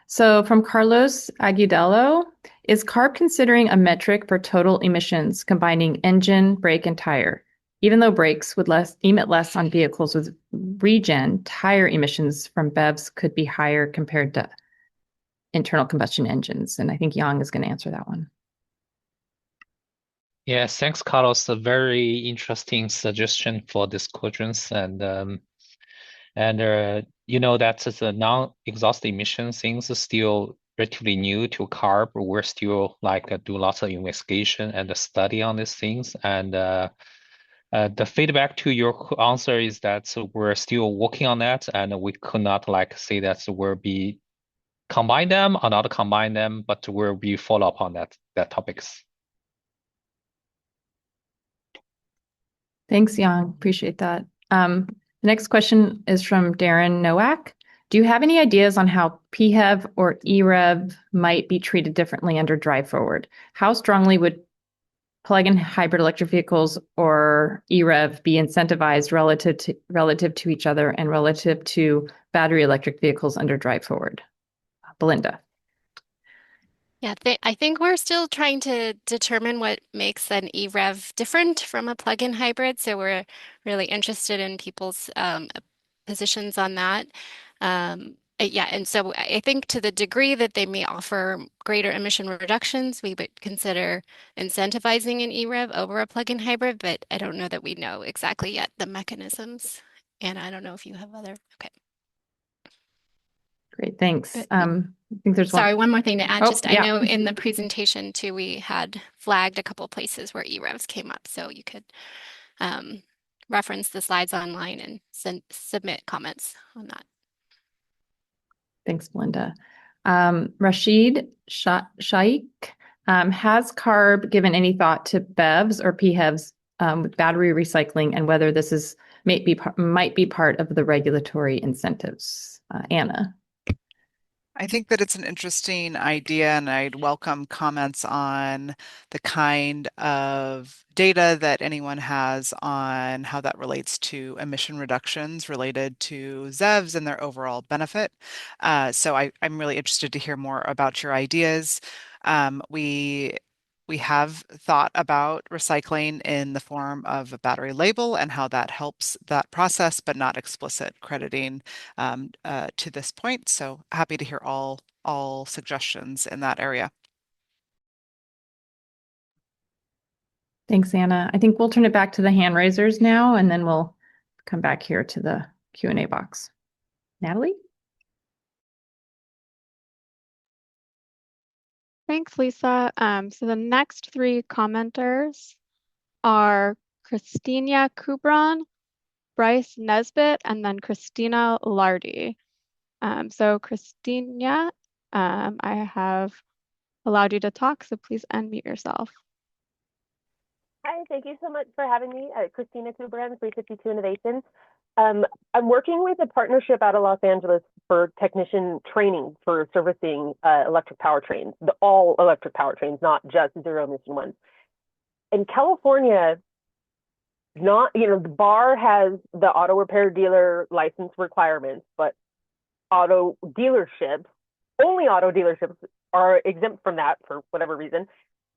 D: So from Carlos Agudelo, is CARB considering a metric for total emissions combining engine, brake, and tire? Even though brakes would emit less on vehicles with regen, tire emissions from BEVs could be higher compared to internal combustion engines. And I think Yang is going to answer that one.
N: Yeah, thanks, Carlos. A very interesting suggestion for discussions, you know that the non-exhaust emission things are still relatively new to CARB. We're still do lots of investigation and study on these things, and the feedback to your answer is that we're still working on that, and we could not say that we'll be combine them or not combine them, but we'll be follow up on that topics.
D: Thanks, Yang. Appreciate that. The next question is from Darren Nowak. Do you have any ideas on how PHEV or EREV might be treated differently under drive forward? How strongly would plug-in hybrid electric vehicles or EREV be incentivized relative to each other and relative to battery electric vehicles under drive forward? Belinda.
H: Yeah, I think we're still trying to determine what makes an EREV different from a plug-in hybrid. So we're really interested in people's positions on that. Yeah, and so I think to the degree that they may offer greater emission reductions, we would consider incentivizing an EREV over a plug-in hybrid, but I don't know that we know exactly yet the mechanisms. And I don't know if you have other, okay.
D: Great, thanks. I think there's
H: one more thing to add. I
D: yeah.
H: know in the presentation too, we had flagged a couple places where EREVs came up, so you could reference the slides online and submit comments on that.
D: Thanks, Belinda. Rashid Shaikh, has CARB given any thought to BEVs or PHEVs with battery recycling and whether this might be part of the regulatory incentives? Anna.
V: I think that it's an interesting idea, and I'd welcome comments on the kind of data that anyone has on how that relates to emission reductions related to ZEVs and their overall benefit. So I'm really interested to hear more about your ideas. We have thought about recycling in the form of a battery label and how that helps that process, but not explicit crediting to this point. So happy to hear all suggestions in that area.
D: Thanks, Anna. I think we'll turn it back to the hand raisers now, and then we'll come back here to the Q&A box. Natalie?
A: Thanks, Lisa. So the next three commenters are Christina Kubran, Bryce Nesbitt, and then Christina Lardy. So Christina, I have allowed you to talk, so please unmute yourself.
J: Hi, thank you so much for having me. Christina Kubran, 352 Innovations. I'm working with a partnership out of Los Angeles for technician training for servicing electric powertrains, all electric powertrains, not just zero emission ones. In California, the bar has the auto repair dealer license requirements, but only auto dealerships are exempt from that for whatever reason,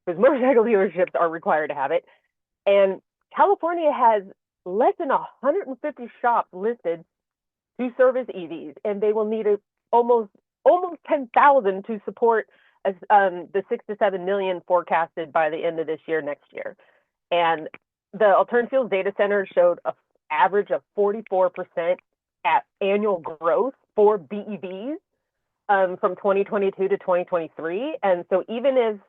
J: because motorcycle dealerships are required to have it. And California has less than 150 shops listed to service EVs, and they will need almost almost 10,000 to support the 6 to 7 million forecasted by the end of this year, next year. And the Alternative Fuels Data Center showed an average of 44% at annual growth for BEVs from 2022 to 2023. And so even if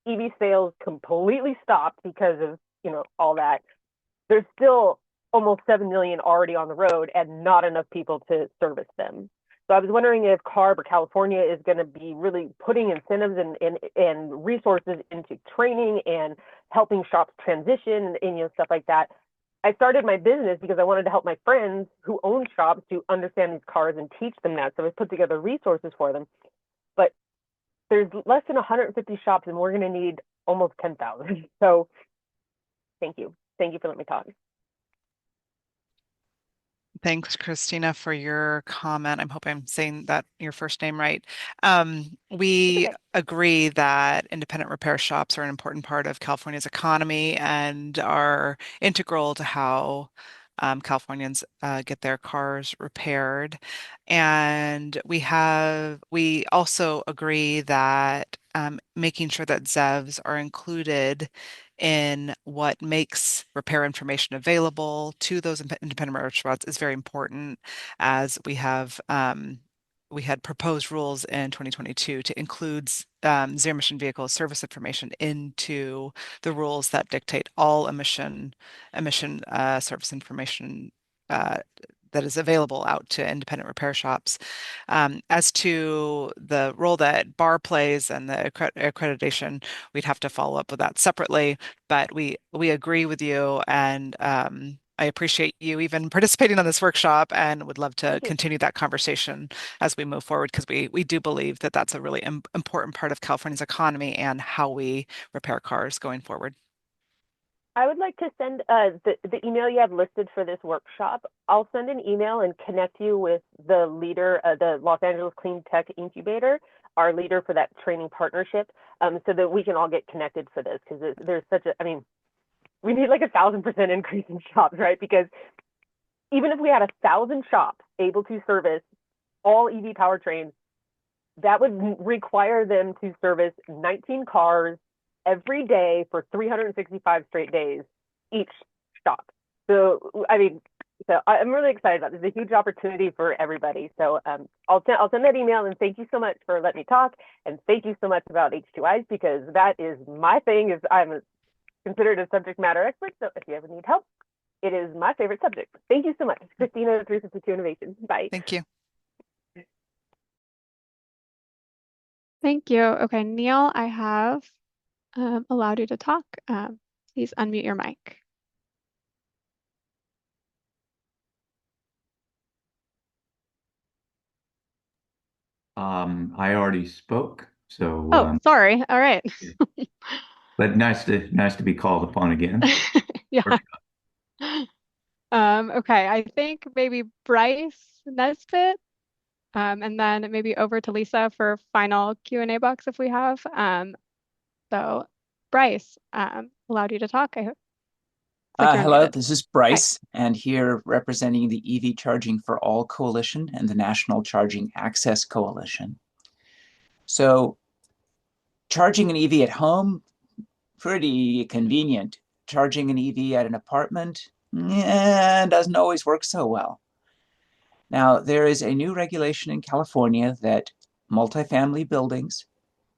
J: EV sales completely stopped because of, all that, there's still almost 7 million already on the road and not enough people to service them. So I was wondering if CARB or California is going to be really putting incentives and resources into training and helping shops transition and stuff like that. I started my business because I wanted to help my friends who own shops to understand these cars and teach them that. So I put together resources for them. But there's less than 150 shops and we're going to need almost 10,000. So thank you. Thank you for letting me talk.
V: Thanks, Christina, for your comment. I hope I'm saying that your first name right. We agree that independent repair shops are an important part of California's economy and are integral to how Californians get their cars repaired. And we also agree that making sure that ZEVs are included in what makes repair information available to those independent repair shops is very important, as we had proposed rules in 2022 to include zero emission vehicle service information into the rules that dictate all emission service information that is available out to independent repair shops. As to the role that BAR plays and the accreditation, we'd have to follow up with that separately, but we agree with you, and I appreciate you even participating on this workshop and would love to continue that conversation as we move forward, because we do believe that that's a really important part of California's economy and how we repair cars going forward.
J: I would like to send the email you have listed for this workshop. I'll send an email and connect you with the leader, the Los Angeles Clean Tech Incubator, our leader for that training partnership, so that we can all get connected for this, because there's such a, we need like 1,000% increase in shops, right? Because even if we had 1,000 shops able to service all EV powertrains, that would require them to service 19 cars every day for 365 straight days, each shop. So, I'm really excited about this. It's a huge opportunity for everybody. So I'll send that email, and thank you so much for letting me talk. And thank you so much about H2Is, because that is my thing. Is I'm considered a subject matter expert. So if you ever need help, it is my favorite subject. Thank you so much. Christina, 352 Innovations. Bye.
V: Thank you.
A: Thank you. Okay, Neil, I have allowed you to talk. Please unmute your mic.
I: I already spoke, so.
A: Oh, sorry. All right.
I: But nice to be called upon again.
A: Yeah. Okay, I think maybe Bryce Nesbitt, and then maybe over to Lisa for final Q&A box if we have. So Bryce, allowed you to talk. I hope.
R: Hello, this is Bryce, and here representing the EV Charging for All Coalition and the National Charging Access Coalition. So charging an EV at home, pretty convenient. Charging an EV at an apartment, doesn't always work so well. Now, there is a new regulation in California that multifamily buildings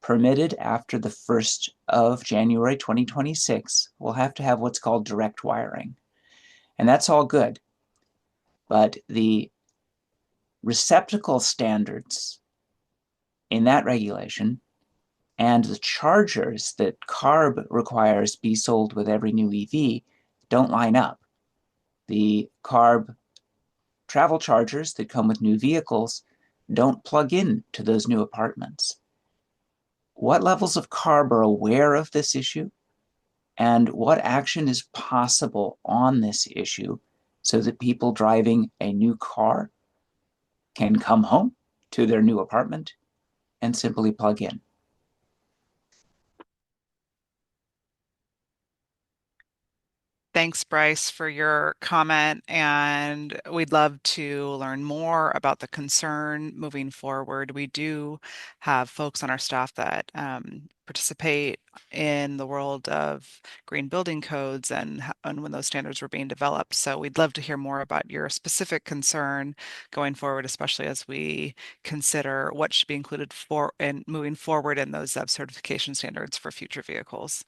R: permitted after the 1st of January 2026 will have to have what's called direct wiring. And that's all good. But the receptacle standards in that regulation and the chargers that CARB requires be sold with every new EV don't line up. The CARB travel chargers that come with new vehicles don't plug in to those new apartments. What levels of CARB are aware of this issue, and what action is possible on this issue so that people driving a new car can come home to their new apartment and simply plug in?
V: Thanks, Bryce, for your comment, and we'd love to learn more about the concern moving forward. We do have folks on our staff that participate in the world of green building codes and when those standards were being developed. So we'd love to hear more about your specific concern going forward, especially as we consider what should be included for and moving forward in those ZEV certification standards for future vehicles,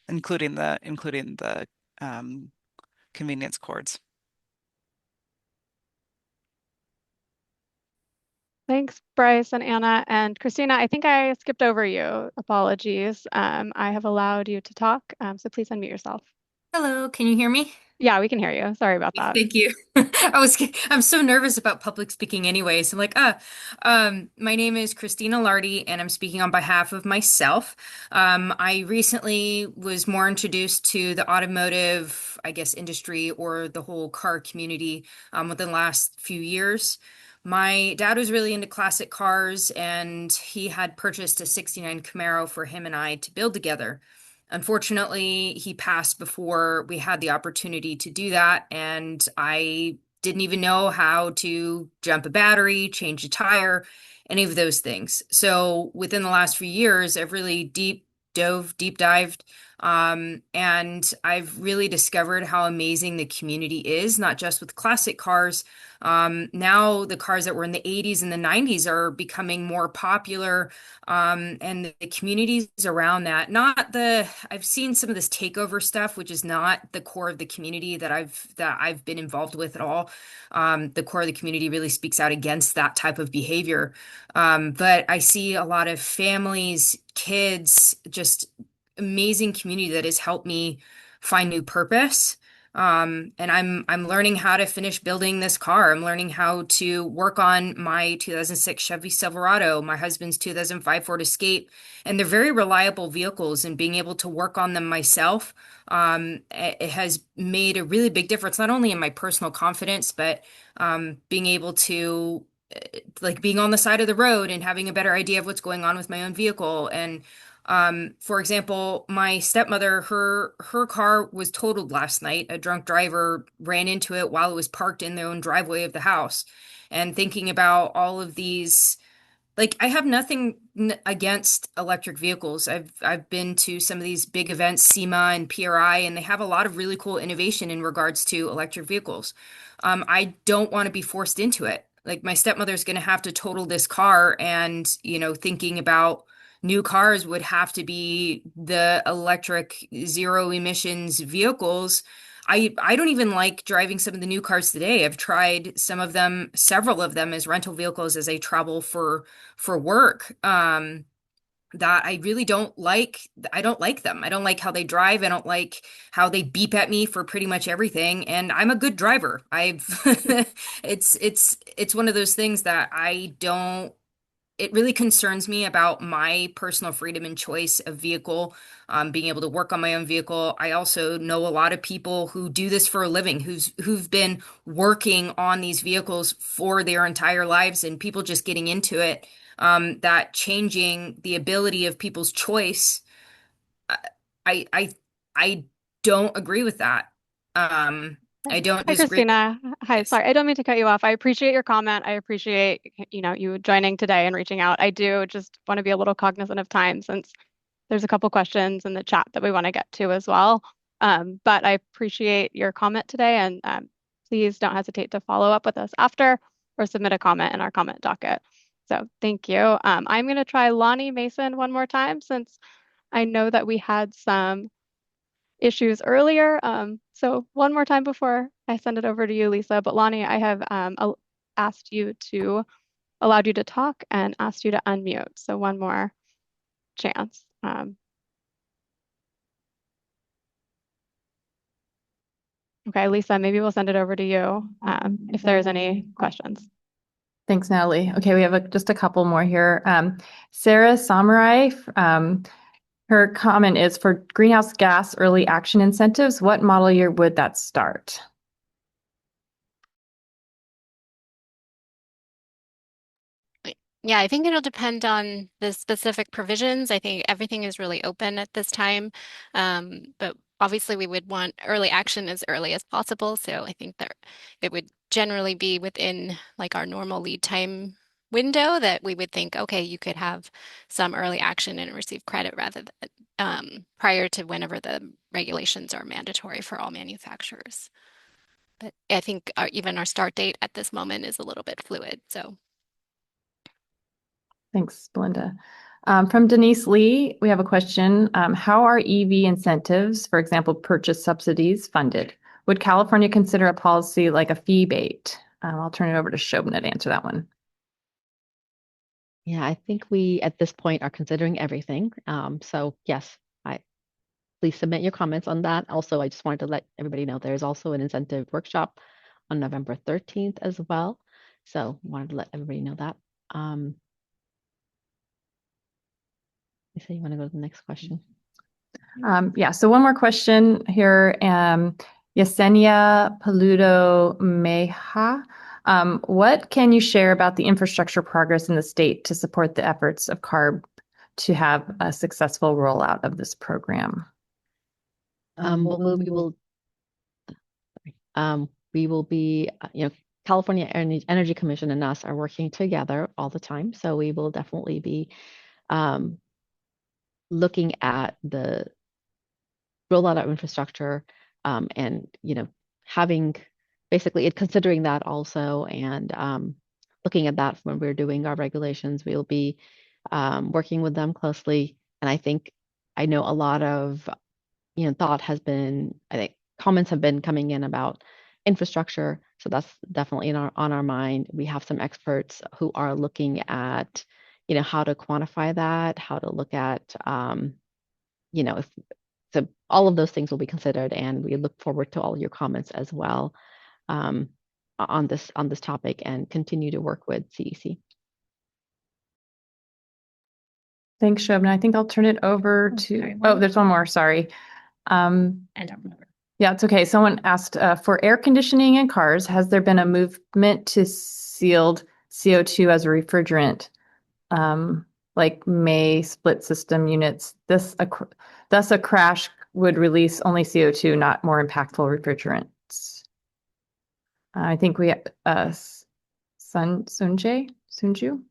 V: including the um, convenience cords.
A: Thanks, Bryce and Anna. And Christina, I think I skipped over you. Apologies. I have allowed you to talk, so please unmute yourself.
K: Hello, can you hear me?
A: Yeah, we can hear you. Sorry about that.
K: Thank you. I'm so nervous about public speaking anyway. So I'm like, my name is Christina Lardy and I'm speaking on behalf of myself. I recently was more introduced to the automotive, I guess, industry or the whole car community within the last few years. My dad was really into classic cars and he had purchased a 69 Camaro for him and I to build together. Unfortunately, he passed before we had the opportunity to do that, and I didn't even know how to jump a battery, change a tire, any of those things. So within the last few years, I've really deep dived, and I've really discovered how amazing the community is, not just with classic cars. Now the cars that were in the 80s and the 90s are becoming more popular, and the communities around that. I've seen some of this takeover stuff, which is not the core of the community that I've been involved with at all. The core of the community really speaks out against that type of behavior. But I see a lot of families, kids, just amazing community that has helped me find new purpose. And I'm learning how to finish building this car. I'm learning how to work on my 2006 Chevy Silverado, my husband's 2005 Ford Escape, and they're very reliable vehicles. And being able to work on them myself, it has made a really big difference, not only in my personal confidence, but being able to like being on the side of the road and having a better idea of what's going on with my own vehicle. And for example, my stepmother, her car was totaled last night. A drunk driver ran into it while it was parked in their own driveway of the house. And thinking about all of these, like I have nothing against electric vehicles. I've been to some of these big events, SEMA and PRI, and they have a lot of really cool innovation in regards to electric vehicles. I don't want to be forced into it. Like my stepmother's going to have to total this car, and thinking about new cars would have to be the electric zero emissions vehicles. I don't even like driving some of the new cars today. I've tried some of them, several of them as rental vehicles as I travel for work. That I really don't like. I don't like them. I don't like how they drive. I don't like how they beep at me for pretty much everything. And I'm a good driver. I've it's one of those things that I don't it really concerns me about my personal freedom and choice of vehicle, being able to work on my own vehicle. I also know a lot of people who do this for a living, who've been working on these vehicles for their entire lives, and people just getting into it. That changing the ability of people's choice, I I I don't agree with that. I don't
A: Hi,
K: disagree.
A: Christina. Hi,
K: Yes.
A: sorry, I don't mean to cut you off. I appreciate your comment. I appreciate, you joining today and reaching out. I do just want to be a little cognizant of time since there's a couple questions in the chat that we want to get to as well. But I appreciate your comment today, and please don't hesitate to follow up with us after or submit a comment in our comment docket. So thank you. I'm going to try Lonnie Mason one more time since I know that we had some issues earlier. So one more time before I send it over to you, Lisa. But Lonnie, I have allowed you to talk and asked you to unmute. So one more chance. Okay, Lisa, maybe we'll send it over to you if there's any questions.
D: Thanks, Natalie. Okay, we have just a couple more here. Sarah Samurai, her comment is for greenhouse gas early action incentives, what model year would that start?
H: Yeah, I think it'll depend on the specific provisions. I think everything is really open at this time. But obviously we would want early action as early as possible. So I think that it would generally be within like our normal lead time window that we would think, okay, you could have some early action and receive credit rather than prior to whenever the regulations are mandatory for all manufacturers. But I think even our start date at this moment is a little bit fluid. So
D: Thanks, Belinda. From Denise Lee, we have a question. How are EV incentives, for example, purchase subsidies, funded? Would California consider a policy like a fee bait? I'll turn it over to Shobna to answer that one.
E: Yeah, I think we at this point are considering everything. So yes, please submit your comments on that. Also, I just wanted to let everybody know there's also an incentive workshop on November 13th as well. So wanted to let everybody know that. Lisa, you want to go to the next question?
D: Yeah, so one more question here. Yesenia Paludo Meja. What can you share about the infrastructure progress in the state to support the efforts of CARB to have a successful rollout of this program?
E: Well, we will be, California Energy Commission and us are working together all the time. So we will definitely be looking at the rollout of infrastructure and, having basically considering that also and looking at that when we're doing our regulations. We'll be working with them closely. And I know a lot of, I think comments have been coming in about infrastructure. So that's definitely on our mind. We have some experts who are looking at, how to quantify that, how to look at, so all of those things will be considered, and we look forward to all your comments as well on this topic and continue to work with CEC.
D: Thanks, Shobna. I think I'll turn it over to, there's one more, sorry. Yeah, it's okay. Someone asked, for air conditioning in cars, has there been a movement to sealed CO2 as a refrigerant, like May split system units? Thus, a crash would release only CO2, not more impactful refrigerants. I think we have Sunju?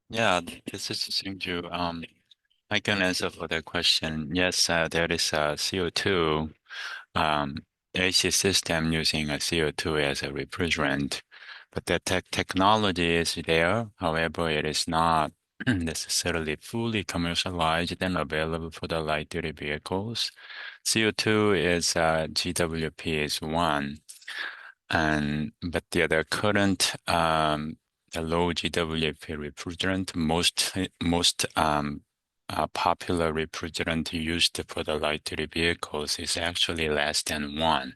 L: Yeah, this is Sungju. I can answer for that question. Yes, there is a CO2 AC system using a CO2 as a refrigerant, but the technology is there. However, it is not necessarily fully commercialized and available for the light-duty vehicles. CO2 is GWP is one, but the other current the low GWP refrigerant, most popular refrigerant used for the light-duty vehicles is actually less than one.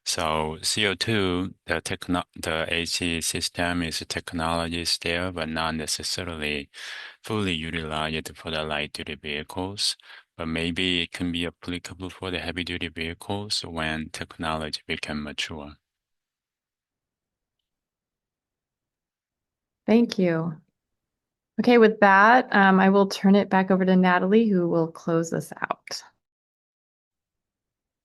L: So CO2, the AC system is technology is there, but not necessarily fully utilized for the light-duty vehicles. But maybe it can be applicable for the heavy-duty vehicles when technology become mature.
D: Thank you. Okay, with that, I will turn it back over to Natalie, who will close us out.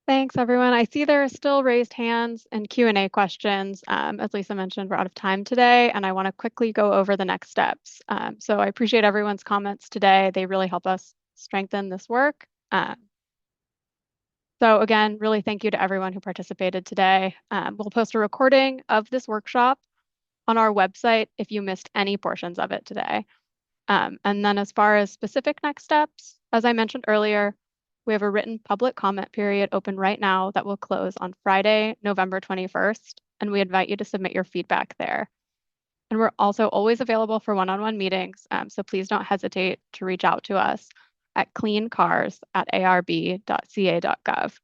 A: Thanks, everyone. I see there are still raised hands and Q&A questions. As Lisa mentioned, we're out of time today, and I want to quickly go over the next steps. So I appreciate everyone's comments today. They really help us strengthen this work. So again, really thank you to everyone who participated today. We'll post a recording of this workshop on our website if you missed any portions of it today. And then as far as specific next steps, as I mentioned earlier, we have a written public comment period open right now that will close on Friday, November 21st, and we invite you to submit your feedback there. And we're also always available for one-on-one meetings, so please don't hesitate to reach out to us at cleancars@arb.ca.gov.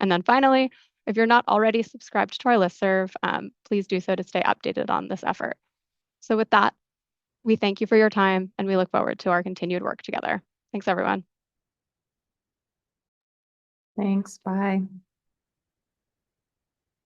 A: And then finally, if you're not already subscribed to our listserv, please do so to stay updated on this effort. So with that, we thank you for your time, and we look forward to our continued work together. Thanks, everyone.
D: Thanks. Bye.